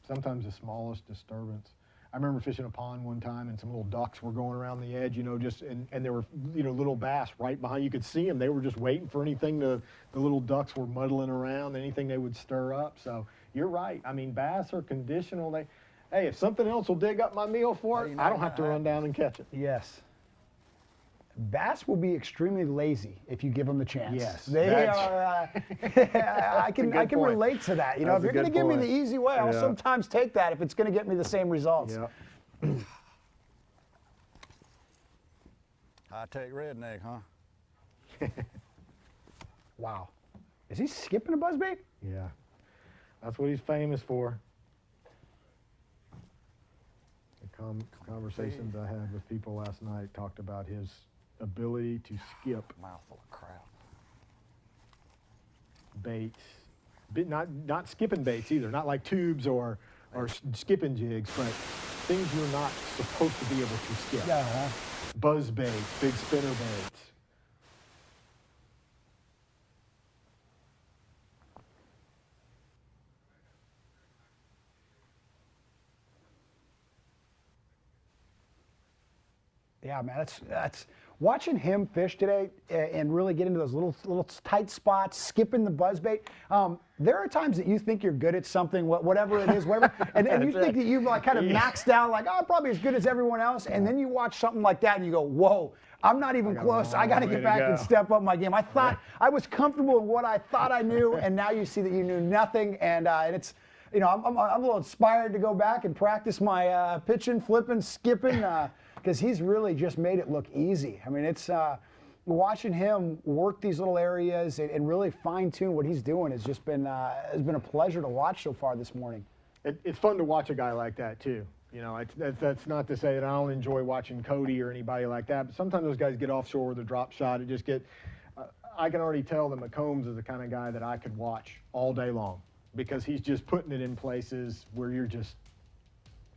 Sometimes the smallest disturbance. I remember fishing a pond one time and some little ducks were going around the edge, and there were, little bass right behind. You could see them. They were just waiting for anything the little ducks were muddling around, anything they would stir up. So you're right. I mean, bass are conditional. Hey, if something else will dig up my meal for it, I don't have to run down and catch it. Yes. Bass will be extremely lazy if you give them the chance. Yes, they are. I can relate to that. If you're going to give me the easy way, I'll sometimes take that if it's going to get me the same results. Yeah. High-tech redneck, huh? Wow. Is he skipping a buzzbait? Yeah, that's what he's famous for. The conversations I had with people last night talked about his ability to skip. Mouthful of crap. Baits, not skipping baits either, not like tubes or skipping jigs, but things you're not supposed to be able to skip. Yeah. Buzz baits, big spinner baits. Yeah, man, that's watching him fish today and really get into those little tight spots, skipping the buzzbait. There are times that you think you're good at something, whatever it is, whatever, and you think that you've like kind of maxed out, like, oh, I'm probably as good as everyone else, and then you watch something like that and you go, whoa, I'm not even close. I got to get back and step up my game. I thought I was comfortable in what I thought I knew, and now you see that you knew nothing, and it's. You know, I'm a little inspired to go back and practice my pitching, flipping, skipping, because he's really just made it look easy. I mean, it's watching him work these little areas and really fine tune what he's doing has just been has been a pleasure to watch so far this morning. It's fun to watch a guy like that too. You know, that's not to say that I don't enjoy watching Cody or anybody like that, but sometimes those guys get offshore with a drop shot. It just get. I can already tell that McCombs is the kind of guy that I could watch all day long, because he's just putting it in places where you're just,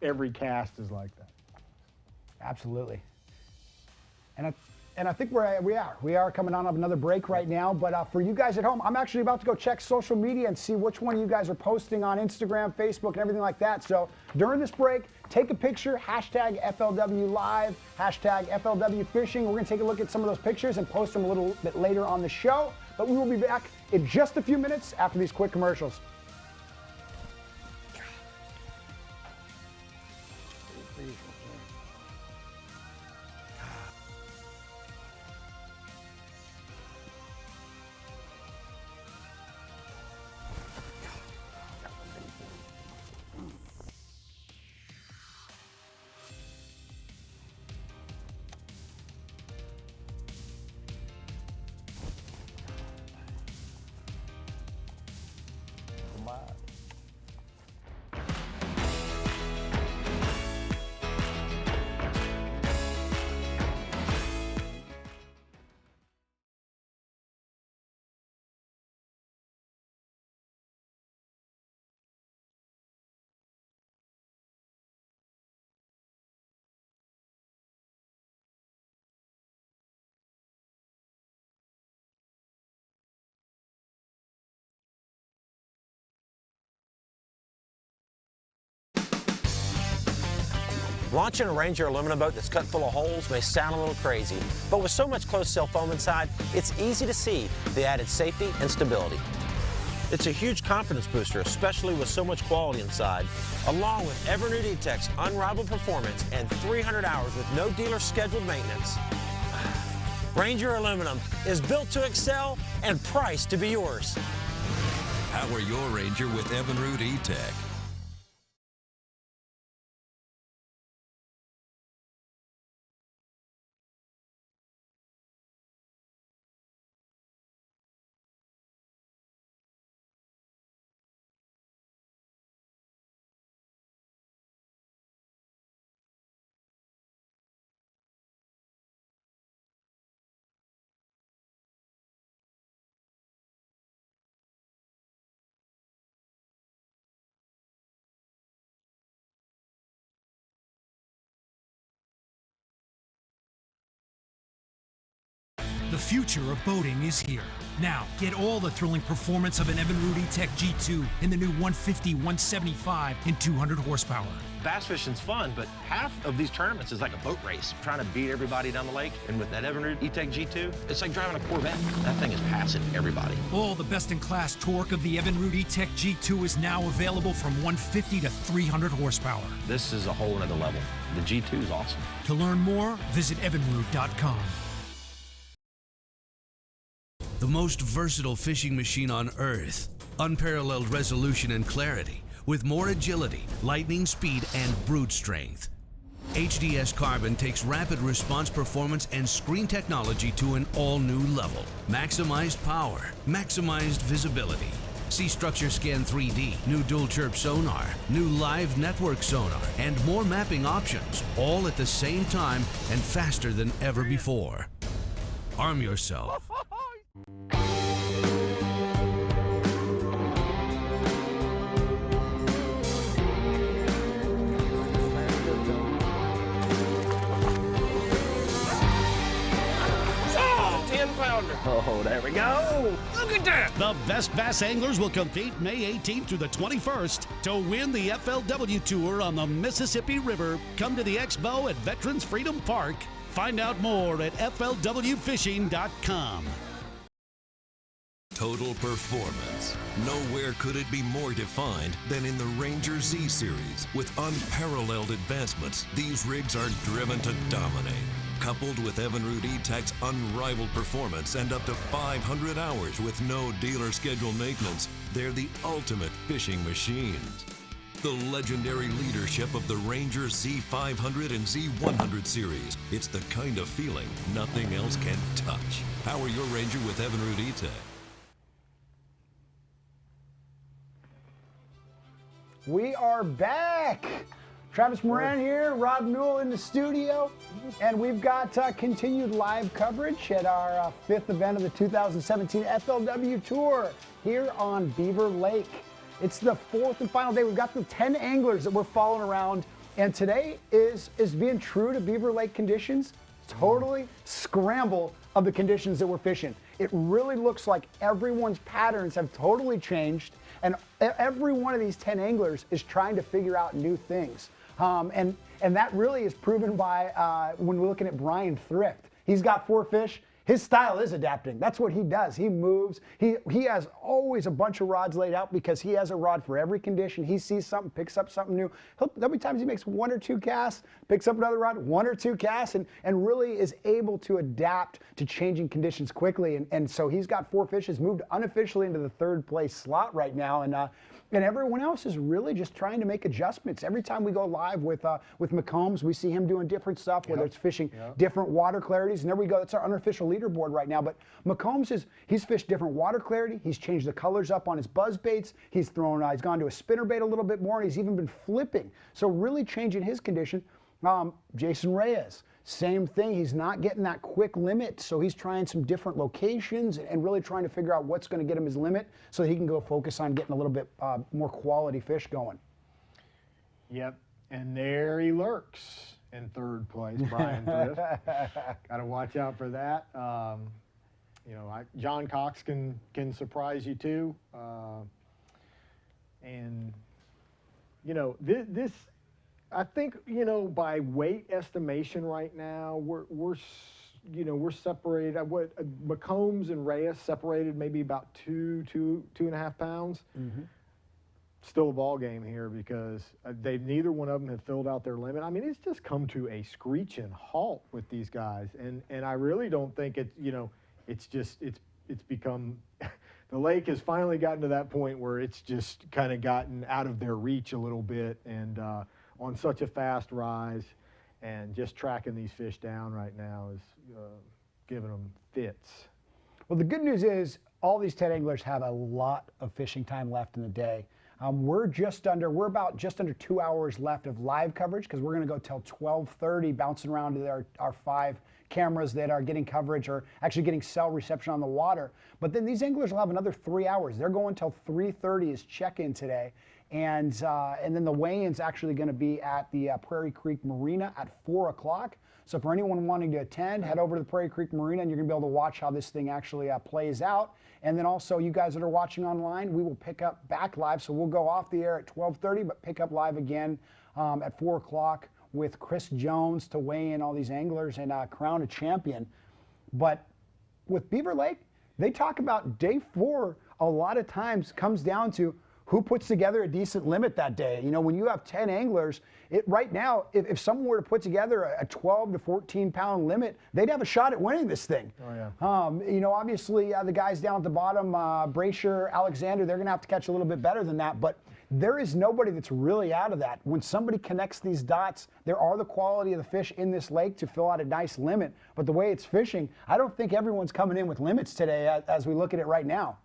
every cast is like that. Absolutely. And I think we are coming on another break right now, but for you guys at home, I'm actually about to go check social media and see which one you guys are posting on Instagram, Facebook, and everything like that. So during this break, take a picture, hashtag FLW Live, hashtag FLW Fishing. We're gonna take a look at some of those pictures and post them a little bit later on the show, but we will be back in just a few minutes after these quick commercials. Launching a Ranger aluminum boat that's cut full of holes may sound a little crazy, but with so much closed-cell foam inside, it's easy to see the added safety and stability. It's a huge confidence booster, especially with so much quality inside, along with Evinrude E-Tech's unrivaled performance and 300 hours with no dealer scheduled maintenance. Ranger aluminum is built to excel and priced to be yours. Power your Ranger with Evinrude E-Tech. The future of boating is here. Now, get all the thrilling performance of an Evinrude E-Tech G2 in the new 150, 175, and 200 horsepower. Bass fishing's fun, but half of these tournaments is like a boat race, trying to beat everybody down the lake. And with that Evinrude E-Tech G2, it's like driving a Corvette. That thing is passing everybody. All the best-in-class torque of the Evinrude E-Tech G2 is now available from 150 to 300 horsepower. This is a whole nother level. The G2 is awesome. To learn more, visit evinrude.com. The most versatile fishing machine on Earth. Unparalleled resolution and clarity, with more agility, lightning speed, and brute strength. HDS Carbon takes rapid response performance and screen technology to an all-new level. Maximized power, maximized visibility. See Structure Scan 3D, new dual chirp sonar, new live network sonar, and more mapping options, all at the same time and faster than ever before. Arm yourself. Oh, there we go. Look at that! The best bass anglers will compete May 18th through the 21st to win the FLW Tour on the Mississippi River. Come to the Expo at Veterans Freedom Park. Find out more at FLWFishing.com. Total performance. Nowhere could it be more defined than in the Ranger Z series. With unparalleled advancements, these rigs are driven to dominate. Coupled with Evinrude E-Tech's unrivaled performance and up to 500 hours with no dealer scheduled maintenance, they're the ultimate fishing machines. The legendary leadership of the Ranger Z500 and Z100 series. It's the kind of feeling nothing else can touch. Power your Ranger with Evinrude E-Tech. We are back. Travis Moran here, Rob Newell in the studio, and we've got continued live coverage at our fifth event of the 2017 FLW Tour here on Beaver Lake. It's the fourth and final day. We've got the 10 anglers that we're following around, and today is being true to Beaver Lake conditions. Totally scramble of the conditions that we're fishing. It really looks like everyone's patterns have totally changed, and every one of these 10 anglers is trying to figure out new things. And that really is proven by when we're looking at Brian Thrift. He's got 4 fish. His style is adapting. That's what he does. He moves. He has always a bunch of rods laid out because he has a rod for every condition. He sees something, picks up something new. There'll be times he makes 1 or 2 casts, picks up another rod, 1 or 2 casts, and really is able to adapt to changing conditions quickly. And so he's got 4 fish, has moved unofficially into the 3rd place slot right now. And everyone else is really just trying to make adjustments. Every time we go live with McCombs, we see him doing different stuff, whether it's fishing different water clarities. And there we go. That's our unofficial leaderboard right now. But McCombs he's fished different water clarity. He's changed the colors up on his buzz baits. He's gone to a spinner bait a little bit more, and he's even been flipping. So really changing his condition. Jason Reyes, same thing. He's not getting that quick limit, so he's trying some different locations and really trying to figure out what's going to get him his limit so that he can go focus on getting a little bit more quality fish going. Yep, and there he lurks in 3rd place, Brian Thrift. Got to watch out for that. You know, John Cox can surprise you too, and you know this. I think, you know, by weight estimation right now, we're separated. What McCombs and Reyes separated maybe about 2.5 pounds. Mm-hmm. Still a ball game here because neither one of them have filled out their limit. I mean, it's just come to a screeching halt with these guys, and I really don't think it's become. The lake has finally gotten to that point where it's just kind of gotten out of their reach a little bit, and on such a fast rise, and just tracking these fish down right now is giving them fits. Well, the good news is all these 10 anglers have a lot of fishing time left in the day. We're about just under 2 hours left of live coverage because we're going to go till 12:30, bouncing around to our 5 cameras that are getting coverage or actually getting cell reception on the water. But then these anglers will have another 3 hours. They're going till 3:30 is check-in today. And then the weigh-in's actually going to be at the Prairie Creek Marina at 4 o'clock. So for anyone wanting to attend, head over to the Prairie Creek Marina and you're going to be able to watch how this thing actually plays out. And then also you guys that are watching online, we will pick up back live. So we'll go off the air at 12:30, but pick up live again at 4 o'clock with Chris Jones to weigh in all these anglers and crown a champion. But with Beaver Lake, they talk about day 4 a lot of times comes down to who puts together a decent limit that day. You know, when you have 10 anglers, right now, if someone were to put together a 12 to 14 pound limit, they'd have a shot at winning this thing. Oh, yeah. You know, obviously the guys down at the bottom, Brasher, Alexander, they're gonna have to catch a little bit better than that, but there is nobody that's really out of that. When somebody connects these dots, there are the quality of the fish in this lake to fill out a nice limit. But the way it's fishing, I don't think everyone's coming in with limits today as we look at it right now.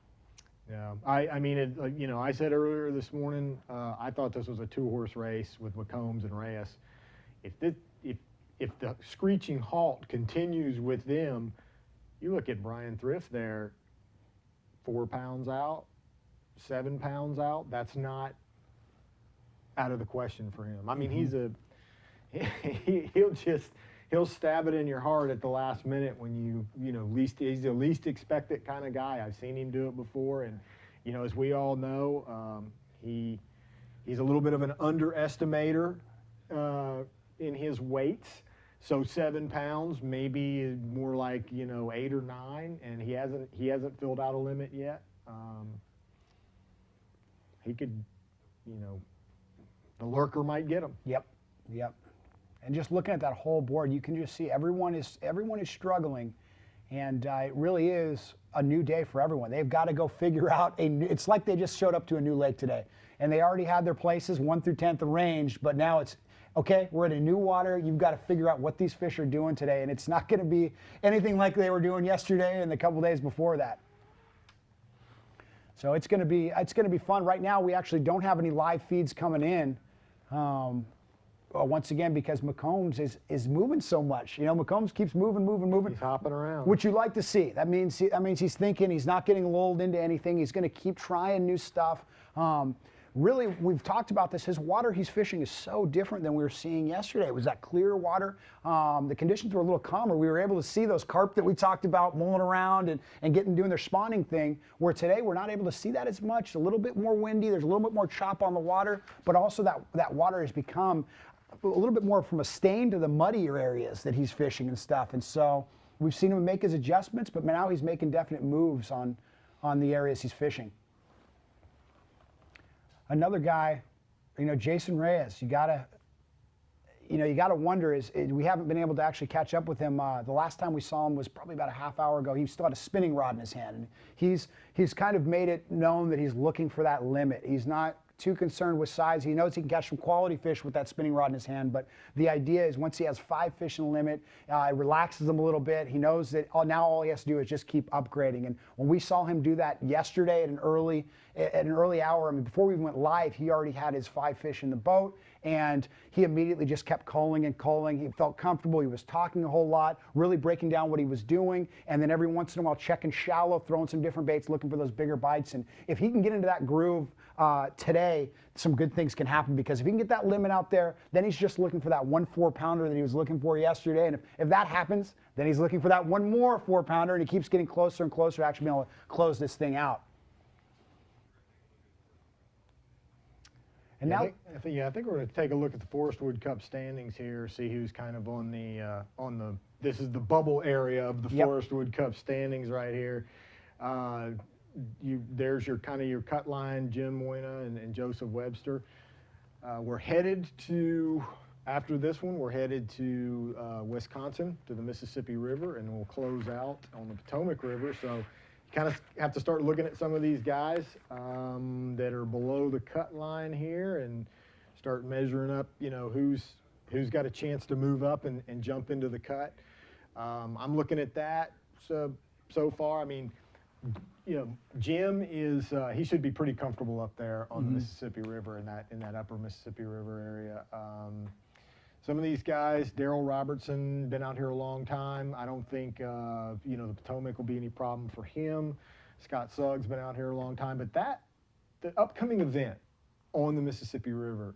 Yeah, I mean, you know, I said earlier this morning, I thought this was a 2-horse race with McCombs and Reyes. If the screeching halt continues with them, you look at Brian Thrift there, 4 pounds out, 7 pounds out. That's not out of the question for him. I mean, he'll stab it in your heart at the last minute when you know, he's the least expected kind of guy. I've seen him do it before, and you know, as we all know, he's a little bit of an underestimator in his weights. So 7 pounds, maybe more like, you know, 8 or 9, and he hasn't filled out a limit yet. He could, you know, the lurker might get him. Yep. And just looking at that whole board, you can just see everyone is struggling, and it really is a new day for everyone. They've got to go figure out it's like they just showed up to a new lake today, and they already had their places 1 through 10th arranged, but now it's okay, we're in a new water. You've got to figure out what these fish are doing today, and it's not going to be anything like they were doing yesterday and the couple days before that. So it's going to be fun. Right now, we actually don't have any live feeds coming in. Once again, because McCombs is moving so much. You know, McCombs keeps moving. He's hopping around. Which you like to see. That means he's thinking. He's not getting lulled into anything. He's going to keep trying new stuff. Really, we've talked about this. His water he's fishing is so different than we were seeing yesterday. It was that clear water. The conditions were a little calmer. We were able to see those carp that we talked about mulling around and doing their spawning thing, where today we're not able to see that as much. A little bit more windy. There's a little bit more chop on the water, but also that water has become a little bit more from a stain to the muddier areas that he's fishing and stuff. And so we've seen him make his adjustments, but now he's making definite moves on the areas he's fishing. Another guy, you know, Jason Reyes, you gotta wonder we haven't been able to actually catch up with him. The last time we saw him was probably about a half hour ago. He still had a spinning rod in his hand, and he's kind of made it known that he's looking for that limit. He's not too concerned with size. He knows he can catch some quality fish with that spinning rod in his hand, but the idea is once he has 5 fish in the limit, it relaxes him a little bit. He knows that now all he has to do is just keep upgrading. And when we saw him do that yesterday at an early hour, I mean, before we went live, he already had his 5 fish in the boat, and he immediately just kept calling and calling. He felt comfortable. He was talking a whole lot, really breaking down what he was doing, and then every once in a while checking shallow, throwing some different baits, looking for those bigger bites. And if he can get into that groove today, some good things can happen, because if he can get that limit out there, then he's just looking for that 1 4-pounder that he was looking for yesterday. And if that happens, then he's looking for that 1 more 4-pounder, and he keeps getting closer and closer to actually being able to close this thing out. And I think we're going to take a look at the Forest Wood Cup standings here, see who's kind of on the this is the bubble area of the Forest Wood Cup standings right here. There's your cut line, Jim Moyna and Joseph Webster. We're headed to, after this one, we're headed to Wisconsin, to the Mississippi River, and we'll close out on the Potomac River. So kind of have to start looking at some of these guys that are below the cut line here and start measuring up, you know, who's got a chance to move up and jump into the cut. I'm looking at that so far. I mean, you know, Jim is he should be pretty comfortable up there on the Mississippi River, in that upper Mississippi River area. Some of these guys, Daryl Robertson, been out here a long time. I don't think, you know, the Potomac will be any problem for him. Scott Suggs been out here a long time. But the upcoming event on the Mississippi River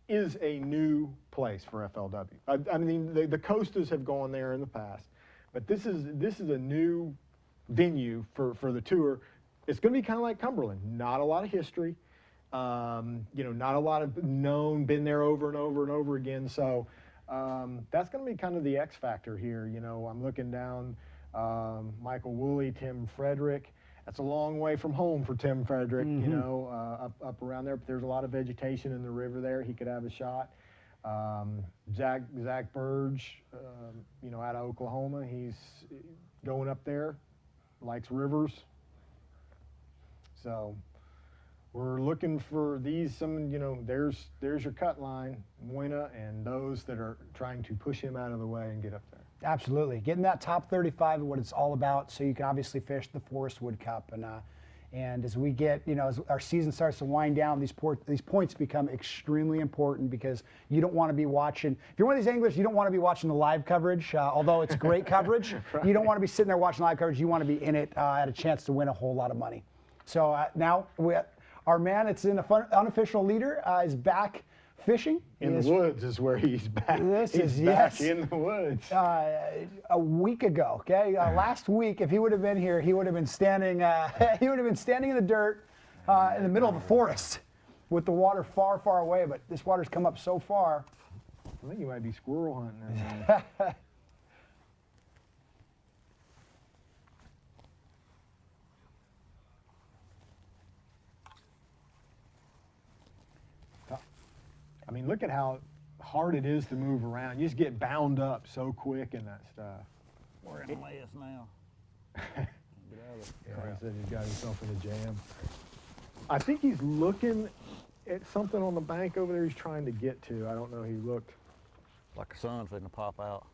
is a new place for FLW. I mean, the Costas have gone there in the past, but this is a new venue for the tour. It's going to be kind of like Cumberland. Not a lot of history. You know, not a lot of known, been there over and over and over again. So that's going to be kind of the X factor here. You know, I'm looking down Michael Woolley, Tim Frederick. That's a long way from home for Tim Frederick, you know, up around there. But there's a lot of vegetation in the river there. He could have a shot. Zach Burge, you know, out of Oklahoma. He's going up there, likes rivers. So We're looking for these, there's your cut line, Moina, and those that are trying to push him out of the way and get up there. Absolutely. Getting that top 35 is what it's all about, so you can obviously fish the Forest Wood Cup. And as we get, as our season starts to wind down, these points become extremely important because you don't want to be watching, if you're one of these anglers, you don't want to be watching the live coverage, although it's great coverage. Right. You don't want to be sitting there watching live coverage. You want to be in it at a chance to win a whole lot of money. So now our man, it's in a unofficial leader, is back fishing. In the woods is where he's back. He's back in the woods. A week ago, okay? Last week, if he would have been here, he would have been standing. He would have been standing in the dirt in the middle of a forest, with the water far, far away. But this water's come up so far. I think you might be squirrel hunting. I mean, look at how hard it is to move around. You just get bound up so quick in that stuff. We're in last now. Get out of it. Yeah, he said he's got himself in a jam. I think he's looking at something on the bank over there he's trying to get to. I don't know. He looked. Like the sun's fitting to pop out.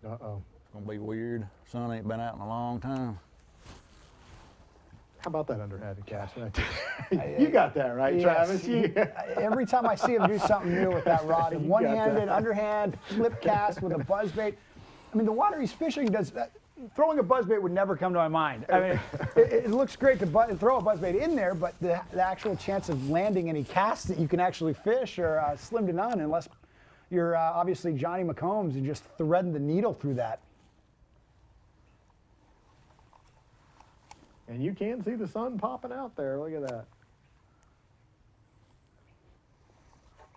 Uh-oh. It's going to be weird. Sun ain't been out in a long time. How about that underhanded cast right there? You got that right, yes. Travis? Every time I see him do something new with that rod, one-handed, underhand, flip cast with a buzzbait. I mean, the water he's fishing does that. Throwing a buzzbait would never come to my mind. I mean, it looks great to throw a buzzbait in there, but the actual chance of landing any casts that you can actually fish are slim to none unless you're obviously Johnny McCombs and just threading the needle through that. And you can see the sun popping out there. Look at that.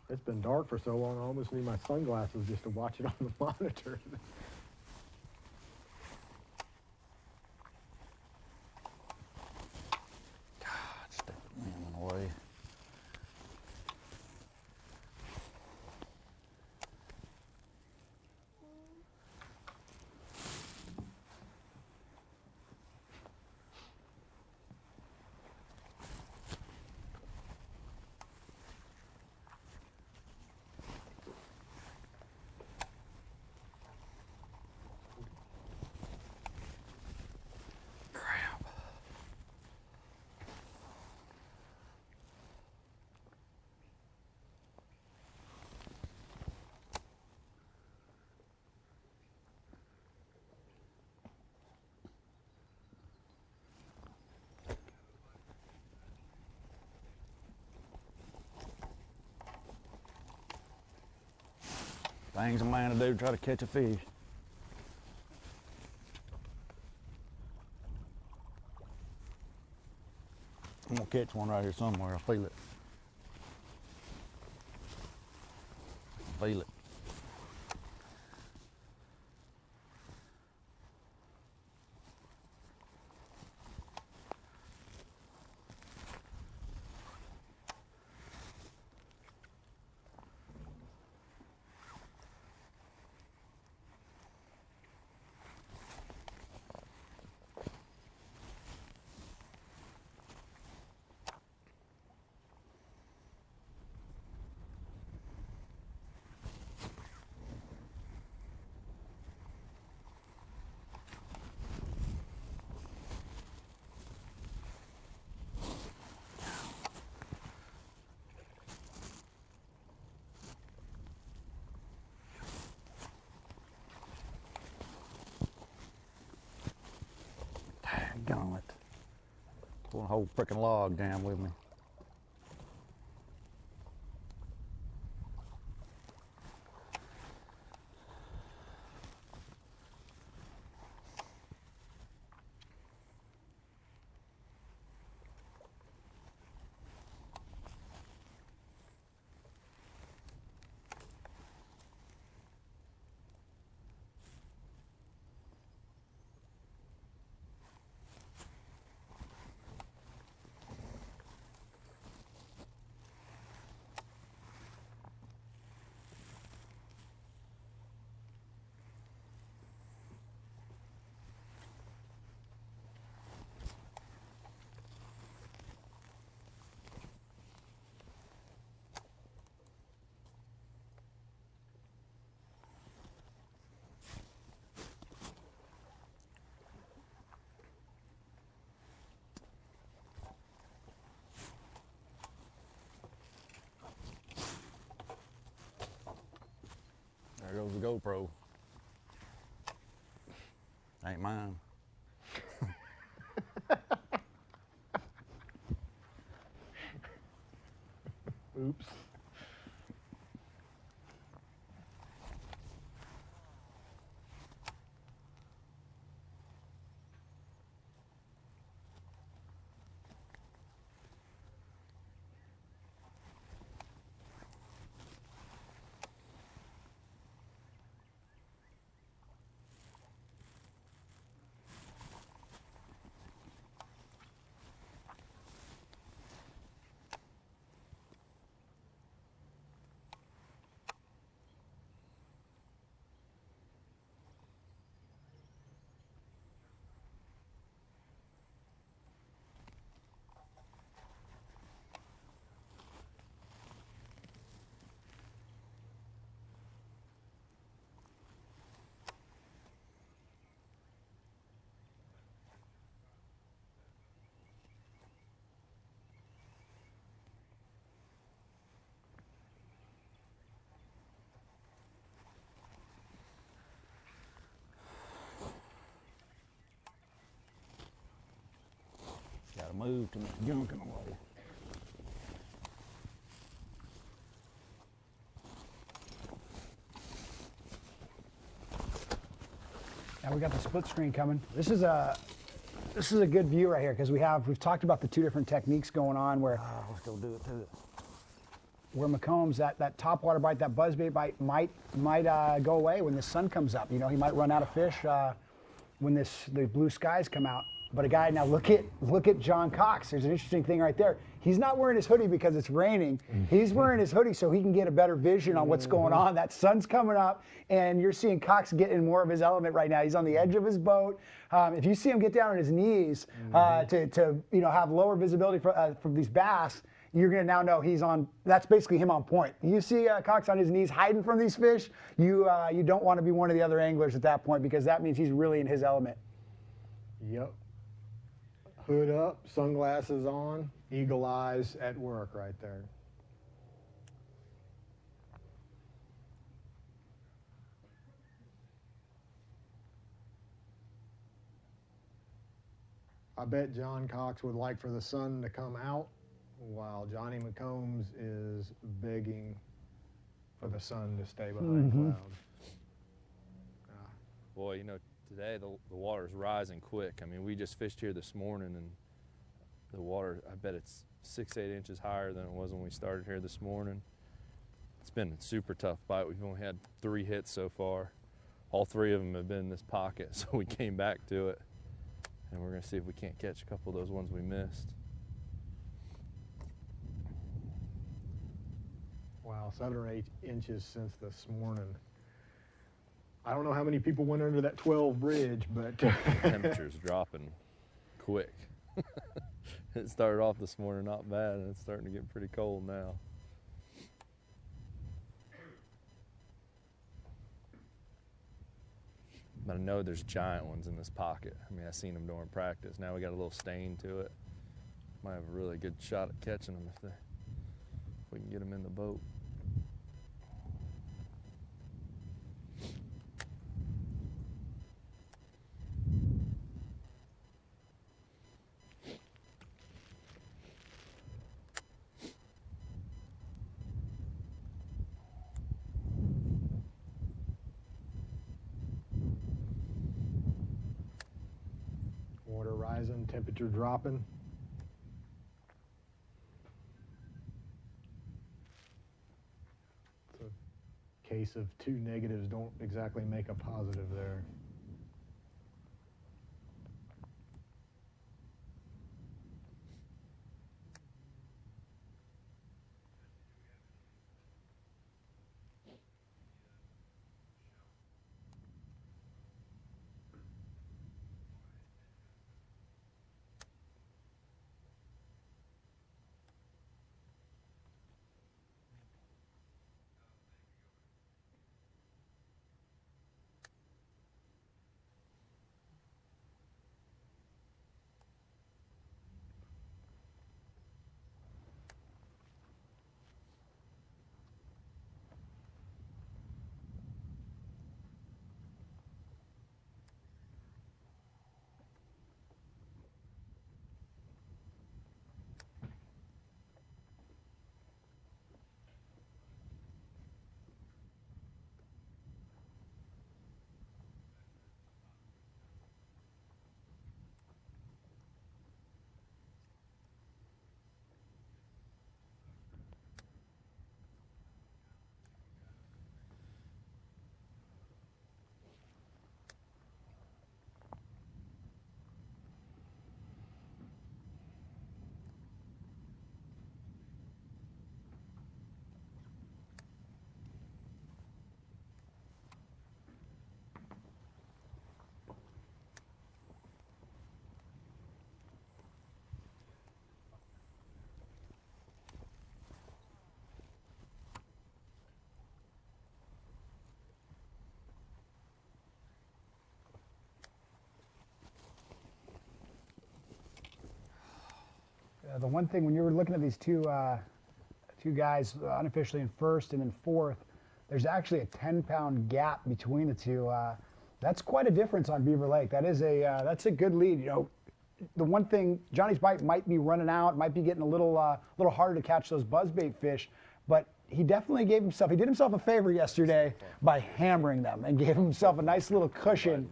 It's been dark for so long, I almost need my sunglasses just to watch it on the monitor. God, step in the way. Things a man to do to try to catch a fish. I'm gonna catch one right here somewhere. I feel it. Feel it. Daggone it. Pulling a whole freaking log down with me. goes the GoPro. Ain't mine. Oops. Gotta move to make junk in the way. Now we got the split screen coming. This is a good view right here because we've talked about the two different techniques going on where let's go do it to it. Where McCombs, that topwater bite, that buzzbait bite might go away when the sun comes up. You know, he might run out of fish when the blue skies come out. But a guy, now look at John Cox. There's an interesting thing right there. He's not wearing his hoodie because it's raining. He's wearing his hoodie so he can get a better vision on what's going on. That sun's coming up, and you're seeing Cox get in more of his element right now. He's on the edge of his boat. If you see him get down on his knees to have lower visibility from these bass, you're going to now know he's on. That's basically him on point. You see Cox on his knees hiding from these fish. You don't want to be one of the other anglers at that point because that means he's really in his element. Yep. Hood up, sunglasses on, eagle eyes at work right there. I bet John Cox would like for the sun to come out while Johnny McCombs is begging for the sun to stay behind clouds. Boy, you know, today the water's rising quick. I mean, we just fished here this morning and the water, I bet it's 6-8 inches higher than it was when we started here this morning. It's been a super tough bite. We've only had 3 hits so far. All 3 of them have been in this pocket, so we came back to it. And we're gonna see if we can't catch a couple of those ones we missed. Wow, 7 or 8 inches since this morning. I don't know how many people went under that 12 bridge, but temperature's dropping quick. It started off this morning not bad, and it's starting to get pretty cold now. But I know there's giant ones in this pocket. I mean, I seen them during practice. Now we got a little stain to it. Might have a really good shot at catching them if we can get them in the boat. water rising, temperature dropping. It's a case of 2 negatives don't exactly make a positive there. The one thing when you were looking at these two guys unofficially in first and then fourth, there's actually a 10-pound gap between the two. That's quite a difference on Beaver Lake. That's a good lead. You know, the one thing, Johnny's bite might be running out, might be getting a little harder to catch those buzzbait fish, but he definitely did himself a favor yesterday by hammering them and gave himself a nice little cushion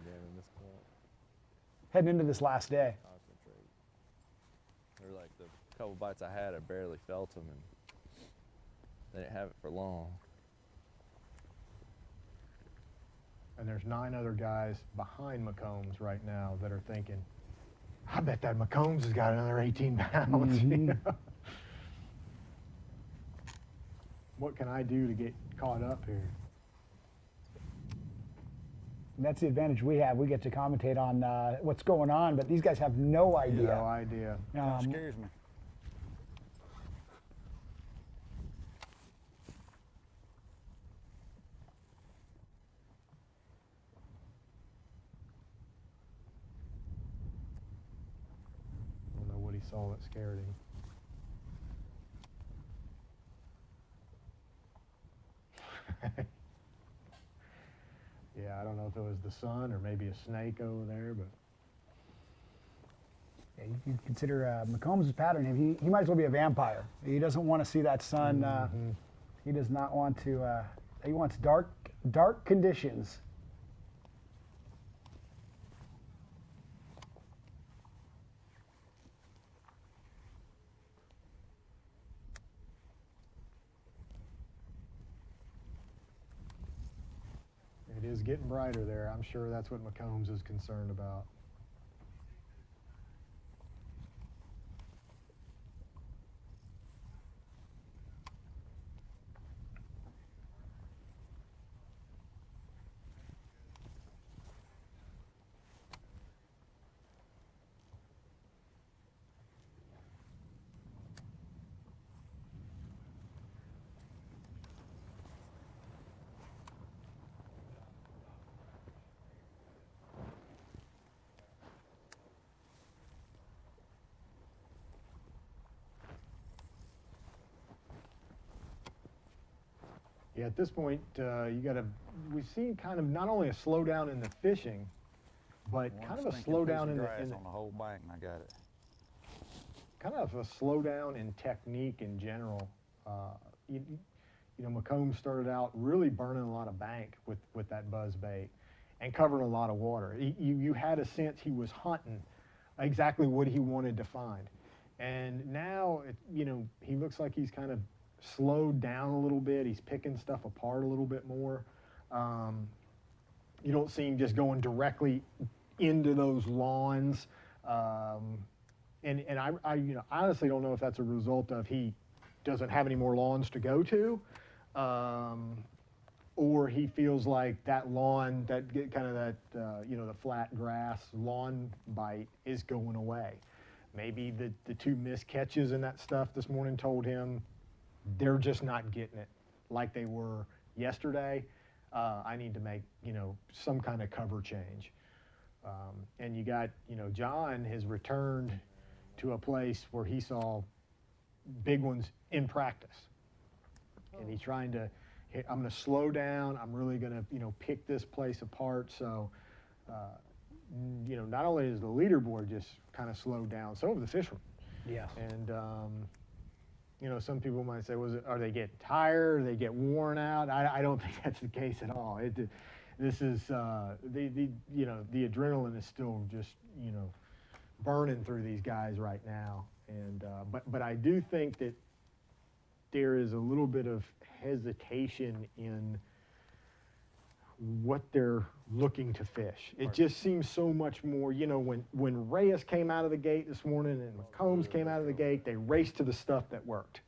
heading into this last day. They're like the couple bites I had, I barely felt them, and they didn't have it for long. And there's 9 other guys behind McCombs right now that are thinking, I bet that McCombs has got another 18 pounds. You know? What can I do to get caught up here? And that's the advantage we have. We get to commentate on what's going on, but these guys have no idea. No idea. That scares me. I don't know what he saw that scared him. Yeah, I don't know if it was the sun or maybe a snake over there, but Yeah, you can consider McCombs' pattern. He might as well be a vampire. He doesn't want to see that sun. He does not want to. He wants dark conditions. it is getting brighter there. I'm sure that's what McCombs is concerned about. Yeah, at this point, we've seen kind of not only a slowdown in the fishing, but kind of a slowdown in on the whole bank, and I got it. Kind of a slowdown in technique in general. You know, McCombs started out really burning a lot of bank with that buzz bait and covering a lot of water. You had a sense he was hunting exactly what he wanted to find. And now, you know, he looks like he's kind of slowed down a little bit. He's picking stuff apart a little bit more. You don't see him just going directly into those lawns. And I you know, honestly don't know if that's a result of he doesn't have any more lawns to go to, or he feels like that lawn, that kind of that, you know, the flat grass lawn bite is going away. Maybe the 2 missed catches and that stuff this morning told him they're just not getting it like they were yesterday. I need to make, you know, some kind of cover change. And you got, you know, John has returned to a place where he saw big ones in practice. And he's trying to, I'm going to slow down. I'm really going to, you know, pick this place apart. So, you know, not only is the leaderboard just kind of slowed down, so have the fishermen. Yeah. And, you know, some people might say, are they getting tired? Are they get worn out? I don't think that's the case at all. This is, you know, the adrenaline is still just, you know, burning through these guys right now. And, but I do think that there is a little bit of hesitation in what they're looking to fish. It just seems so much more, you know, when Reyes came out of the gate this morning and McCombs came out of the gate, they raced to the stuff that worked.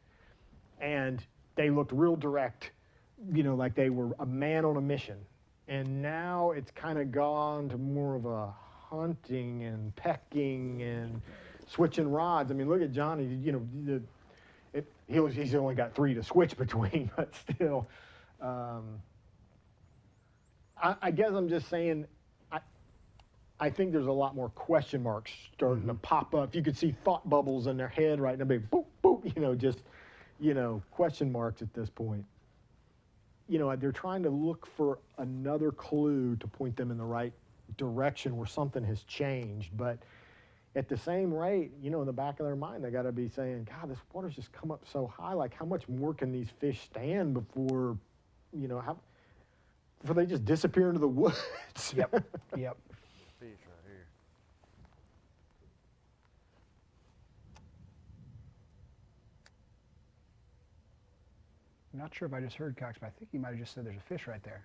And they looked real direct, you know, like they were a man on a mission. And now it's kind of gone to more of a hunting and pecking and switching rods. I mean, look at Johnny, you know, he's only got 3 to switch between, but still. I guess I'm just saying, I think there's a lot more question marks starting to pop up. You could see thought bubbles in their head right now, big boop, boop, just, question marks at this point. They're trying to look for another clue to point them in the right direction where something has changed. But at the same rate, in the back of their mind, they got to be saying, God, this water's just come up so high. Like, how much more can these fish stand before, before they just disappear into the woods? Yep. Fish right here. I'm not sure if I just heard Cox, but I think he might have just said there's a fish right there.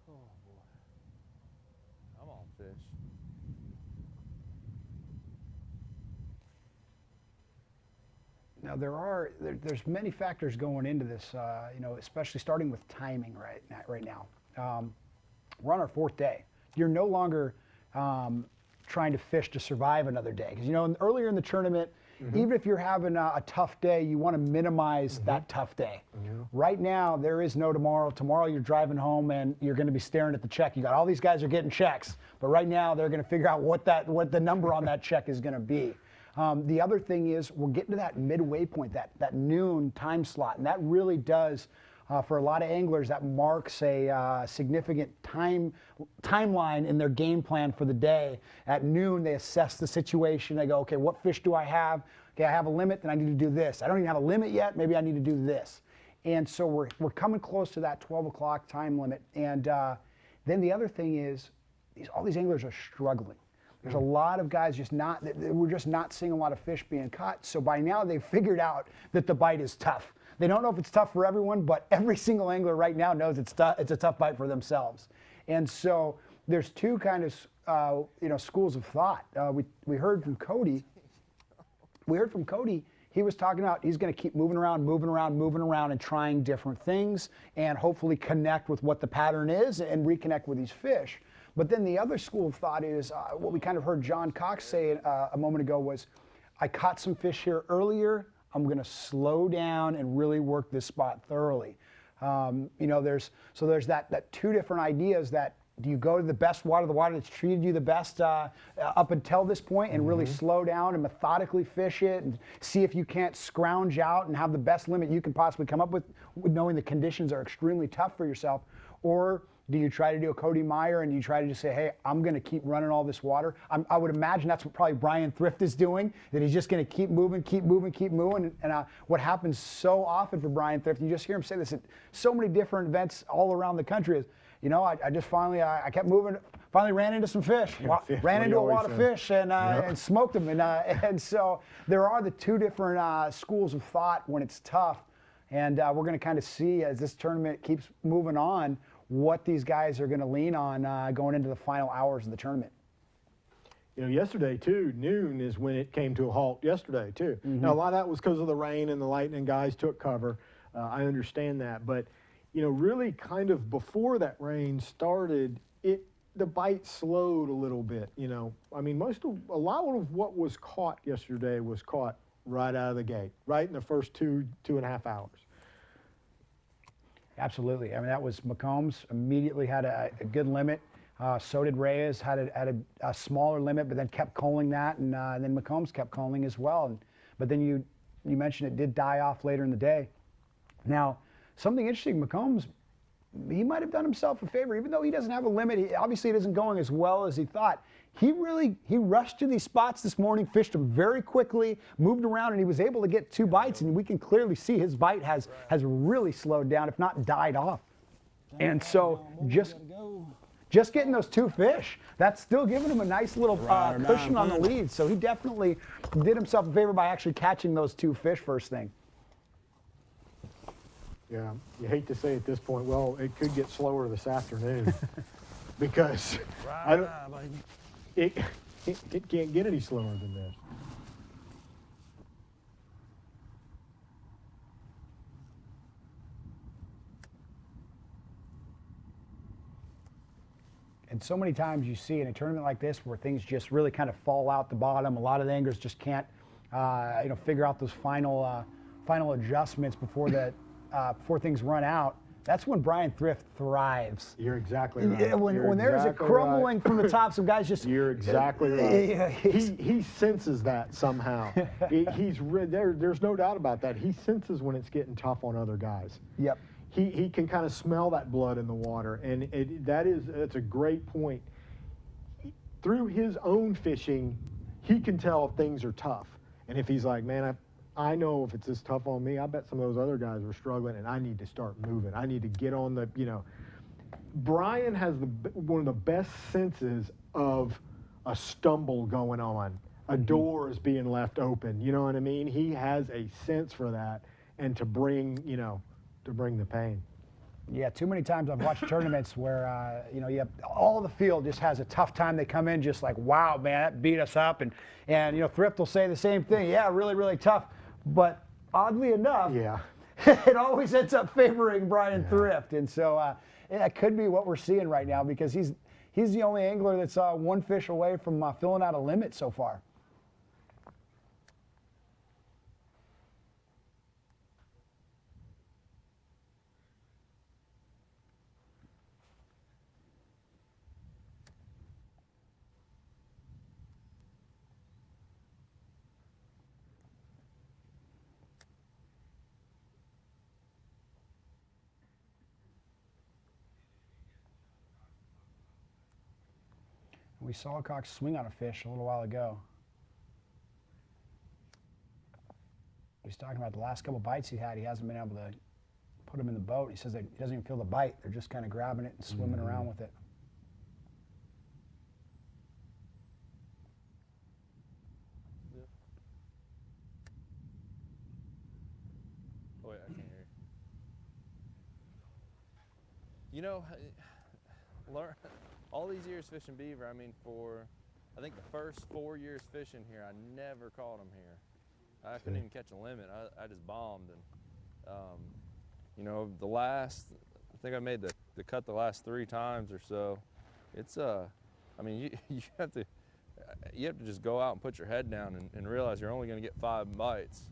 Oh boy. Come on, fish. Now there's many factors going into this, especially starting with timing right now. We're on our 4th day. You're no longer trying to fish to survive another day. Because earlier in the tournament, even if you're having a tough day, you want to minimize that tough day. Right now, there is no tomorrow. Tomorrow you're driving home and you're going to be staring at the check. You got all these guys are getting checks, but right now they're going to figure out what the number on that check is going to be. The other thing is we're getting to that midway point, that noon time slot, and that really does, for a lot of anglers, that marks a significant timeline in their game plan for the day. At noon, they assess the situation. They go, okay, what fish do I have? Okay, I have a limit, then I need to do this. I don't even have a limit yet. Maybe I need to do this. And so we're coming close to that 12 o'clock time limit. And then the other thing is, all these anglers are struggling. There's a lot of guys we're just not seeing a lot of fish being caught. So by now they've figured out that the bite is tough. They don't know if it's tough for everyone, but every single angler right now knows it's a tough bite for themselves. And so there's two kind of schools of thought. We heard from Cody. He was talking about he's going to keep moving around and trying different things and hopefully connect with what the pattern is and reconnect with these fish. But then the other school of thought is what we kind of heard John Cox say a moment ago was, I caught some fish here earlier. I'm going to slow down and really work this spot thoroughly. There's that two different ideas. That do you go to the best water, the water that's treated you the best up until this point, and really slow down and methodically fish it and see if you can't scrounge out and have the best limit you can possibly come up with knowing the conditions are extremely tough for yourself, or do you try to do a Cody Meyer and you try to just say, hey, I'm going to keep running all this water? I would imagine that's what probably Brian Thrift is doing, that he's just going to keep moving. And what happens so often for Brian Thrift, you just hear him say this at so many different events all around the country is, I just finally, I kept moving, finally ran into some fish, ran into a lot of fish and smoked them. And so there are the two different schools of thought when it's tough. And we're going to kind of see as this tournament keeps moving on, what these guys are going to lean on going into the final hours of the tournament. Yesterday, too, noon is when it came to a halt yesterday, too. Now, a lot of that was because of the rain and the lightning. Guys took cover. I understand that. But, really kind of before that rain started, the bite slowed a little bit, I mean, a lot of what was caught yesterday was caught right out of the gate, right in the first 2.5 hours. Absolutely. I mean, that was McCombs immediately had a good limit. So did Reyes, had a smaller limit, but then kept calling that, and then McCombs kept calling as well. But then you mentioned it did die off later in the day. Now, something interesting, McCombs, he might have done himself a favor, even though he doesn't have a limit. Obviously, it isn't going as well as he thought. He rushed to these spots this morning, fished them very quickly, moved around, and he was able to get 2 bites. And we can clearly see his bite has really slowed down, if not died off. And so just getting those 2 fish, that's still giving him a nice little cushion on the lead. So he definitely did himself a favor by actually catching those 2 fish first thing. Yeah, you hate to say at this point, well, it could get slower this afternoon because it can't get any slower than this. And And so many times you see in a tournament like this where things just really kind of fall out the bottom. A lot of the anglers just can't, figure out those final adjustments before things run out. That's when Brian Thrift thrives. You're exactly right. Yeah, when there's a crumbling from the top, some guys just. You're exactly right. He senses that somehow. There's no doubt about that. He senses when it's getting tough on other guys. Yep. He can kind of smell that blood in the water, and that's a great point. Through his own fishing, he can tell if things are tough, and if he's like, man, I know if it's this tough on me, I bet some of those other guys were struggling, and I need to start moving. I need to get on the, Brian has one of the best senses of a stumble going on, a door is being left open. You know what I mean? He has a sense for that, and to bring the pain. Yeah, too many times I've watched tournaments where, you have all the field just has a tough time. They come in just like, wow, man, that beat us up. And Thrift will say the same thing. Yeah, really, really tough. But oddly enough, it always ends up favoring Brian Thrift. And so that could be what we're seeing right now, because he's the only angler that's one fish away from filling out a limit so far. We saw Cox swing on a fish a little while ago. He's talking about the last couple bites he had. He hasn't been able to put them in the boat. He says that he doesn't even feel the bite. They're just kind of grabbing it and swimming around with it. Oh, wait, I can't hear you. Learn all these years fishing beaver. I mean, I think the first 4 years fishing here, I never caught them here. I couldn't even catch a limit. I just bombed, and I think I made the cut the last 3 times or so. It's I mean, you have to just go out and put your head down and realize you're only going to get 5 bites,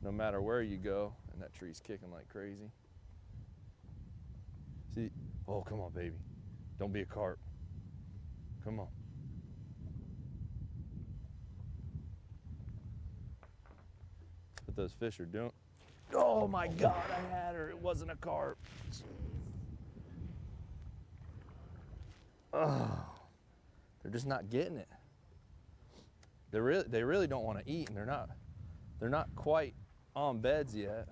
no matter where you go. And that tree's kicking like crazy. See, oh, come on, baby, don't be a carp. Come on. What those fish are doing. Oh my God, I had her. It wasn't a carp. Oh, they're just not getting it. They really don't want to eat, and they're not quite on beds yet.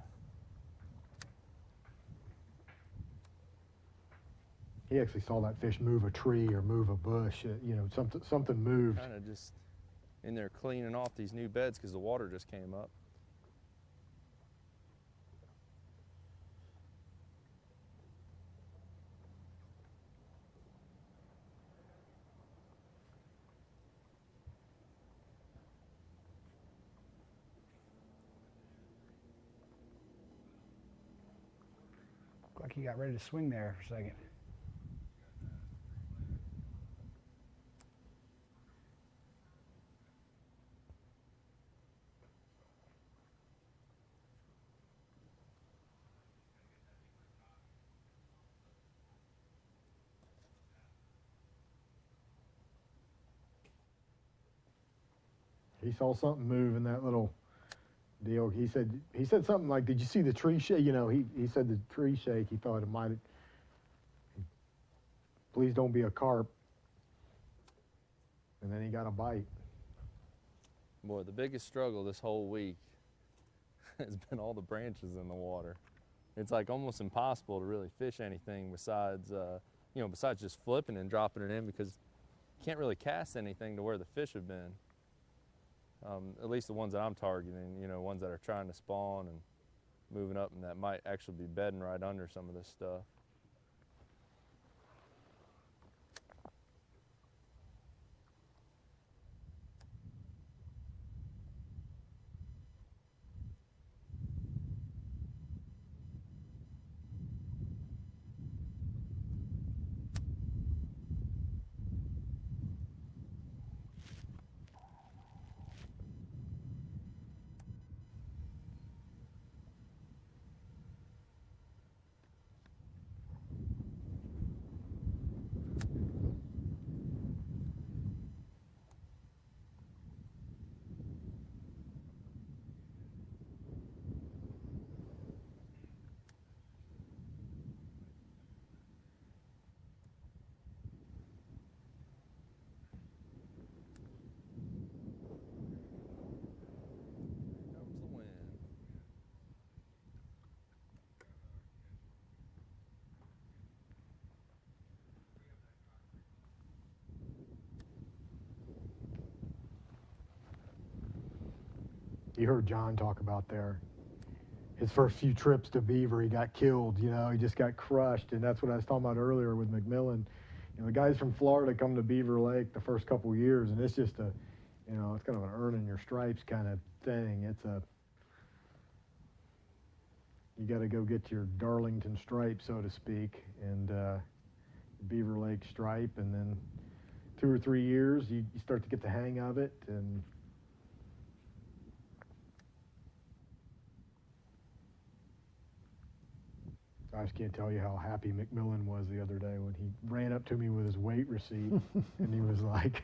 He actually saw that fish move a tree or move a bush. Something moved. Kind of just in there cleaning off these new beds because the water just came up. Looked like he got ready to swing there for a second. He saw something move in that little deal. He said something like, "Did you see the tree shake?" He said the tree shake. He thought it might. Please don't be a carp. And then he got a bite. Boy, the biggest struggle this whole week has been all the branches in the water. It's like almost impossible to really fish anything besides just flipping and dropping it in, because you can't really cast anything to where the fish have been. At least the ones that I'm targeting, ones that are trying to spawn and moving up, and that might actually be bedding right under some of this stuff. You heard John talk about his first few trips to Beaver, he got killed, you know, he just got crushed. And that's what I was talking about earlier with McMillan. You know, the guys from Florida come to Beaver Lake the first couple of years, and it's just it's kind of an earning your stripes kind of thing. You got to go get your Darlington stripe, so to speak, and Beaver Lake stripe, and then 2 or 3 years, you start to get the hang of it, and I just can't tell you how happy McMillan was the other day when he ran up to me with his weight receipt, and he was like,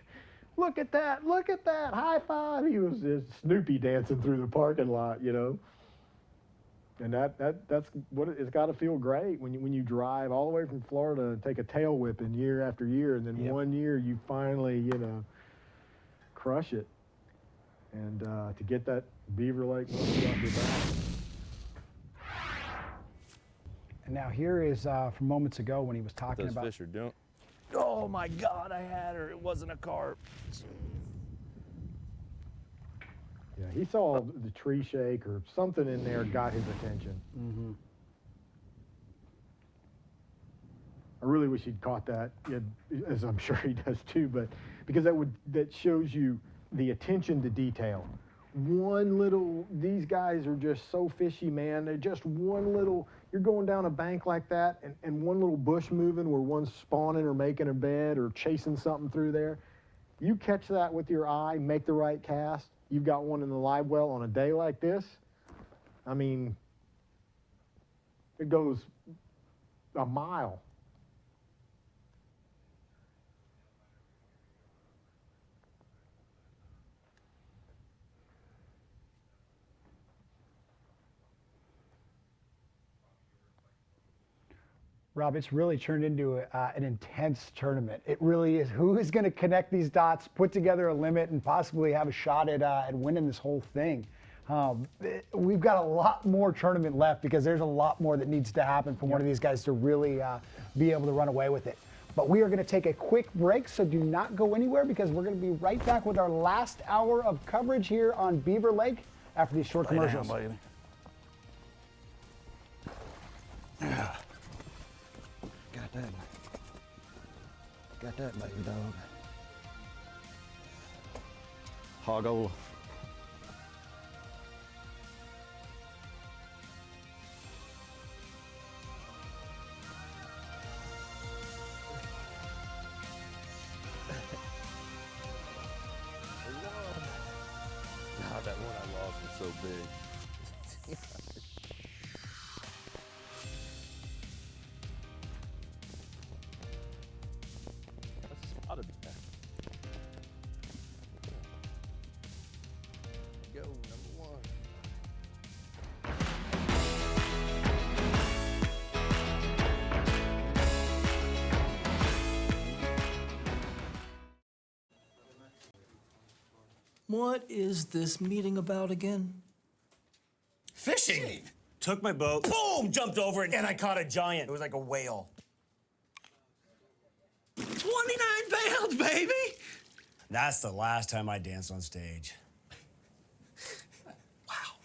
look at that, high five. He was just Snoopy dancing through the parking lot, you know. And that's what it's got to feel great when you drive all the way from Florida and take a tail whipping year after year, and then one year you finally, crush it. And to get that Beaver Lake monkey off your back. And now here is from moments ago when he was talking Those about. fish are doing. Oh my God! I had her. It wasn't a carp. Yeah, he saw the tree shake or something in there got his attention. Mm-hmm. I really wish he'd caught that, as I'm sure he does too, but because that shows you the attention to detail. These guys are just so fishy, man. They're just you're going down a bank like that, and one little bush moving where one's spawning or making a bed or chasing something through there. You catch that with your eye, make the right cast, you've got one in the live well on a day like this. I mean, it goes a mile. Rob, it's really turned into an intense tournament. It really is. Who is going to connect these dots, put together a limit, and possibly have a shot at winning this whole thing? We've got a lot more tournament left because there's a lot more that needs to happen for one of these guys to really be able to run away with it. But we are going to take a quick break, so do not go anywhere because we're going to be right back with our last hour of coverage here on Beaver Lake after these short commercials. Lay down, baby. Yeah. Got that, baby dog. Hogola. God, that one I lost was so big. Spotted that. Go, number one. What is this meeting about again? Fishing! Took my boat, boom, jumped over it, and I caught a giant. It was like a whale. 29 pounds, baby! That's the last time I danced on stage. Wow.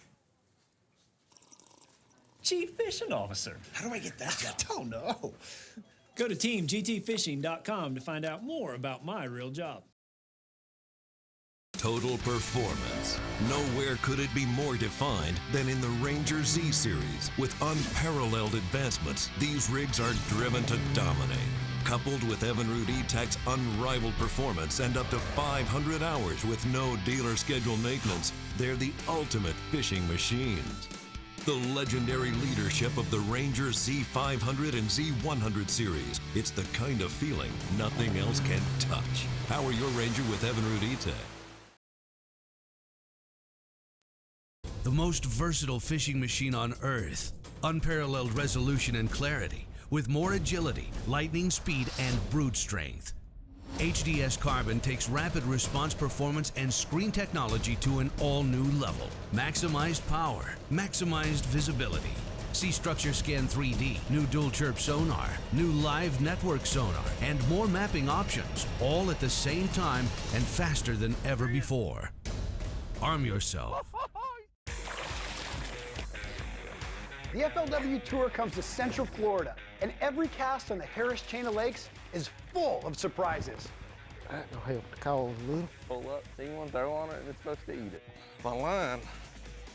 Chief Fishing Officer. How do I get that job? I don't know. Go to teamgtfishing.com to find out more about my real job. Total performance. Nowhere could it be more defined than in the Ranger Z series. With unparalleled advancements, these rigs are driven to dominate. Coupled with Evinrude E-Tech's unrivaled performance and up to 500 hours with no dealer schedule maintenance, they're the ultimate fishing machines. The legendary leadership of the Ranger Z500 and Z100 series. It's the kind of feeling nothing else can touch. Power your Ranger with Evinrude E-Tech. The most versatile fishing machine on Earth. Unparalleled resolution and clarity, with more agility, lightning speed, and brute strength. HDS Carbon takes rapid response performance and screen technology to an all-new level. Maximized power, maximized visibility. See Structure Scan 3D, new dual chirp sonar, new live network sonar, and more mapping options, all at the same time and faster than ever before. Arm yourself. The FLW Tour comes to Central Florida, and every cast on the Harris chain of lakes is full of surprises. That'll help the cause a little. Pull up, see one, throw on it, and it's supposed to eat it. My line.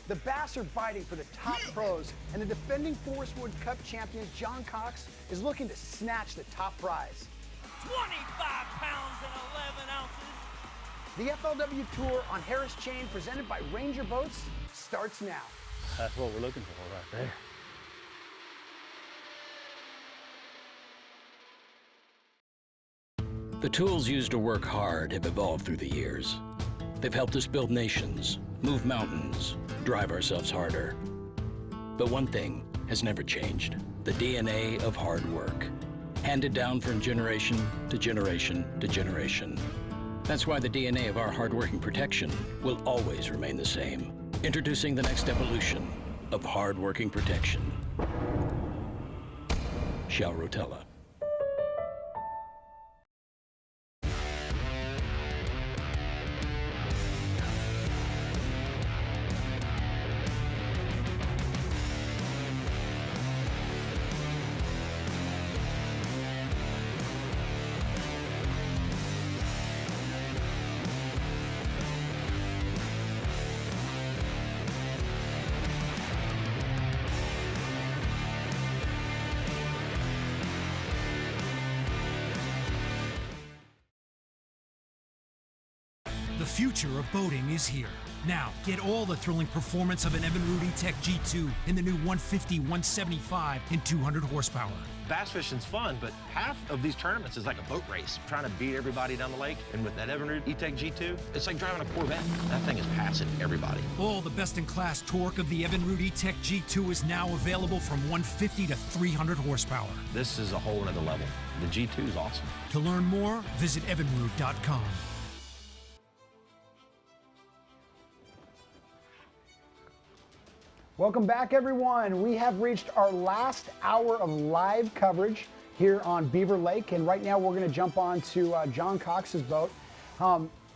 The bass are biting for the top pros, and the defending Forest Wood Cup champion John Cox is looking to snatch the top prize. 25 pounds and 11 ounces. The FLW Tour on Harris Chain, presented by Ranger Boats, starts now. That's what we're looking for right there. The tools used to work hard have evolved through the years. They've helped us build nations, move mountains, drive ourselves harder. But one thing has never changed: the DNA of hard work, handed down from generation to generation to generation. That's why the DNA of our hardworking protection will always remain the same. Introducing the next evolution of hardworking protection. Shell Rotella. The future of boating is here. Now, get all the thrilling performance of an Evinrude Tech G2 in the new 150, 175, and 200 horsepower. Bass fishing's fun, but half of these tournaments is like a boat race, trying to beat everybody down the lake. And with that Evinrude E-Tech G2, it's like driving a Corvette. That thing is passing everybody. All the best-in-class torque of the Evinrude E-Tech G2 is now available from 150 to 300 horsepower. This is a whole nother level. The G2 is awesome. To learn more, visit evinrude.com. Welcome back, everyone. We have reached our last hour of live coverage here on Beaver Lake, and right now we're going to jump on to John Cox's boat.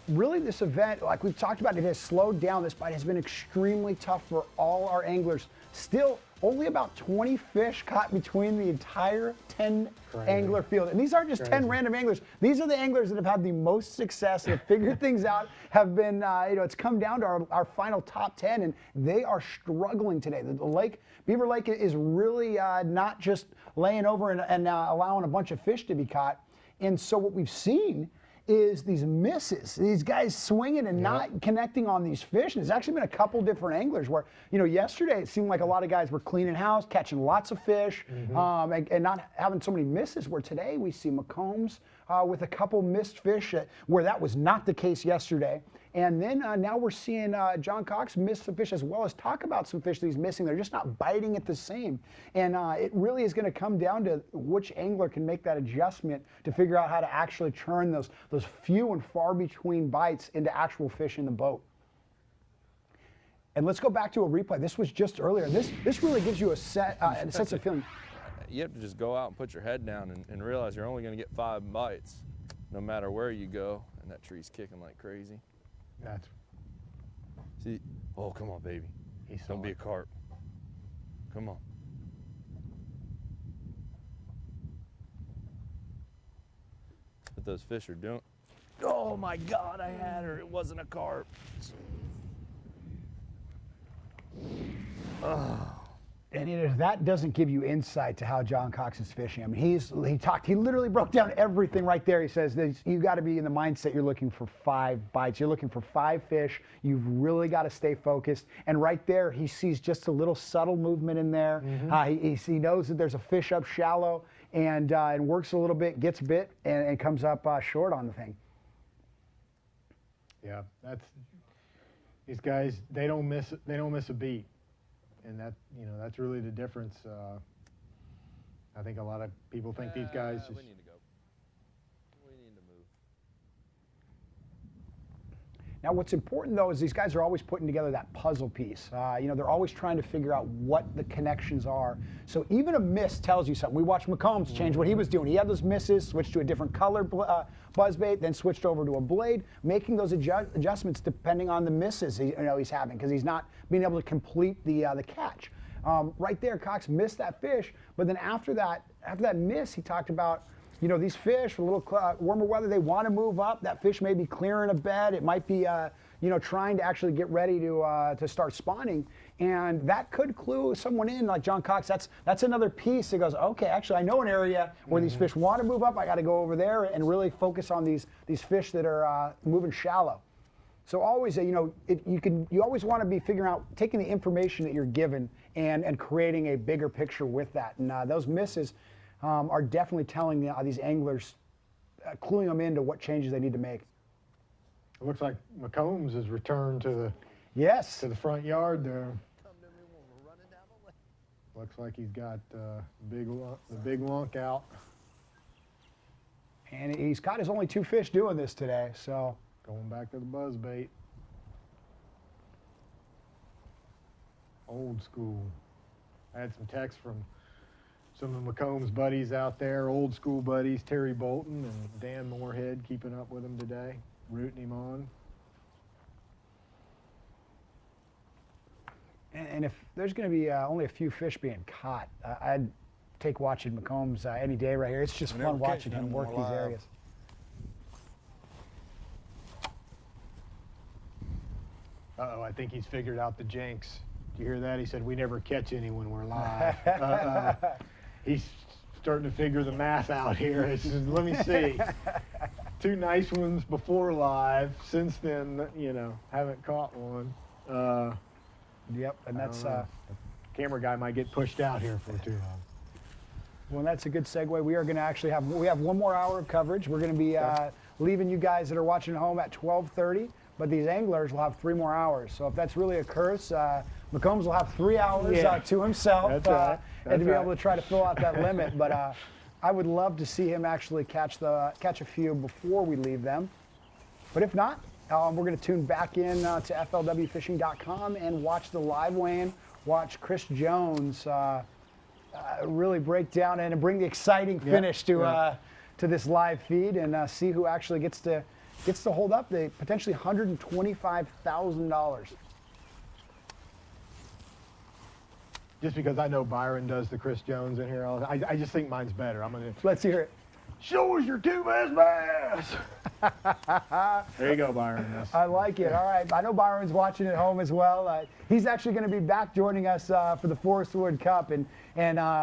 Really, this event, like we've talked about, it has slowed down. This bite has been extremely tough for all our anglers. Still, only about 20 fish caught between the entire 10 angler field. And these aren't just 10 random anglers. These are the anglers that have had the most success, have figured things out, have been, it's come down to our final top 10, and they are struggling today. The lake, Beaver Lake is really not just laying over and allowing a bunch of fish to be caught. And so what we've seen is these misses, these guys swinging and not connecting on these fish. And there's actually been a couple different anglers where, yesterday it seemed like a lot of guys were cleaning house, catching lots of fish, and not having so many misses, where today we see McCombs with a couple missed fish where that was not the case yesterday. And then now we're seeing John Cox miss some fish, as well as talk about some fish that he's missing. They're just not biting it the same. And it really is going to come down to which angler can make that adjustment to figure out how to actually turn those few and far between bites into actual fish in the boat. And let's go back to a replay. This was just earlier. This really gives you a sense of feeling. You have to just go out and put your head down and realize you're only going to get 5 bites no matter where you go. And that tree's kicking like crazy. See, oh, come on, baby. Don't be a carp. Come on. What those fish are doing. Oh my God, I had her. It wasn't a carp. Oh. And that doesn't give you insight to how John Cox is fishing. I mean, he literally broke down everything right there. He says that you got to be in the mindset you're looking for 5 bites. You're looking for 5 fish. You've really got to stay focused. And right there, he sees just a little subtle movement in there. He knows that there's a fish up shallow, and works a little bit, gets bit, and comes up short on the thing. Yeah, these guys. They don't miss a beat. And that's really the difference. I think a lot of people think these guys just... We need to go. We need to move. Now, what's important, though, is these guys are always putting together that puzzle piece. They're always trying to figure out what the connections are. So even a miss tells you something. We watched McCombs change what he was doing. He had those misses, switched to a different color buzzbait, then switched over to a blade, making those adjustments depending on the misses he's having, because he's not being able to complete the catch. right there, Cox missed that fish. But then after that miss, he talked about, you know, these fish, for a little warmer weather, they want to move up. That fish may be clearing a bed. It might be, you know, trying to actually get ready to start spawning. And that could clue someone in, like John Cox. That's another piece that goes, okay, actually, I know an area where these fish want to move up. I got to go over there and really focus on these fish that are moving shallow. So always, you know, you always want to be figuring out, taking the information that you're given and creating a bigger picture with that. And those misses are definitely telling these anglers, cluing them into what changes they need to make. It looks like McCombs has returned to the front yard there. Looks like he's got the big lunk out. And he's caught his only 2 fish doing this today, so. Going back to the buzzbait. Old school. I had some texts from some of McCombs' buddies out there, old school buddies, Terry Bolton and Dan Moorhead, keeping up with him today, rooting him on. And if there's going to be only a few fish being caught, I'd take watching McCombs any day right here. It's just fun watching him work these areas. Uh-oh, I think he's figured out the jinx. Did you hear that? He said, we never catch anyone when we're live. He's starting to figure the math out here. He says, let me see. 2 nice ones before live. Since then, you know, haven't caught one. Yep, and that's... the camera guy might get pushed out here for too long. Well, that's a good segue. We are going to actually have 1 more hour of coverage. We're going to be leaving you guys that are watching at home at 12:30. But these anglers will have 3 more hours. So if that's really a curse, McCombs will have 3 hours to himself and to be able to try to fill out that limit. But I would love to see him actually catch a few before we leave them. But if not, we're going to tune back in to FLWfishing.com and watch the live weigh-in. Watch Chris Jones really break down and bring the exciting finish to this live feed and see who actually gets to hold up the potentially $125,000. Just because I know Byron does the Chris Jones in here, I just think mine's better. I'm gonna. Let's hear it. Show us your 2 best bass. There you go, Byron. I like it. All right. I know Byron's watching at home as well. He's actually going to be back joining us for the Forest Wood Cup. And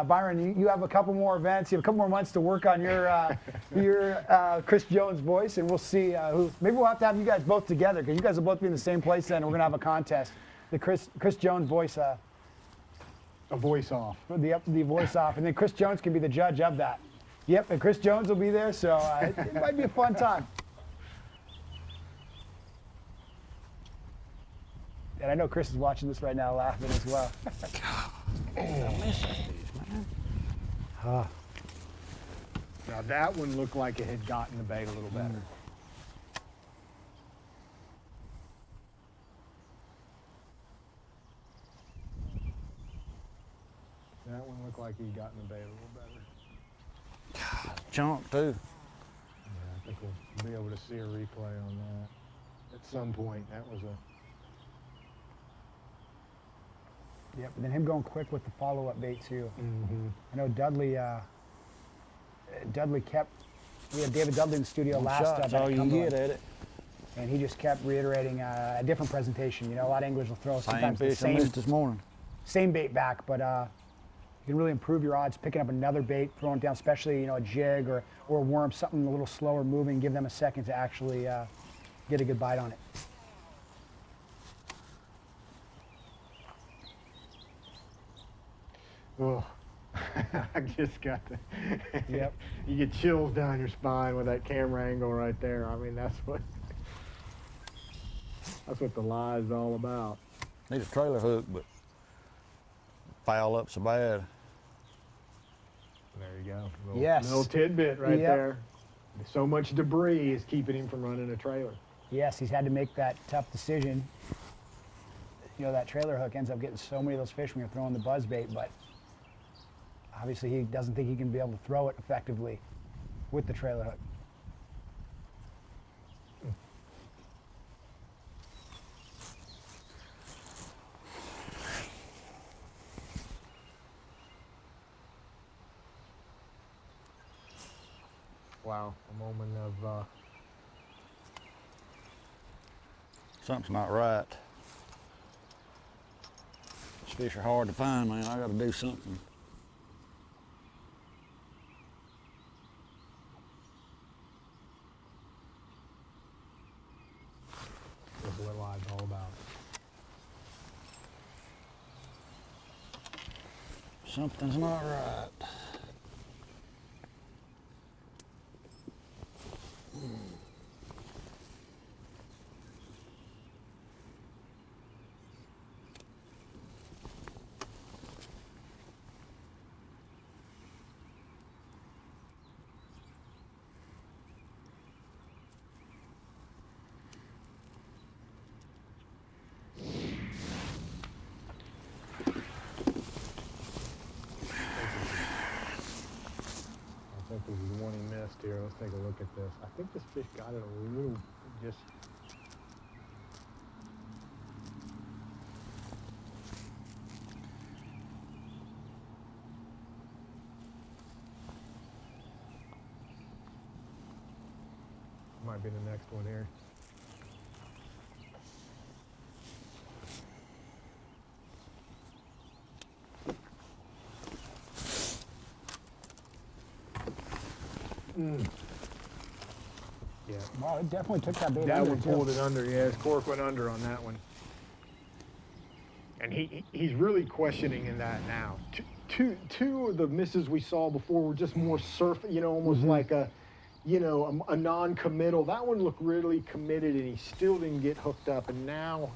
Byron, you have a couple more events. You have a couple more months to work on your Chris Jones voice, and we'll see who. Maybe we'll have to have you guys both together because you guys will both be in the same place then. And we're going to have a contest. The Chris Jones voice. A voice off. The voice off, and then Chris Jones can be the judge of that. Yep, and Chris Jones will be there, so it might be a fun time. And I know Chris is watching this right now laughing as well. I miss these, man. Now that one looked like it had gotten the bait a little better. That one looked like he'd gotten the bait a little better. Chunk too. Yeah, I think we'll be able to see a replay on that at some point. That was a. Yep, and then him going quick with the follow-up bait too. Mm-hmm. I know Dudley kept. We had David Dudley in the studio last time. All you get at it. And he just kept reiterating a different presentation. You know, a lot of anglers will throw sometimes Same fish I missed this morning. Same bait back, but you can really improve your odds picking up another bait, throwing it down, especially, you know, a jig or a worm, something a little slower moving. Give them a second to actually get a good bite on it. Oh, I just got the. Yep. You get chills down your spine with that camera angle right there. I mean, that's what the lie is all about. Need a trailer hook, but foul up so bad. There you go. Little tidbit right there. So much debris is keeping him from running a trailer. Yes, he's had to make that tough decision. You know, that trailer hook ends up getting so many of those fish when you're throwing the buzz bait, but obviously he doesn't think he can be able to throw it effectively with the trailer hook. while. A moment of Something's not right. These fish are hard to find, man. I gotta do something. That's what live's all about. Something's not right. I think this is the one he missed here. Let's take a look at this. I think this fish got it a little, just. Might be the next one here. Yeah. Wow, it definitely took that bait That under, one too. pulled it under, yeah. His cork went under on that one. And he's really questioning in that now. Two of the misses we saw before were just more surf, almost like a non-committal. That one looked really committed, and he still didn't get hooked up. And now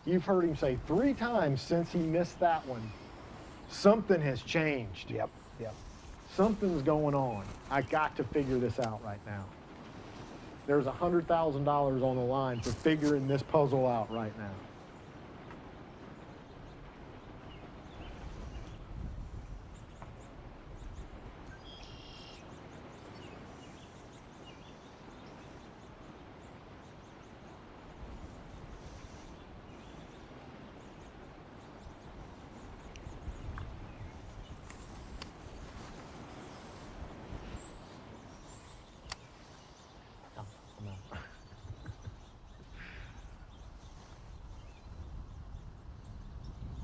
you've heard him say 3 times since he missed that one, something has changed. Yep. Something's going on. I got to figure this out right now. There's $100,000 on the line for figuring this puzzle out right now.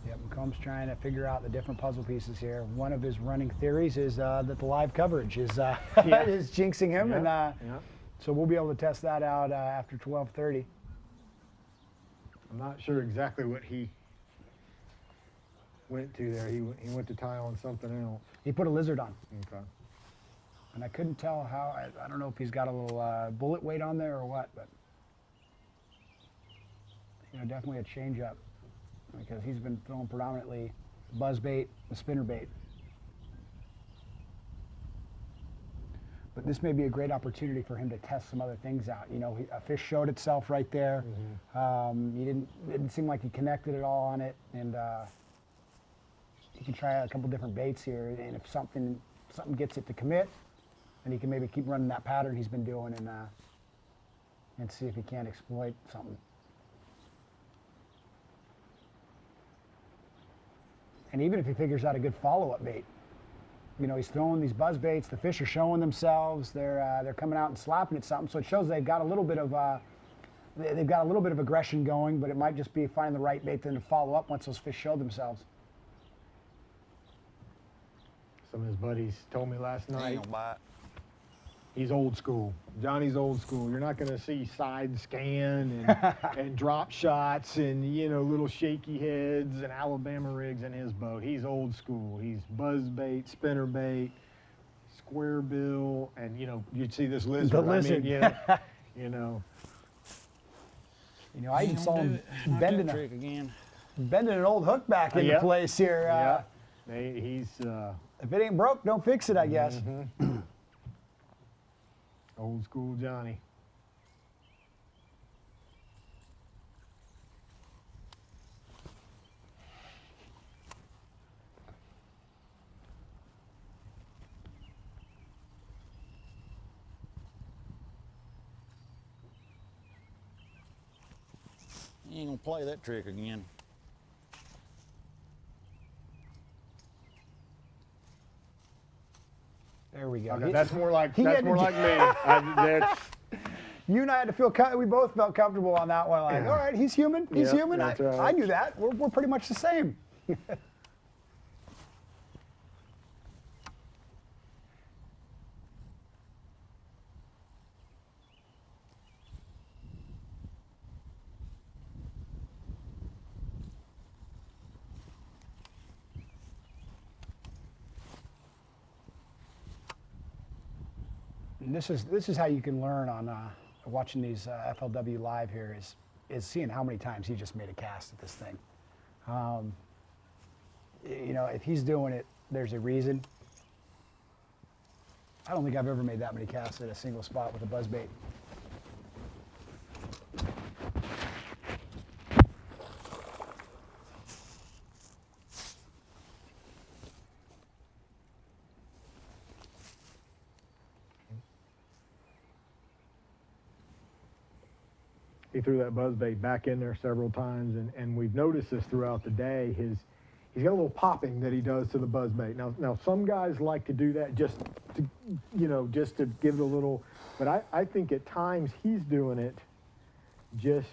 Yep, McComb's trying to figure out the different puzzle pieces here. One of his running theories is that the live coverage is is jinxing him, and so we'll be able to test that out after 12:30. I'm not sure exactly what he went to there. He went to tie on something else. He put a lizard on. Okay. And I couldn't tell how, I don't know if he's got a little bullet weight on there or what, but definitely a change up, because he's been throwing predominantly buzz bait, the spinner bait. But this may be a great opportunity for him to test some other things out. A fish showed itself right there. He didn't seem like he connected at all on it, and he can try out a couple different baits here, and if something gets it to commit, then he can maybe keep running that pattern he's been doing and see if he can't exploit something. And even if he figures out a good follow-up bait, he's throwing these buzz baits, the fish are showing themselves, they're coming out and slapping at something, so it shows they've got a little bit of aggression going, but it might just be finding the right bait then to follow up once those fish show themselves. Some of his buddies told me last night. He ain't gonna bite. He's old school. Johnny's old school. You're not going to see side scan and drop shots and, little shaky heads and Alabama rigs in his boat. He's old school. He's buzz bait, spinner bait, square bill, and, you'd see this lizard. The lizard. I even saw him bending an old hook back into Yep. place here. He's... if it ain't broke, don't fix it, I guess. Old school Johnny. He ain't gonna play that trick again. Here we go. Okay, that's more like me. You and I had to feel, we both felt comfortable on that one. Like, all right, he's human. He's Yep, human. that's I right. knew that. We're pretty much the same. And this is how you can learn on watching these FLW live here is seeing how many times he just made a cast at this thing. You know, if he's doing it, there's a reason. I don't think I've ever made that many casts at a single spot with a buzzbait. He threw that buzzbait back in there several times, and we've noticed this throughout the day. He's got a little popping that he does to the buzzbait. Now some guys like to do that just to, just to give it a little, but I think at times he's doing it just,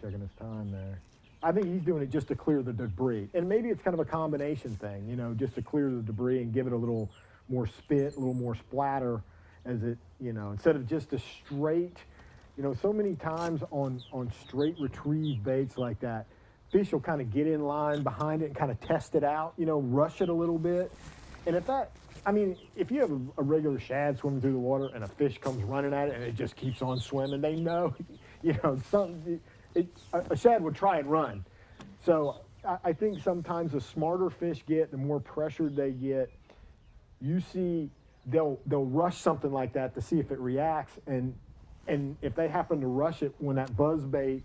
checking his time there. I think he's doing it just to clear the debris. And maybe it's kind of a combination thing, just to clear the debris and give it a little more spit, a little more splatter as it, instead of just a straight, so many times on straight retrieve baits like that, fish will kind of get in line behind it and kind of test it out, rush it a little bit. And if you have a regular shad swimming through the water and a fish comes running at it and it just keeps on swimming, they know, a shad would try and run. So I think sometimes the smarter fish get, the more pressured they get, you see they'll rush something like that to see if it reacts, and if they happen to rush it when that buzzbait,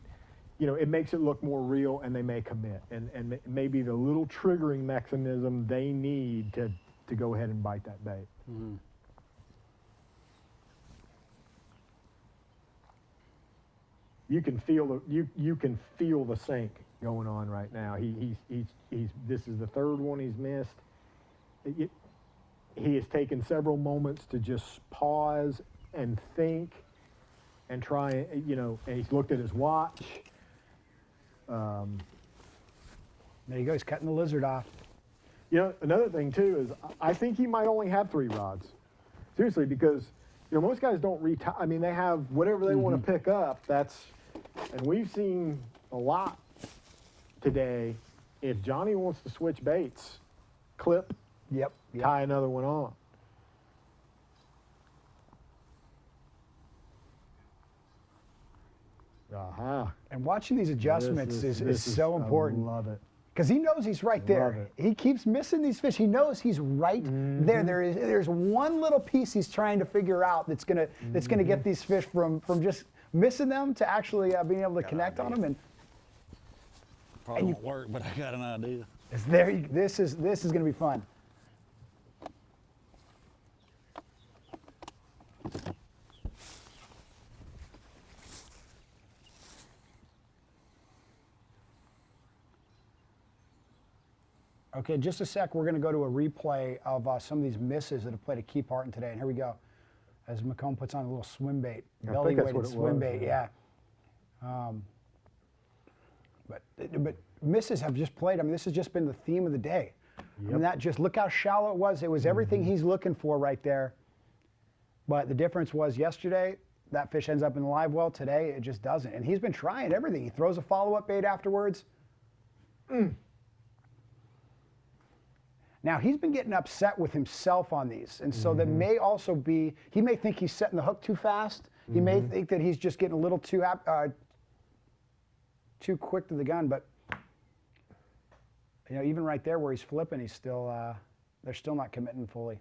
it makes it look more real and they may commit. And maybe the little triggering mechanism they need to go ahead and bite that bait. Mm-hmm. You can feel the sink going on right now. This is the third one he's missed. He has taken several moments to just pause and think and try, and he's looked at his watch. There you go, he's cutting the lizard off. Another thing too is I think he might only have 3 rods. Seriously, because most guys don't retie. I mean, they have whatever they want to pick up. And we've seen a lot today. If Johnny wants to switch baits, clip, yep. tie another one on. And watching these adjustments is so important. I love it. Because he knows he's right there. He keeps missing these fish. He knows he's right there. There's one little piece he's trying to figure out that's gonna get these fish from just missing them to actually being able to connect on them. And probably won't work, but I got an idea. This is gonna be fun. Okay, just a sec. We're going to go to a replay of some of these misses that have played a key part in today. And here we go. As McComb puts on a little swim bait, belly weighted swim bait, yeah. But misses have just played. I mean, this has just been the theme of the day. Yep. I mean, look how shallow it was. It was everything he's looking for right there. But the difference was yesterday, that fish ends up in the live well. Today, it just doesn't. And he's been trying everything. He throws a follow-up bait afterwards. Now, he's been getting upset with himself on these, and so that may also be, he may think he's setting the hook too fast. He may think that he's just getting a little too quick to the gun, but even right there where he's flipping, he's still, they're still not committing fully.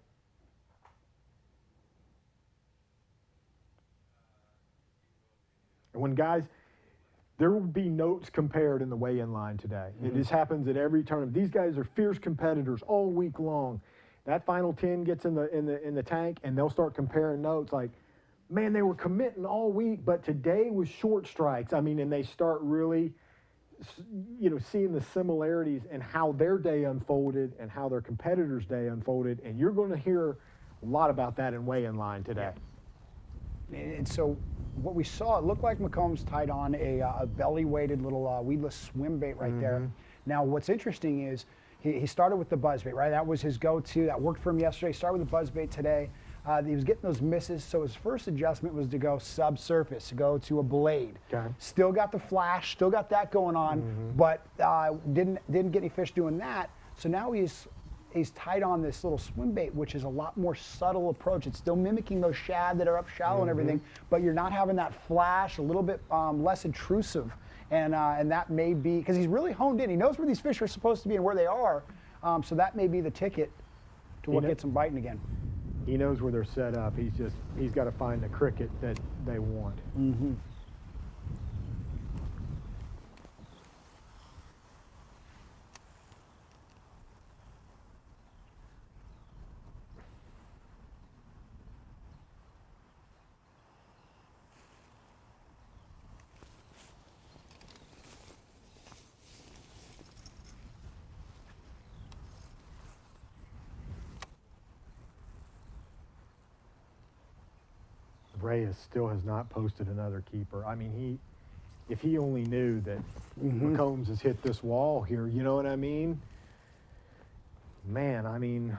And when guys, there will be notes compared in the weigh-in line today. It just happens at every tournament. These guys are fierce competitors all week long. That final 10 gets in the tank, and they'll start comparing notes like, man, they were committing all week, but today was short strikes. I mean, and they start really, seeing the similarities in how their day unfolded and how their competitors' day unfolded. And you're going to hear a lot about that in weigh-in line today. And so what we saw, it looked like McCombs tied on a belly-weighted little weedless swim bait right there. Now, what's interesting is he started with the buzzbait, right? That was his go-to. That worked for him yesterday. Started with the buzzbait today. He was getting those misses, so his first adjustment was to go subsurface, to go to a blade. Okay. Still got the flash, still got that going on, but didn't get any fish doing that. So now he's tied on this little swim bait, which is a lot more subtle approach. It's still mimicking those shad that are up shallow and everything, but you're not having that flash, a little bit less intrusive. And that may be, because he's really honed in. He knows where these fish are supposed to be and where they are. So that may be the ticket to what gets them biting again. He knows where they're set up. He's got to find the cricket that they want. Reyes still has not posted another keeper. I mean, if he only knew that McCombs has hit this wall here, you know what I mean? Man, I mean,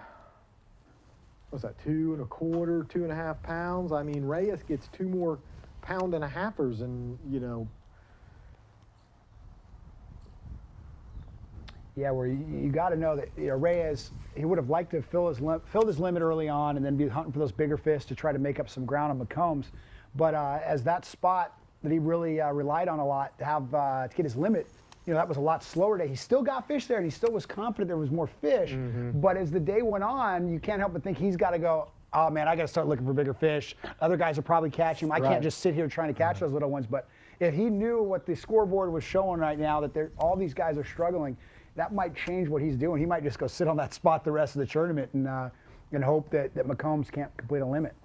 what's that, 2 1/4, 2.5 pounds? I mean, Reyes gets 2 more pound and a halfers, and, you know. Yeah, where you got to know that Reyes, he would have liked to have filled his limit early on and then be hunting for those bigger fish to try to make up some ground on McCombs. But as that spot that he really relied on a lot to have to get his limit, that was a lot slower day. He still got fish there, and he still was confident there was more fish. But as the day went on, you can't help but think he's got to go, oh man, I got to start looking for bigger fish. Other guys are probably catching them. I can't just sit here trying to catch those little ones. But if he knew what the scoreboard was showing right now, that all these guys are struggling, that might change what he's doing. He might just go sit on that spot the rest of the tournament and hope that McCombs can't complete a limit.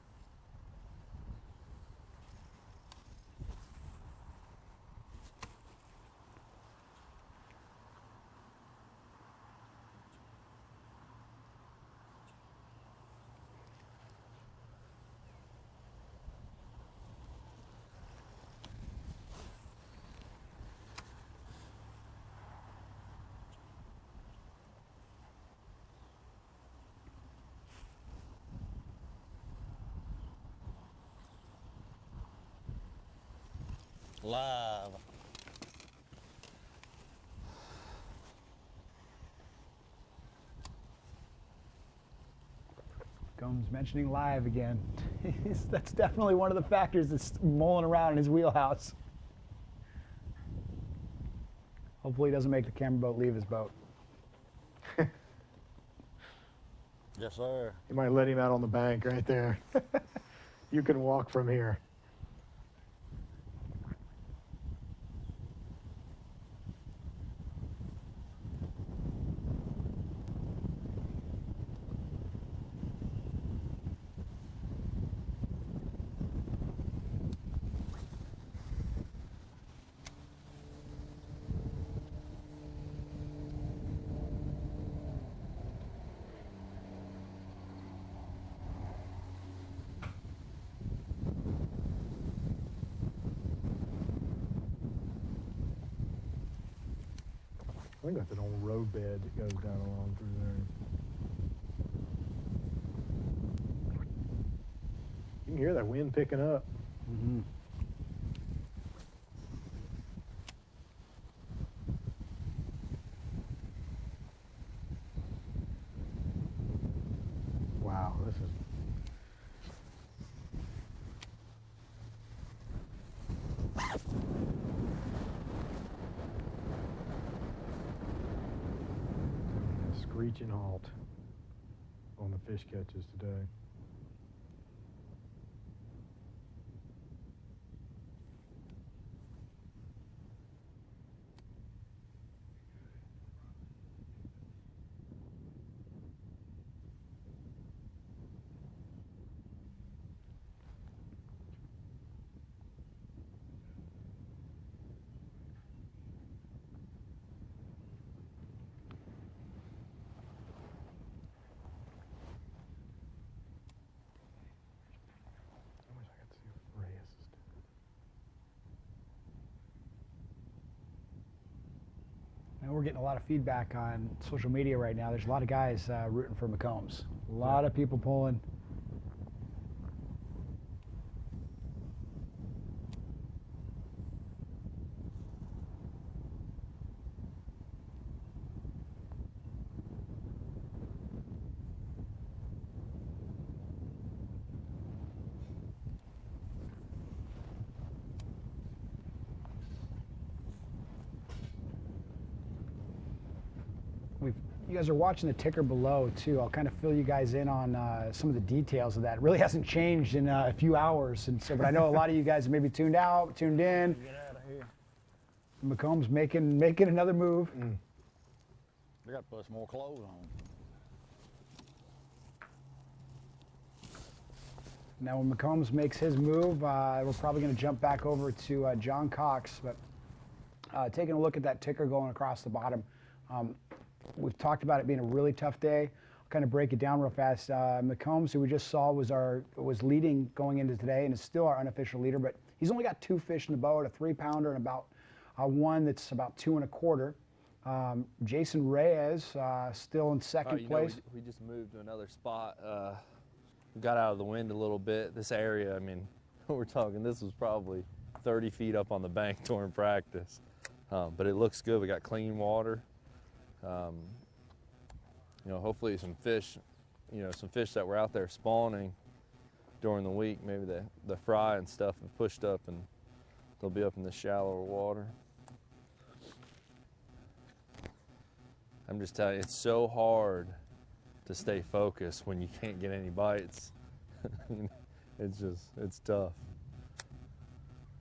Live. Combs mentioning live again. That's definitely one of the factors that's mulling around in his wheelhouse. Hopefully he doesn't make the camera boat leave his boat. Yes, sir. You might let him out on the bank right there. You can walk from here. I think that's an old road bed that goes down along through there. You can hear that wind picking up. Wow, this is. Screeching halt on the fish catches today. And we're getting a lot of feedback on social media right now. There's a lot of guys rooting for McCombs. A lot of people pulling. You guys are watching the ticker below too. I'll kind of fill you guys in on some of the details of that. It really hasn't changed in a few hours, and so. But I know a lot of you guys are maybe tuned out, tuned in. Get out of here. McCombs making another move. They got to put some more clothes on. Now when McCombs makes his move, we're probably going to jump back over to John Cox. But taking a look at that ticker going across the bottom. We've talked about it being a really tough day. I'll kind of break it down real fast. McCombs, who we just saw, was leading going into today and is still our unofficial leader, but he's only got 2 fish in the boat, a 3-pounder and about one that's about 2 1/4. Jason Reyes still in second place. We just moved to another spot. We got out of the wind a little bit. This area, I mean, we're talking, this was probably 30 feet up on the bank during practice. But it looks good. We got clean water. You know, hopefully some fish that were out there spawning during the week, maybe the fry and stuff have pushed up and they'll be up in the shallower water. I'm just telling you, it's so hard to stay focused when you can't get any bites. It's tough.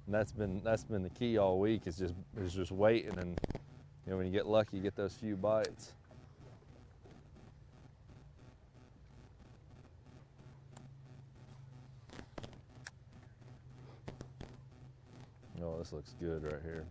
And that's been the key all week, is just waiting, and you know, when you get lucky, you get those few bites. Oh, this looks good right here.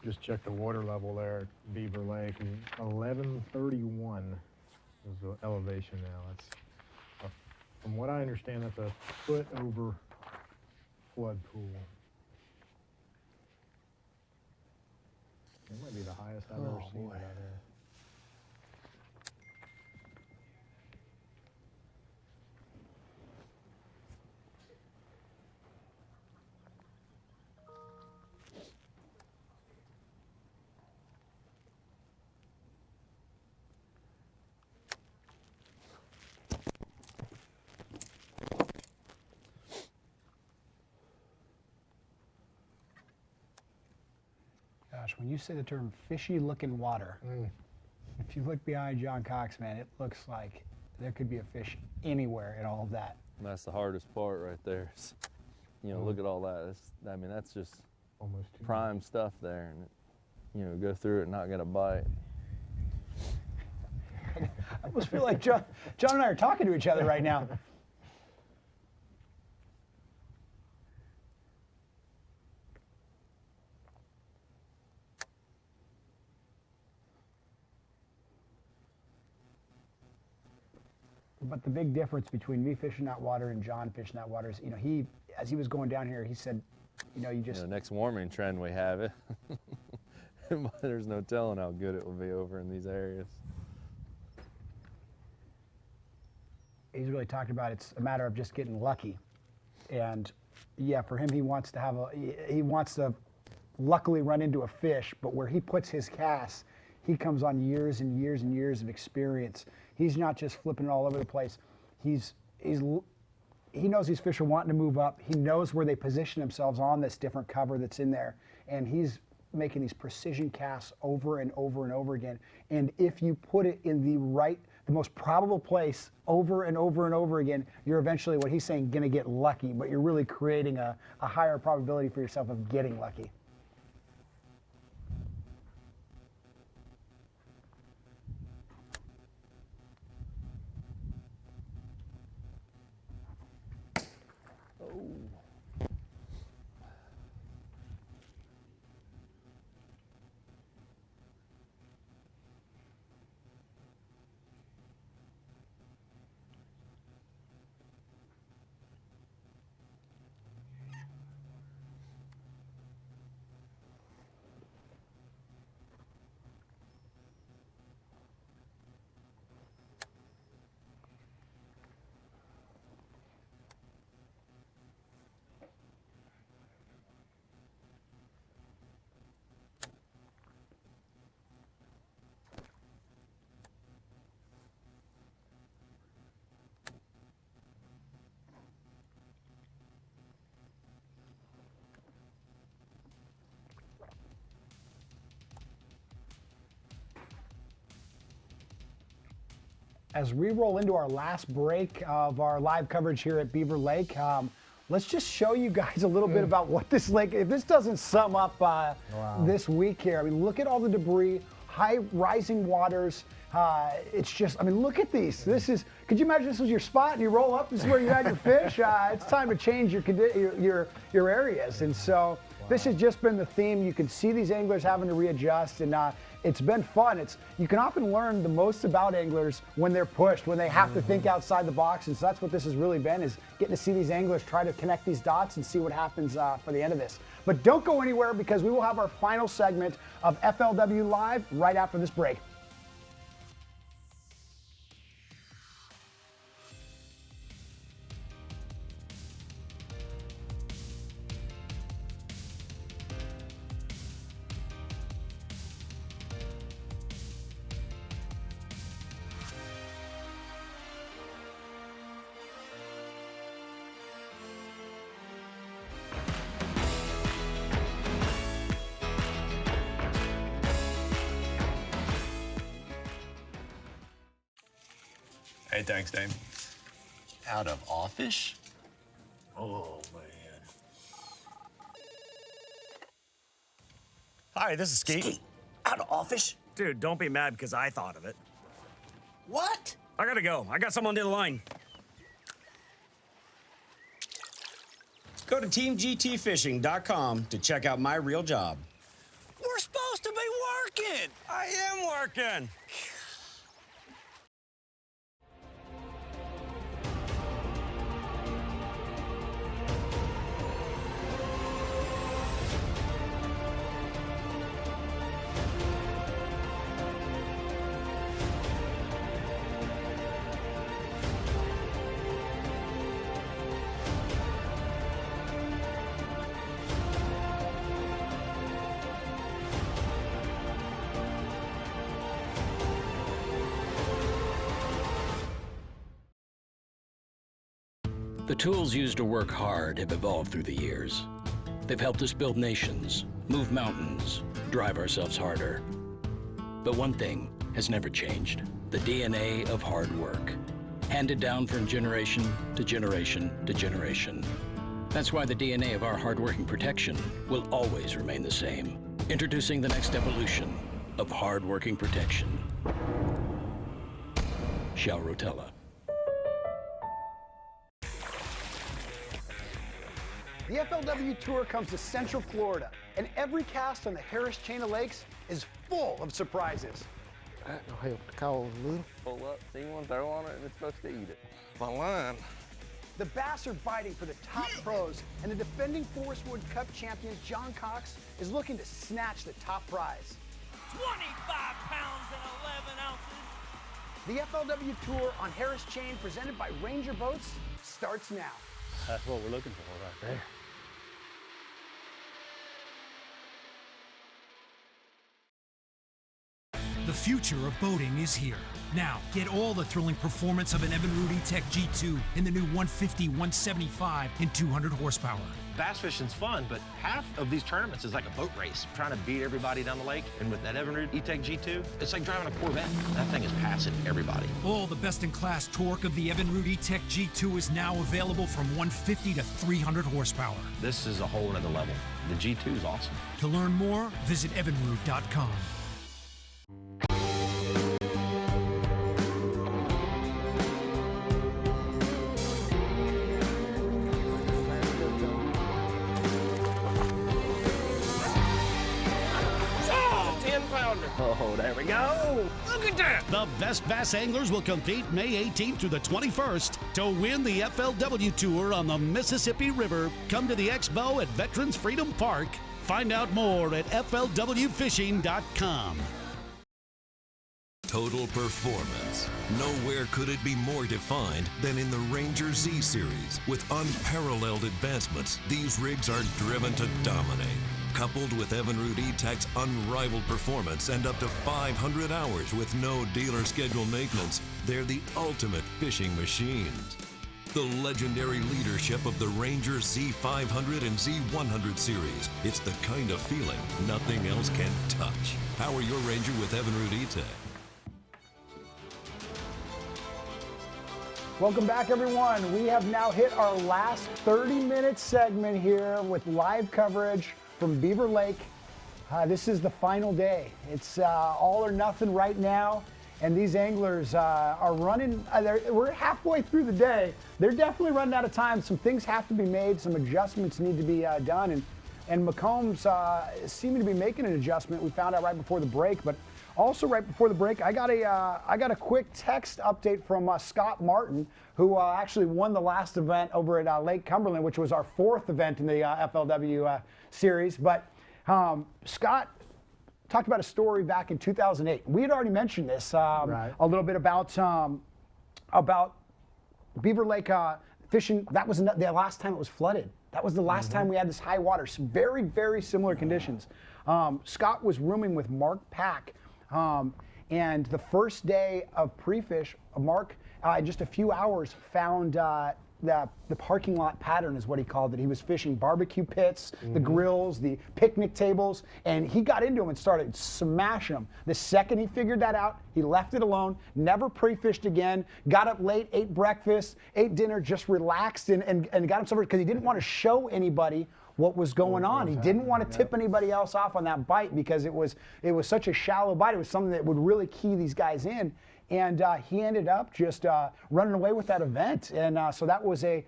Just check the water level there at Beaver Lake. 1131 is the elevation now. That's, from what I understand, that's a foot over flood pool. It might be the highest I've ever seen it out there. Gosh, when you say the term fishy looking water, if you look behind John Cox, man, it looks like there could be a fish anywhere in all of that. And that's the hardest part right there. You know, look at all that. I mean, that's just almost prime stuff there. And, you know, go through it and not get a bite. I almost feel like John and I are talking to each other right now. But the big difference between me fishing that water and John fishing that water is, you know, as he was going down here, he said, you know, next warming trend we have it. There's no telling how good it will be over in these areas. he's really talking about it's a matter of just getting lucky. And yeah, for him, he wants to luckily run into a fish, but where he puts his casts, he comes on years and years and years of experience. He's not just flipping it all over the place. He knows these fish are wanting to move up. He knows where they position themselves on this different cover that's in there. And he's making these precision casts over and over and over again. And if you put it in the most probable place over and over and over again, you're eventually, what he's saying, gonna get lucky, but you're really creating a higher probability for yourself of getting lucky. As we roll into our last break of our live coverage here at Beaver Lake, let's just show you guys a little bit about what this lake, if this doesn't sum up this week here. I mean, look at all the debris, high rising waters. It's just, I mean, look at these. This is, could you imagine this was your spot and you roll up, this is where you had your fish? It's time to change your areas. And so this has just been the theme. You can see these anglers having to readjust, and it's been fun. You can often learn the most about anglers when they're pushed, when they have to think outside the box. And so that's what this has really been, is getting to see these anglers try to connect these dots and see what happens for the end of this. But don't go anywhere, because we will have our final segment of FLW Live right after this break. Hey, thanks, Dave. Out of office? Oh, man. Hi, this is Skeet. Skeet, out of office? Dude, don't be mad because I thought of it. What? I gotta go. I got someone on the line. Go to teamgtfishing.com to check out my real job. We're supposed to be working. I am working. The tools used to work hard have evolved through the years. They've helped us build nations, move mountains, drive ourselves harder. But one thing has never changed: the DNA of hard work, handed down from generation to generation to generation. That's why the DNA of our hardworking protection will always remain the same. Introducing the next evolution of hardworking protection. Shell Rotella. The FLW Tour comes to Central Florida, and every cast on the Harris chain of lakes is full of surprises. That don't help the cause a little. Pull up, see one, throw on it, and it's supposed to eat it. My line. The bass are biting for the top pros, and the defending Forest Wood Cup champion John Cox is looking to snatch the top prize. 25 pounds and 11 ounces. The FLW Tour on Harris Chain, presented by Ranger Boats, starts now. That's what we're looking for right there. The future of boating is here. Now, get all the thrilling performance of an Evinrude E-Tech G2 in the new 150, 175, and 200 horsepower. Bass fishing's fun, but half of these tournaments is like a boat race, trying to beat everybody down the lake. And with that Evinrude E-Tech G2, it's like driving a Corvette. That thing is passing everybody. All the best-in-class torque of the Evinrude E-Tech G2 is now available from 150 to 300 horsepower. This is a whole nother level. The G2 is awesome. To learn more, visit evinrude.com. Oh, there we go. Look at that! The best bass anglers will compete May 18th through the 21st to win the FLW Tour on the Mississippi River. Come to the Expo at Veterans Freedom Park. Find out more at FLWFishing.com. Total performance. Nowhere could it be more defined than in the Ranger Z Series. With unparalleled advancements, these rigs are driven to dominate. Coupled with Evinrude E-Tech's unrivaled performance and up to 500 hours with no dealer schedule maintenance, they're the ultimate fishing machines. The legendary leadership of the Ranger Z500 and Z100 series. It's the kind of feeling nothing else can touch. Power your Ranger with Evinrude E-Tech. Welcome back, everyone. We have now hit our last 30-minute segment here with live coverage from Beaver Lake. This is the final day. It's all or nothing right now, and these anglers are running. We're halfway through the day. They're definitely running out of time. Some things have to be made. Some adjustments need to be done, and McCombs seeming to be making an adjustment. We found out right before the break, but also right before the break, I got a quick text update from Scott Martin, who actually won the last event over at Lake Cumberland, which was our 4th event in the FLW series. But Scott talked about a story back in 2008. We had already mentioned this a little bit about Beaver Lake fishing. That was the last time it was flooded. That was the last time we had this high water. Some very, very similar conditions. Scott was rooming with Mark Pack. And the first day of pre-fish, Mark, in just a few hours, found the parking lot pattern is what he called it. He was fishing barbecue pits, the grills, the picnic tables, and he got into them and started smashing them. The second he figured that out, he left it alone, never pre-fished again, got up late, ate breakfast, ate dinner, just relaxed and got himself, because he didn't want to show anybody what was going on. He didn't want to tip anybody else off on that bite because it was such a shallow bite. It was something that would really key these guys in. And he ended up just running away with that event. And so that was the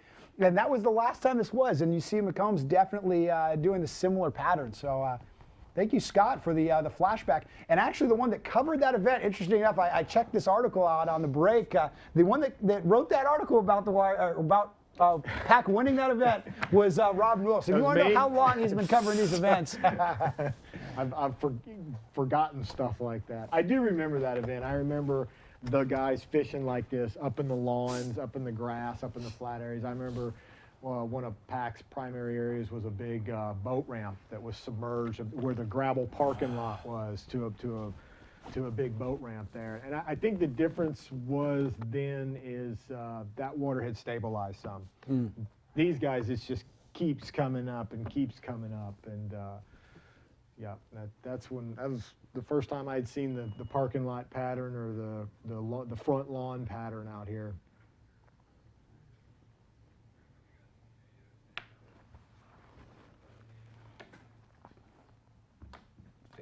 last time this was. And you see McCombs definitely doing the similar pattern. So thank you, Scott, for the flashback. And actually the one that covered that event, interesting enough, I checked this article out on the break. The one that wrote that article about Pack winning that event was Rob Newell. So you want to know how long he's been covering these events. I've forgotten stuff like that. I do remember that event. I remember the guys fishing like this up in the lawns, up in the grass, up in the flat areas. I remember one of Pack's primary areas was a big boat ramp that was submerged where the gravel parking lot was to a big boat ramp there. And I think the difference was then is that water had stabilized some. These guys, it just keeps coming up and keeps coming up. And yeah, that was the first time I'd seen the parking lot pattern or the front lawn pattern out here.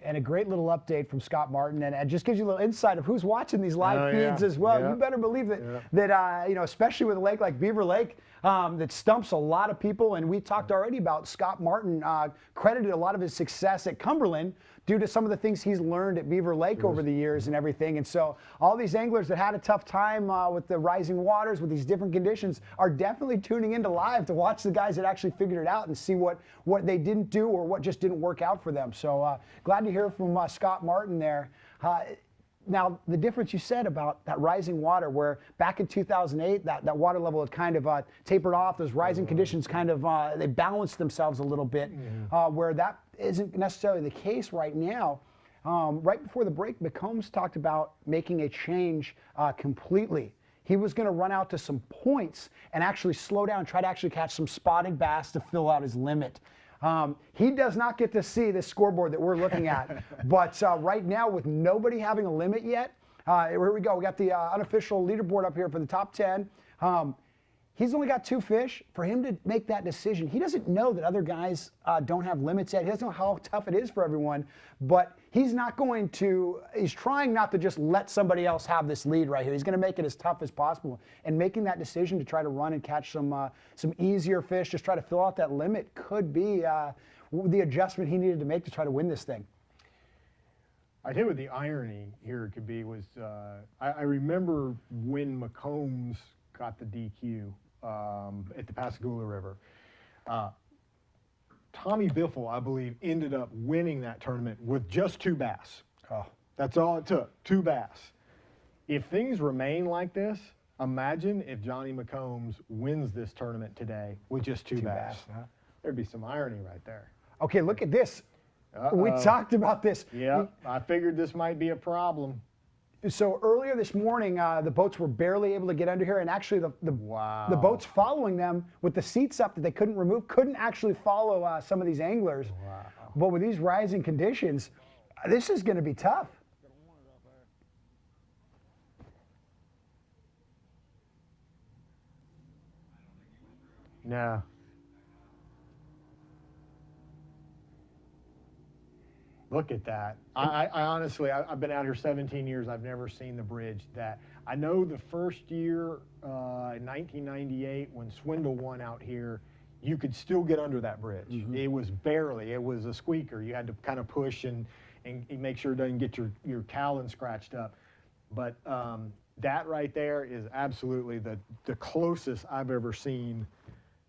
And a great little update from Scott Martin, and it just gives you a little insight of who's watching these live feeds as well. You better believe that you know, especially with a lake like Beaver Lake, that stumps a lot of people. And we talked already about Scott Martin credited a lot of his success at Cumberland due to some of the things he's learned at Beaver Lake over the years and everything. And so all these anglers that had a tough time with the rising waters, with these different conditions, are definitely tuning into live to watch the guys that actually figured it out and see what they didn't do or what just didn't work out for them. So glad to hear from Scott Martin there. Now, the difference you said about that rising water, where back in 2008, that water level had kind of tapered off. Those rising conditions kind of, they balanced themselves a little bit, where that isn't necessarily the case right now. Right before the break, McCombs talked about making a change completely. He was going to run out to some points and actually slow down, try to actually catch some spotted bass to fill out his limit. He does not get to see this scoreboard that we're looking at, but right now, with nobody having a limit yet, here we go. We got the unofficial leaderboard up here for the top 10. He's only got 2 fish. For him to make that decision, he doesn't know that other guys don't have limits yet. He doesn't know how tough it is for everyone, but he's trying not to just let somebody else have this lead right here. He's going to make it as tough as possible. And making that decision to try to run and catch some easier fish, just try to fill out that limit, could be the adjustment he needed to make to try to win this thing. I think what the irony here could be was, I remember when McCombs got the DQ at the Pascagoula River. Tommy Biffle, I believe, ended up winning that tournament with just 2 bass. Oh. That's all it took, 2 bass. If things remain like this, imagine if Johnny McCombs wins this tournament today with just 2 bass. Huh? There'd be some irony right there. Okay, look at this. We talked about this. Yeah, I figured this might be a problem. So earlier this morning, the boats were barely able to get under here, and actually the boats following them with the seats up that they couldn't remove couldn't actually follow some of these anglers. Wow. But with these rising conditions, this is going to be tough. No. Look at that. I honestly, I've been out here 17 years. I've never seen the bridge that. I know the first year in 1998 when Swindle won out here, you could still get under that bridge. It was barely. It was a squeaker. You had to kind of push and make sure it doesn't get your cowling scratched up. But that right there is absolutely the closest I've ever seen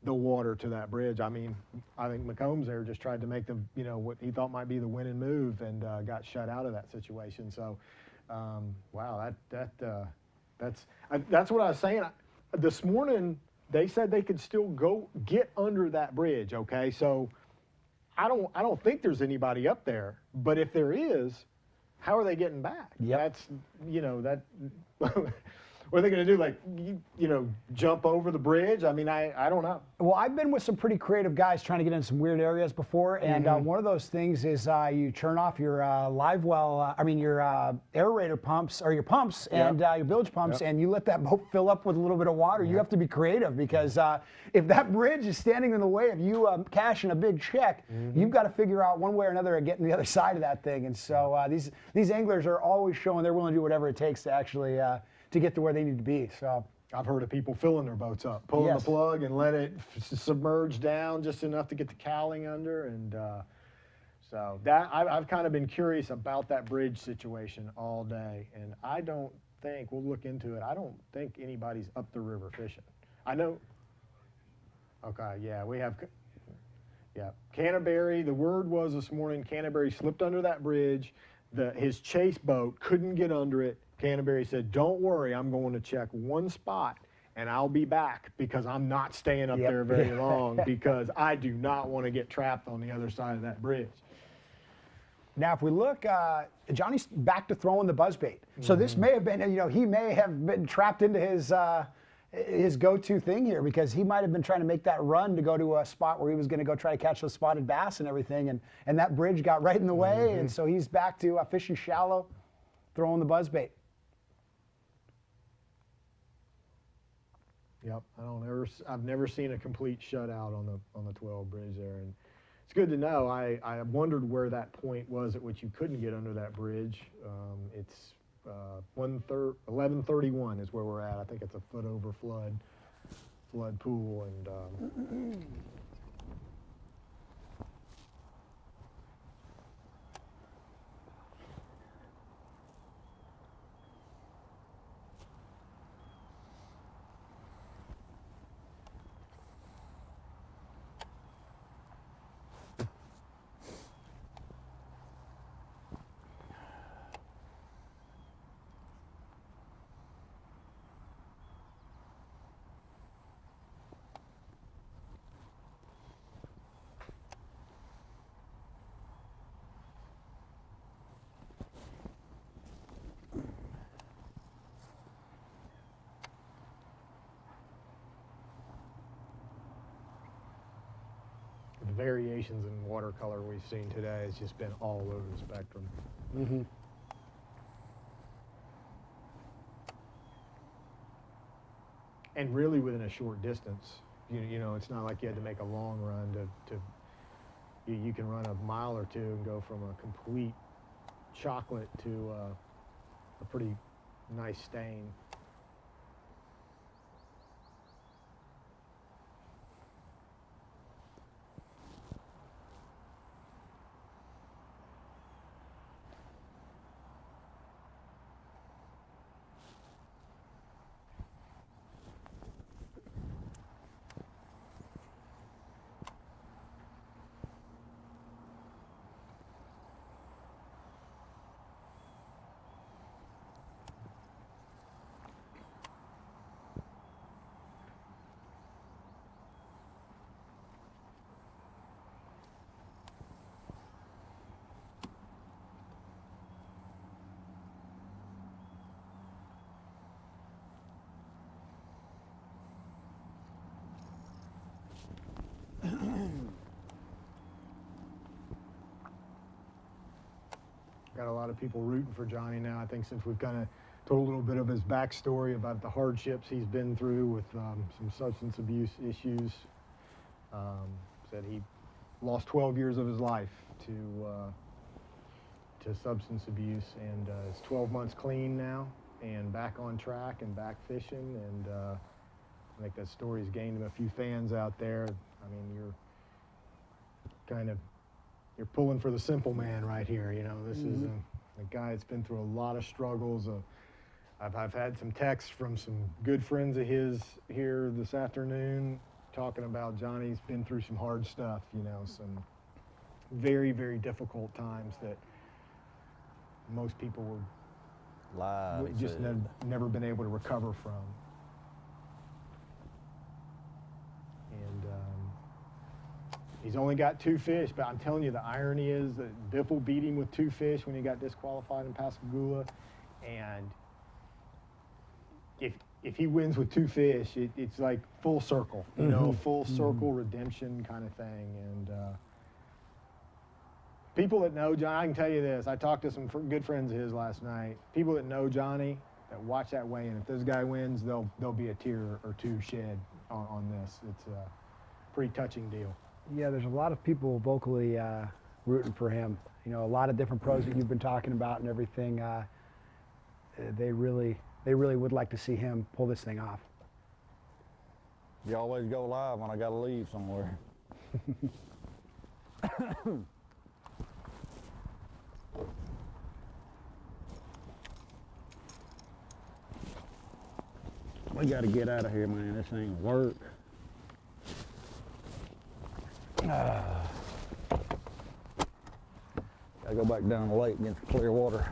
the water to that bridge. I mean, I think McCombs there just tried to make them, what he thought might be the winning move, and got shut out of that situation. So, wow, that's what I was saying. This morning they said they could still go get under that bridge. Okay, so I don't think there's anybody up there, but if there is, how are they getting back? Yep. That's that. What are they going to do, like, jump over the bridge? I mean, I don't know. Well, I've been with some pretty creative guys trying to get in some weird areas before, and one of those things is you turn off your your aerator pumps, or your pumps, and your bilge pumps, and you let that boat fill up with a little bit of water. You have to be creative, because if that bridge is standing in the way of you cashing a big check, you've got to figure out one way or another of getting the other side of that thing. And so these anglers are always showing they're willing to do whatever it takes to actually to get to where they need to be. So I've heard of people filling their boats up, pulling the plug and let it submerge down just enough to get the cowling under, and so that I've kind of been curious about that bridge situation all day, and I don't think, we'll look into it, I don't think anybody's up the river fishing. I know. Okay, yeah, we have. Yeah, Canterbury. The word was this morning, Canterbury slipped under that bridge. His chase boat couldn't get under it. Canterbury said, "Don't worry, I'm going to check one spot and I'll be back, because I'm not staying up there very long, because I do not want to get trapped on the other side of that bridge." Now, if we look, Johnny's back to throwing the buzzbait. So this may have been, he may have been trapped into his go-to thing here, because he might have been trying to make that run to go to a spot where he was going to go try to catch those spotted bass and everything, and that bridge got right in the way, and so he's back to fishing shallow, throwing the buzzbait. Yep, I've never seen a complete shutout on the 12 bridge there, and it's good to know. I wondered where that point was at which you couldn't get under that bridge. It's 1131 is where we're at. I think it's a foot over flood pool, and variations in watercolor we've seen today. It's just been all over the spectrum. Mm-hmm. And really within a short distance. You know, it's not like you had to make a long run you can run a mile or two and go from a complete chocolate to a pretty nice stain. Got a lot of people rooting for Johnny now. I think since we've kind of told a little bit of his backstory about the hardships he's been through with some substance abuse issues. Said he lost 12 years of his life to substance abuse, and is 12 months clean now and back on track and back fishing. And I think that story's gained him a few fans out there. I mean, you're pulling for the simple man right here. You know, this is a guy that's been through a lot of struggles. I've had some texts from some good friends of his here this afternoon talking about Johnny's been through some hard stuff, you know, some very, very difficult times that most people would just never been able to recover from. And he's only got 2 fish, but I'm telling you, the irony is that Biffle beat him with 2 fish when he got disqualified in Pascagoula. And if he wins with 2 fish, it's like full circle, you know, full circle redemption kind of thing. And people that know Johnny, I can tell you this, I talked to some good friends of his last night. People that know Johnny, that watch that weigh-in, if this guy wins, there'll be a tear or 2 shed on this. It's a pretty touching deal. Yeah, there's a lot of people vocally rooting for him. You know, a lot of different pros that you've been talking about and everything. They really would like to see him pull this thing off. You always go live when I got to leave somewhere. We got to get out of here, man. This ain't work. Gotta go back down the lake and get some clear water.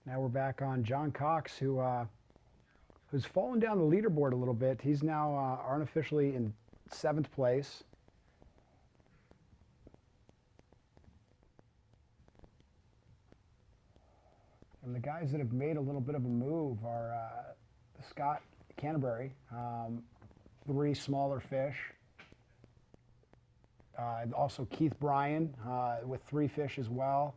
Now we're back on John Cox, who's fallen down the leaderboard a little bit. He's now unofficially in 7th place. And the guys that have made a little bit of a move are Scott Canterbury, 3 smaller fish. Also Keith Bryan with 3 fish as well.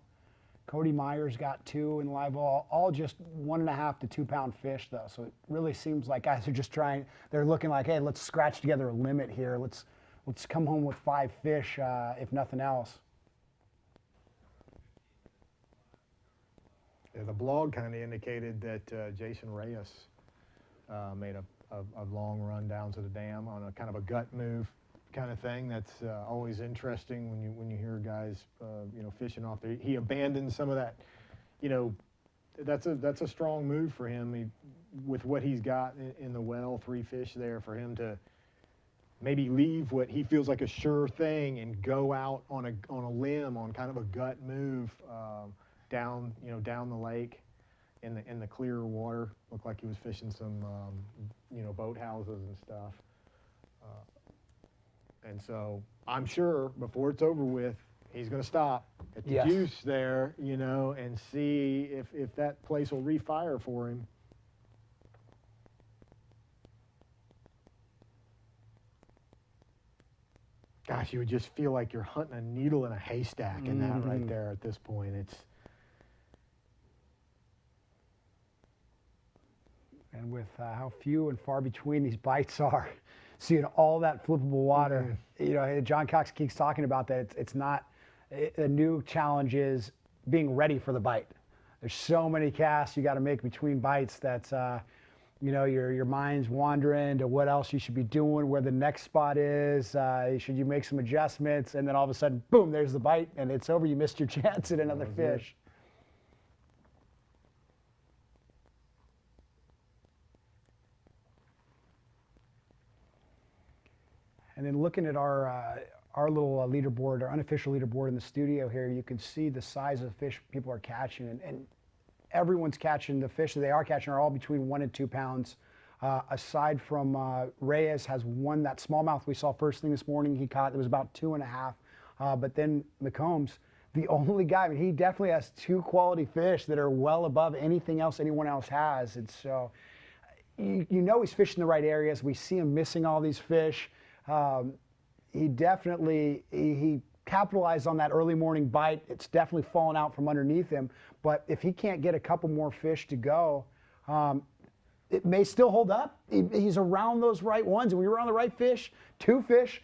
Cody Myers got 2 in live all just 1.5 to 2 pound fish though. So it really seems like guys are just they're looking like, hey, let's scratch together a limit here. Let's come home with 5 fish, if nothing else. Yeah, the blog kind of indicated that Jason Reyes made a long run down to the dam on a kind of a gut move kind of thing. That's always interesting when you hear guys you know, fishing off there. He abandoned some of that, you know, that's a strong move for him. With what he's got in the well, 3 fish there, for him to maybe leave what he feels like a sure thing and go out on a limb on kind of a gut move down the lake in the clearer water. Looked like he was fishing some you know, boat houses and stuff. And so I'm sure before it's over with, he's going to stop at the Yes. juice there, you know, and see if that place will refire for him. Gosh, you would just feel like you're hunting a needle in a haystack in that right there at this point. And with how few and far between these bites are, seeing all that flippable water, you know, John Cox keeps talking about that. It's not, a new challenge is being ready for the bite. There's so many casts you got to make between bites that, you know, your mind's wandering to what else you should be doing, where the next spot is, should you make some adjustments, and then all of a sudden, boom, there's the bite, and it's over. You missed your chance at another fish. And then looking at our little leaderboard, our unofficial leaderboard in the studio here, you can see the size of the fish people are catching, and everyone's catching the fish that they are catching are all between 1 and 2 pounds. Aside from Reyes has one, that smallmouth we saw first thing this morning, he caught, it was about 2.5. But then McCombs, the only guy, I mean, he definitely has 2 quality fish that are well above anything else anyone else has. And so, you know he's fishing the right areas. We see him missing all these fish. He definitely, he capitalized on that early morning bite. It's definitely fallen out from underneath him. But if he can't get a couple more fish to go, it may still hold up. He's around those right ones. And when you're around the right fish, 2 fish,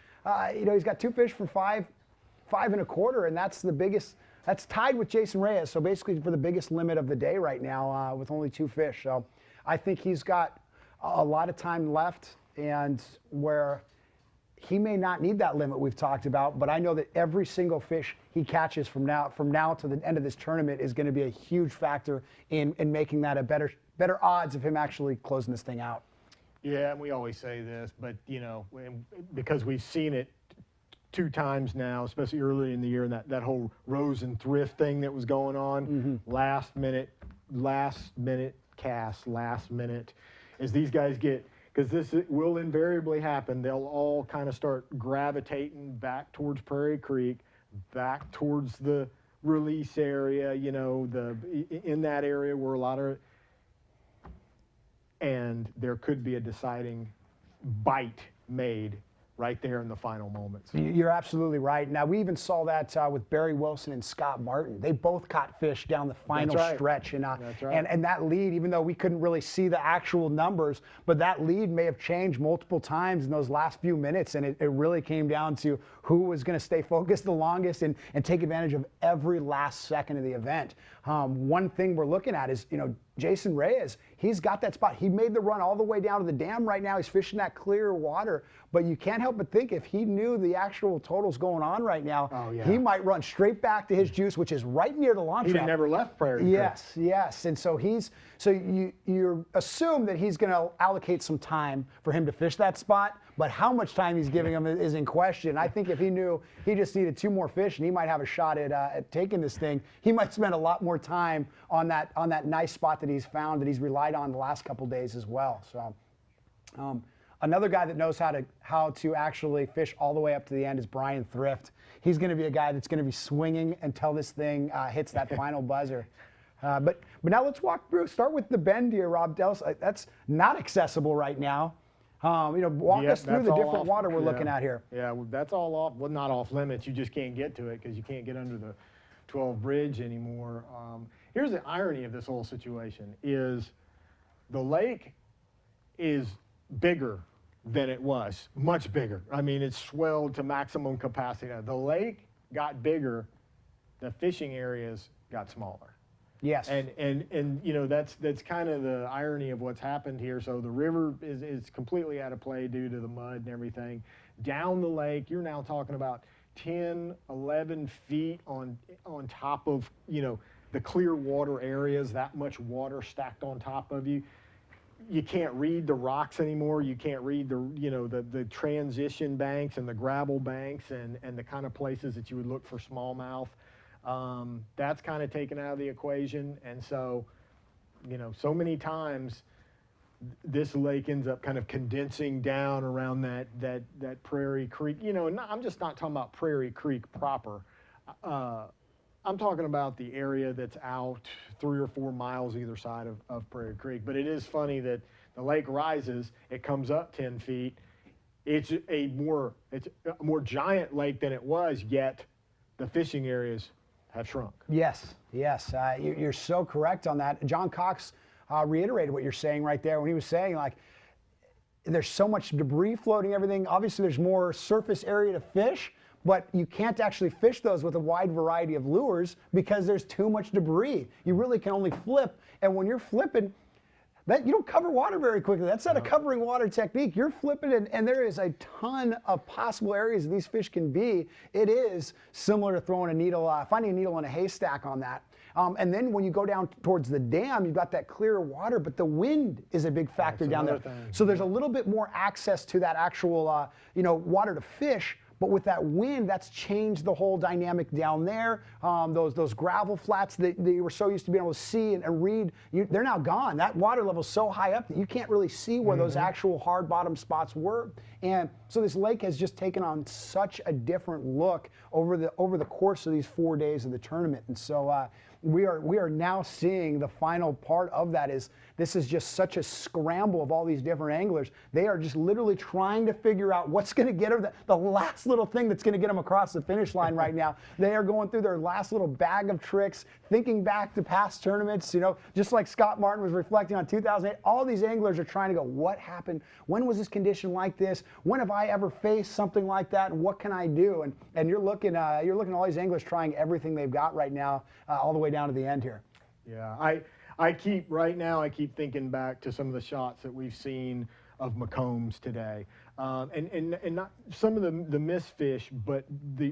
you know, he's got 2 fish for 5.25, and that's the biggest, that's tied with Jason Reyes. So basically for the biggest limit of the day right now with only 2 fish. So I think he's got a lot of time left, and where he may not need that limit we've talked about, but I know that every single fish he catches from now to the end of this tournament is going to be a huge factor in making that a better odds of him actually closing this thing out. Yeah, and we always say this, but you know, because we've seen it 2 times now, especially early in the year, and that whole Rose and Thrift thing that was going on, last minute cast, last minute, as these guys get, because this will invariably happen, they'll all kind of start gravitating back towards Prairie Creek, back towards the release area, you know, in that area where a lot of, and there could be a deciding bite made right there in the final moments. You're absolutely right. Now, we even saw that with Barry Wilson and Scott Martin. They both caught fish down the final stretch. And, and that lead, even though we couldn't really see the actual numbers, but that lead may have changed multiple times in those last few minutes. And it really came down to who was going to stay focused the longest and take advantage of every last second of the event. One thing we're looking at is, you know, Jason Reyes, he's got that spot. He made the run all the way down to the dam right now. He's fishing that clear water. But you can't help but think if he knew the actual totals going on right now, he might run straight back to his juice, which is right near the launch ramp. He never left Prairie Creek. Yes. And so you assume that he's going to allocate some time for him to fish that spot. But how much time he's giving him is in question. I think if he knew he just needed 2 more fish and he might have a shot at taking this thing, he might spend a lot more time on that nice spot that he's found, that he's relied on the last couple days as well. So another guy that knows how to actually fish all the way up to the end is Brian Thrift. He's going to be a guy that's going to be swinging until this thing hits that final buzzer. But now let's walk through. Start with the bend here, Rob. That's not accessible right now. You know, walk us through the different water we're looking at here. Yeah, well, that's all off, well, not off limits. You just can't get to it because you can't get under the 12 bridge anymore. Here's the irony of this whole situation is the lake is bigger than it was, much bigger. I mean, it's swelled to maximum capacity. The lake got bigger, the fishing areas got smaller. Yes. And you know, that's kind of the irony of what's happened here. So the river is completely out of play due to the mud and everything. Down the lake, you're now talking about 10, 11 feet on top of, you know, the clear water areas, that much water stacked on top of you. You can't read the rocks anymore. You can't read the transition banks and the gravel banks and the kind of places that you would look for smallmouth. That's kind of taken out of the equation. And so, you know, so many times this lake ends up kind of condensing down around that Prairie Creek. You know, I'm just not talking about Prairie Creek proper. I'm talking about the area that's out 3 or 4 miles either side of Prairie Creek. But it is funny that the lake rises, it comes up 10 feet. It's a more giant lake than it was, yet the fishing areas have shrunk. Yes, yes, you're so correct on that. John Cox reiterated what you're saying right there when he was saying, like, there's so much debris floating, everything. Obviously, there's more surface area to fish, but you can't actually fish those with a wide variety of lures because there's too much debris. You really can only flip, and when you're flipping, that you don't cover water very quickly. That's not a covering water technique. You're flipping it, and there is a ton of possible areas these fish can be. It is similar to throwing a needle, finding a needle in a haystack on that. And then when you go down towards the dam, you've got that clear water, but the wind is a big factor down there. So there's a little bit more access to that actual, water to fish. But with that wind, that's changed the whole dynamic down there. Those gravel flats that you were so used to being able to see and read, they're now gone. That water level's so high up that you can't really see where those actual hard bottom spots were. And so this lake has just taken on such a different look over the course of these 4 days of the tournament. And so we are now seeing the final part of that. This is just such a scramble of all these different anglers. They are just literally trying to figure out what's going to get them, the last little thing that's going to get them across the finish line right now. They are going through their last little bag of tricks, thinking back to past tournaments, just like Scott Martin was reflecting on 2008. All these anglers are trying to go, what happened? When was this condition like this? When have I ever faced something like that? And what can I do? And you're looking at all these anglers trying everything they've got right now, all the way down to the end here. Yeah, I keep thinking back to some of the shots that we've seen of McCombs today, and not some of the miss fish, but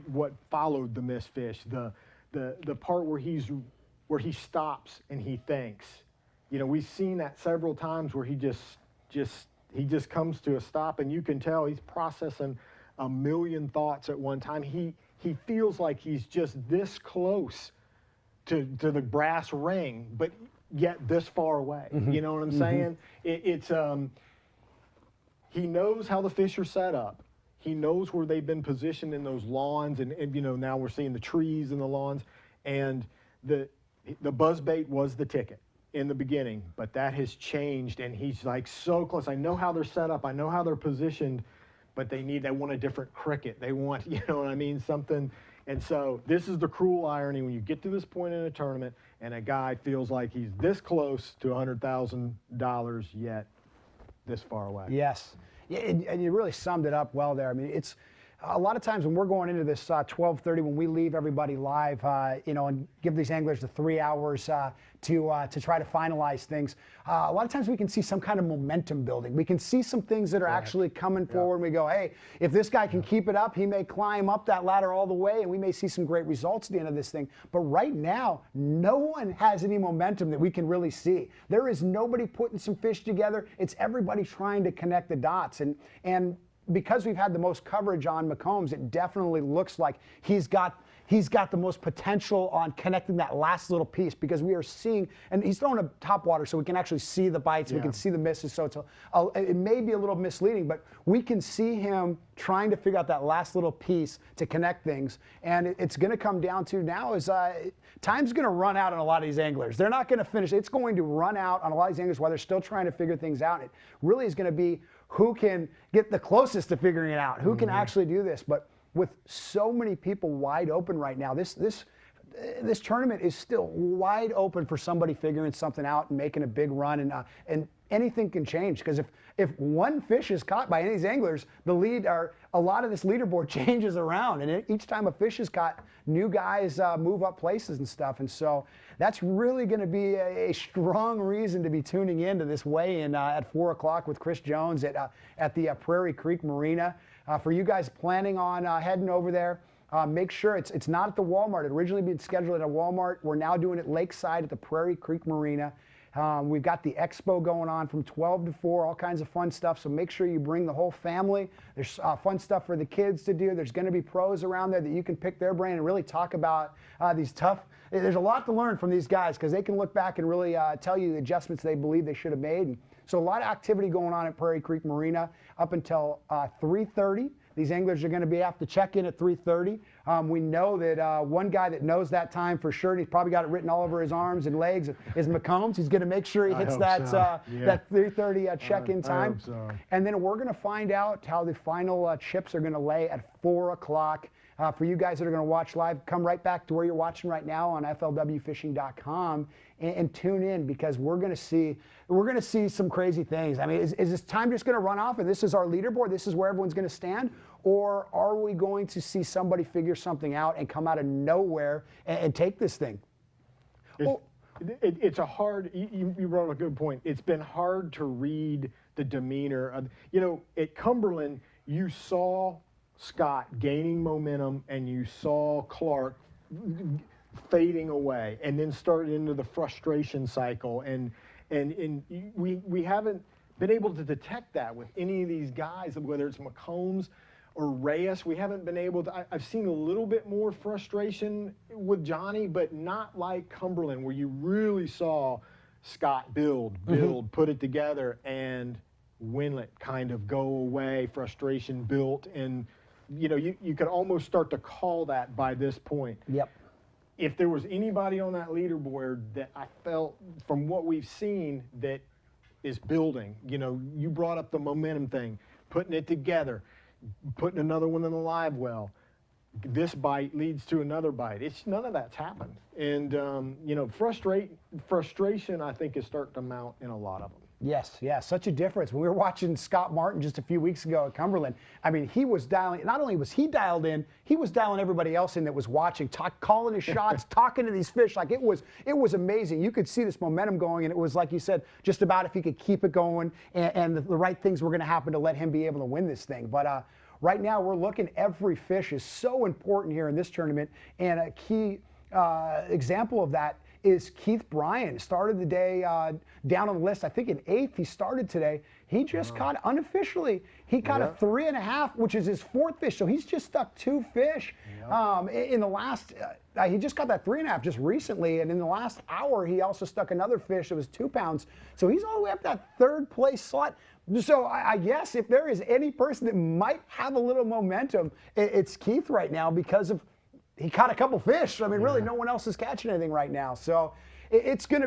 what followed the miss fish, the part where he stops and he thinks. We've seen that several times where he just comes to a stop, and you can tell he's processing a million thoughts at one time. He feels like he's just this close to the brass ring, but yet this far away. You know what I'm saying? He knows how the fish are set up. He knows where they've been positioned in those lawns, and now we're seeing the trees in the lawns, and the buzzbait was the ticket in the beginning, but that has changed, and he's like so close. I know how they're set up. I know how they're positioned, but they want a different cricket. They want, something. And so this is the cruel irony when you get to this point in a tournament and a guy feels like he's this close to $100,000 yet this far away. Yes, and you really summed it up well there. I mean, it's a lot of times when we're going into this 12:30, when we leave everybody live, and give these anglers the 3 hours to try to finalize things. A lot of times we can see some kind of momentum building. We can see some things that are actually coming forward, and we go, hey, if this guy can keep it up, he may climb up that ladder all the way, and we may see some great results at the end of this thing. But right now, no one has any momentum that we can really see. There is nobody putting some fish together. It's everybody trying to connect the dots, and because we've had the most coverage on McCombs, it definitely looks like he's got the most potential on connecting that last little piece, because we are seeing, and he's throwing a top water so we can actually see the bites, we can see the misses, so it may be a little misleading, but we can see him trying to figure out that last little piece to connect things, and it's going to come down to now is time's going to run out on a lot of these anglers. They're not going to finish. It's going to run out on a lot of these anglers while they're still trying to figure things out. It really is going to be who can get the closest to figuring it out, who can actually do this. But with so many people wide open right now, this tournament is still wide open for somebody figuring something out and making a big run, and anything can change, because if one fish is caught by any of these anglers, a lot of this leaderboard changes around, and each time a fish is caught, new guys move up places and stuff, and so that's really going to be a strong reason to be tuning in to this weigh-in at 4 o'clock with Chris Jones at the Prairie Creek Marina. For you guys planning on heading over there, make sure it's not at the Walmart. It originally been scheduled at a Walmart. We're now doing it lakeside at the Prairie Creek Marina. We've got the expo going on from 12 to 4, all kinds of fun stuff. So make sure you bring the whole family. There's fun stuff for the kids to do. There's going to be pros around there that you can pick their brain and really talk about these tough there's a lot to learn from these guys because they can look back and really tell you the adjustments they believe they should have made. And so a lot of activity going on at Prairie Creek Marina up until 3:30. These anglers are going to have to check in at 3:30. We know that one guy that knows that time for sure, and he's probably got it written all over his arms and legs, is McCombs. He's going to make sure he hits that that 3:30 check-in time. And then we're going to find out how the final chips are going to lay at 4 o'clock. For you guys that are going to watch live, come right back to where you're watching right now on FLWFishing.com and tune in because we're going to see some crazy things. I mean, is this time just going to run off and this is our leaderboard? This is where everyone's going to stand? Or are we going to see somebody figure something out and come out of nowhere and take this thing? It's a hard, you brought up a good point. It's been hard to read the demeanor of, at Cumberland, you saw Scott gaining momentum and you saw Clark fading away and then started into the frustration cycle. And we haven't been able to detect that with any of these guys, whether it's McCombs or Reyes. We haven't been able to, I've seen a little bit more frustration with Johnny, but not like Cumberland where you really saw Scott build, put it together, and Winlet kind of go away, frustration built, and you could almost start to call that by this point. Yep. If there was anybody on that leaderboard that I felt from what we've seen that is building, you brought up the momentum thing, putting it together, putting another one in the live well. This bite leads to another bite. None of that's happened. And, frustration, I think, is starting to mount in a lot of them. Yes, such a difference. When we were watching Scott Martin just a few weeks ago at Cumberland, I mean, he was dialing, not only was he dialed in, he was dialing everybody else in that was watching, calling his shots, talking to these fish. Like, it was amazing. You could see this momentum going, and it was, like you said, just about if he could keep it going and the right things were going to happen to let him be able to win this thing. But right now, we're looking, every fish is so important here in this tournament, and a key example of that is Keith Bryan. Started the day down on the list, I think in 8th. He started today. He just caught, unofficially, he caught a 3.5, which is his 4th fish. So he's just stuck 2 fish in the last, he just got that 3.5 just recently. And in the last hour, he also stuck another fish that was 2 pounds. So he's all the way up that 3rd place slot. So I guess if there is any person that might have a little momentum, it's Keith right now because of, he caught a couple fish. I mean, really, no one else is catching anything right now. So it's going to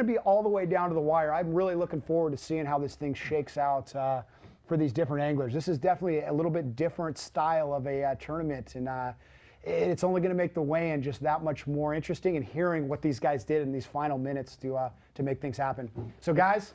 be all the way down to the wire. I'm really looking forward to seeing how this thing shakes out for these different anglers. This is definitely a little bit different style of a tournament, and it's only going to make the weigh-in just that much more interesting. And hearing what these guys did in these final minutes to make things happen. So, guys.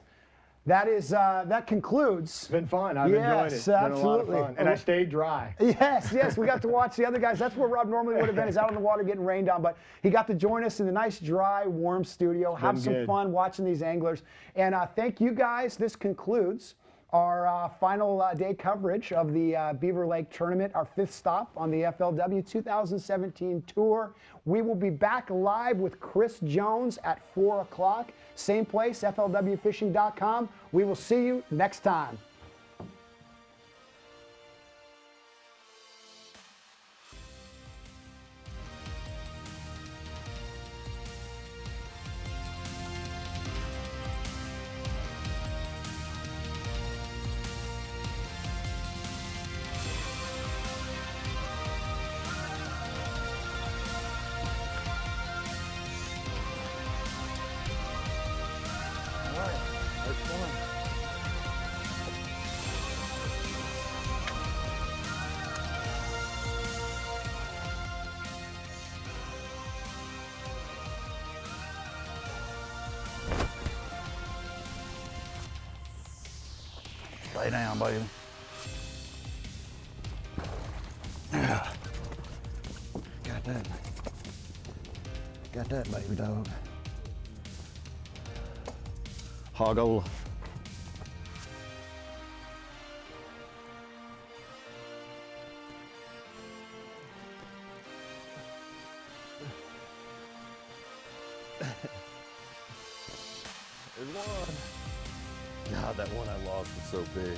That concludes. It's been fun. I've enjoyed it. It's been Absolutely. a lot of fun. And I stayed dry. Yes. We got to watch the other guys. That's where Rob normally would have been, is out on the water getting rained on. But he got to join us in the nice, dry, warm studio, have some fun watching these anglers. And thank you guys. This concludes our final day coverage of the Beaver Lake tournament, our 5th stop on the FLW 2017 Tour. We will be back live with Chris Jones at 4 o'clock. Same place, FLWFishing.com. We will see you next time. Lay down, baby. Yeah. Got that, baby dog. Hogola. There's one. God, that one I lost was so big.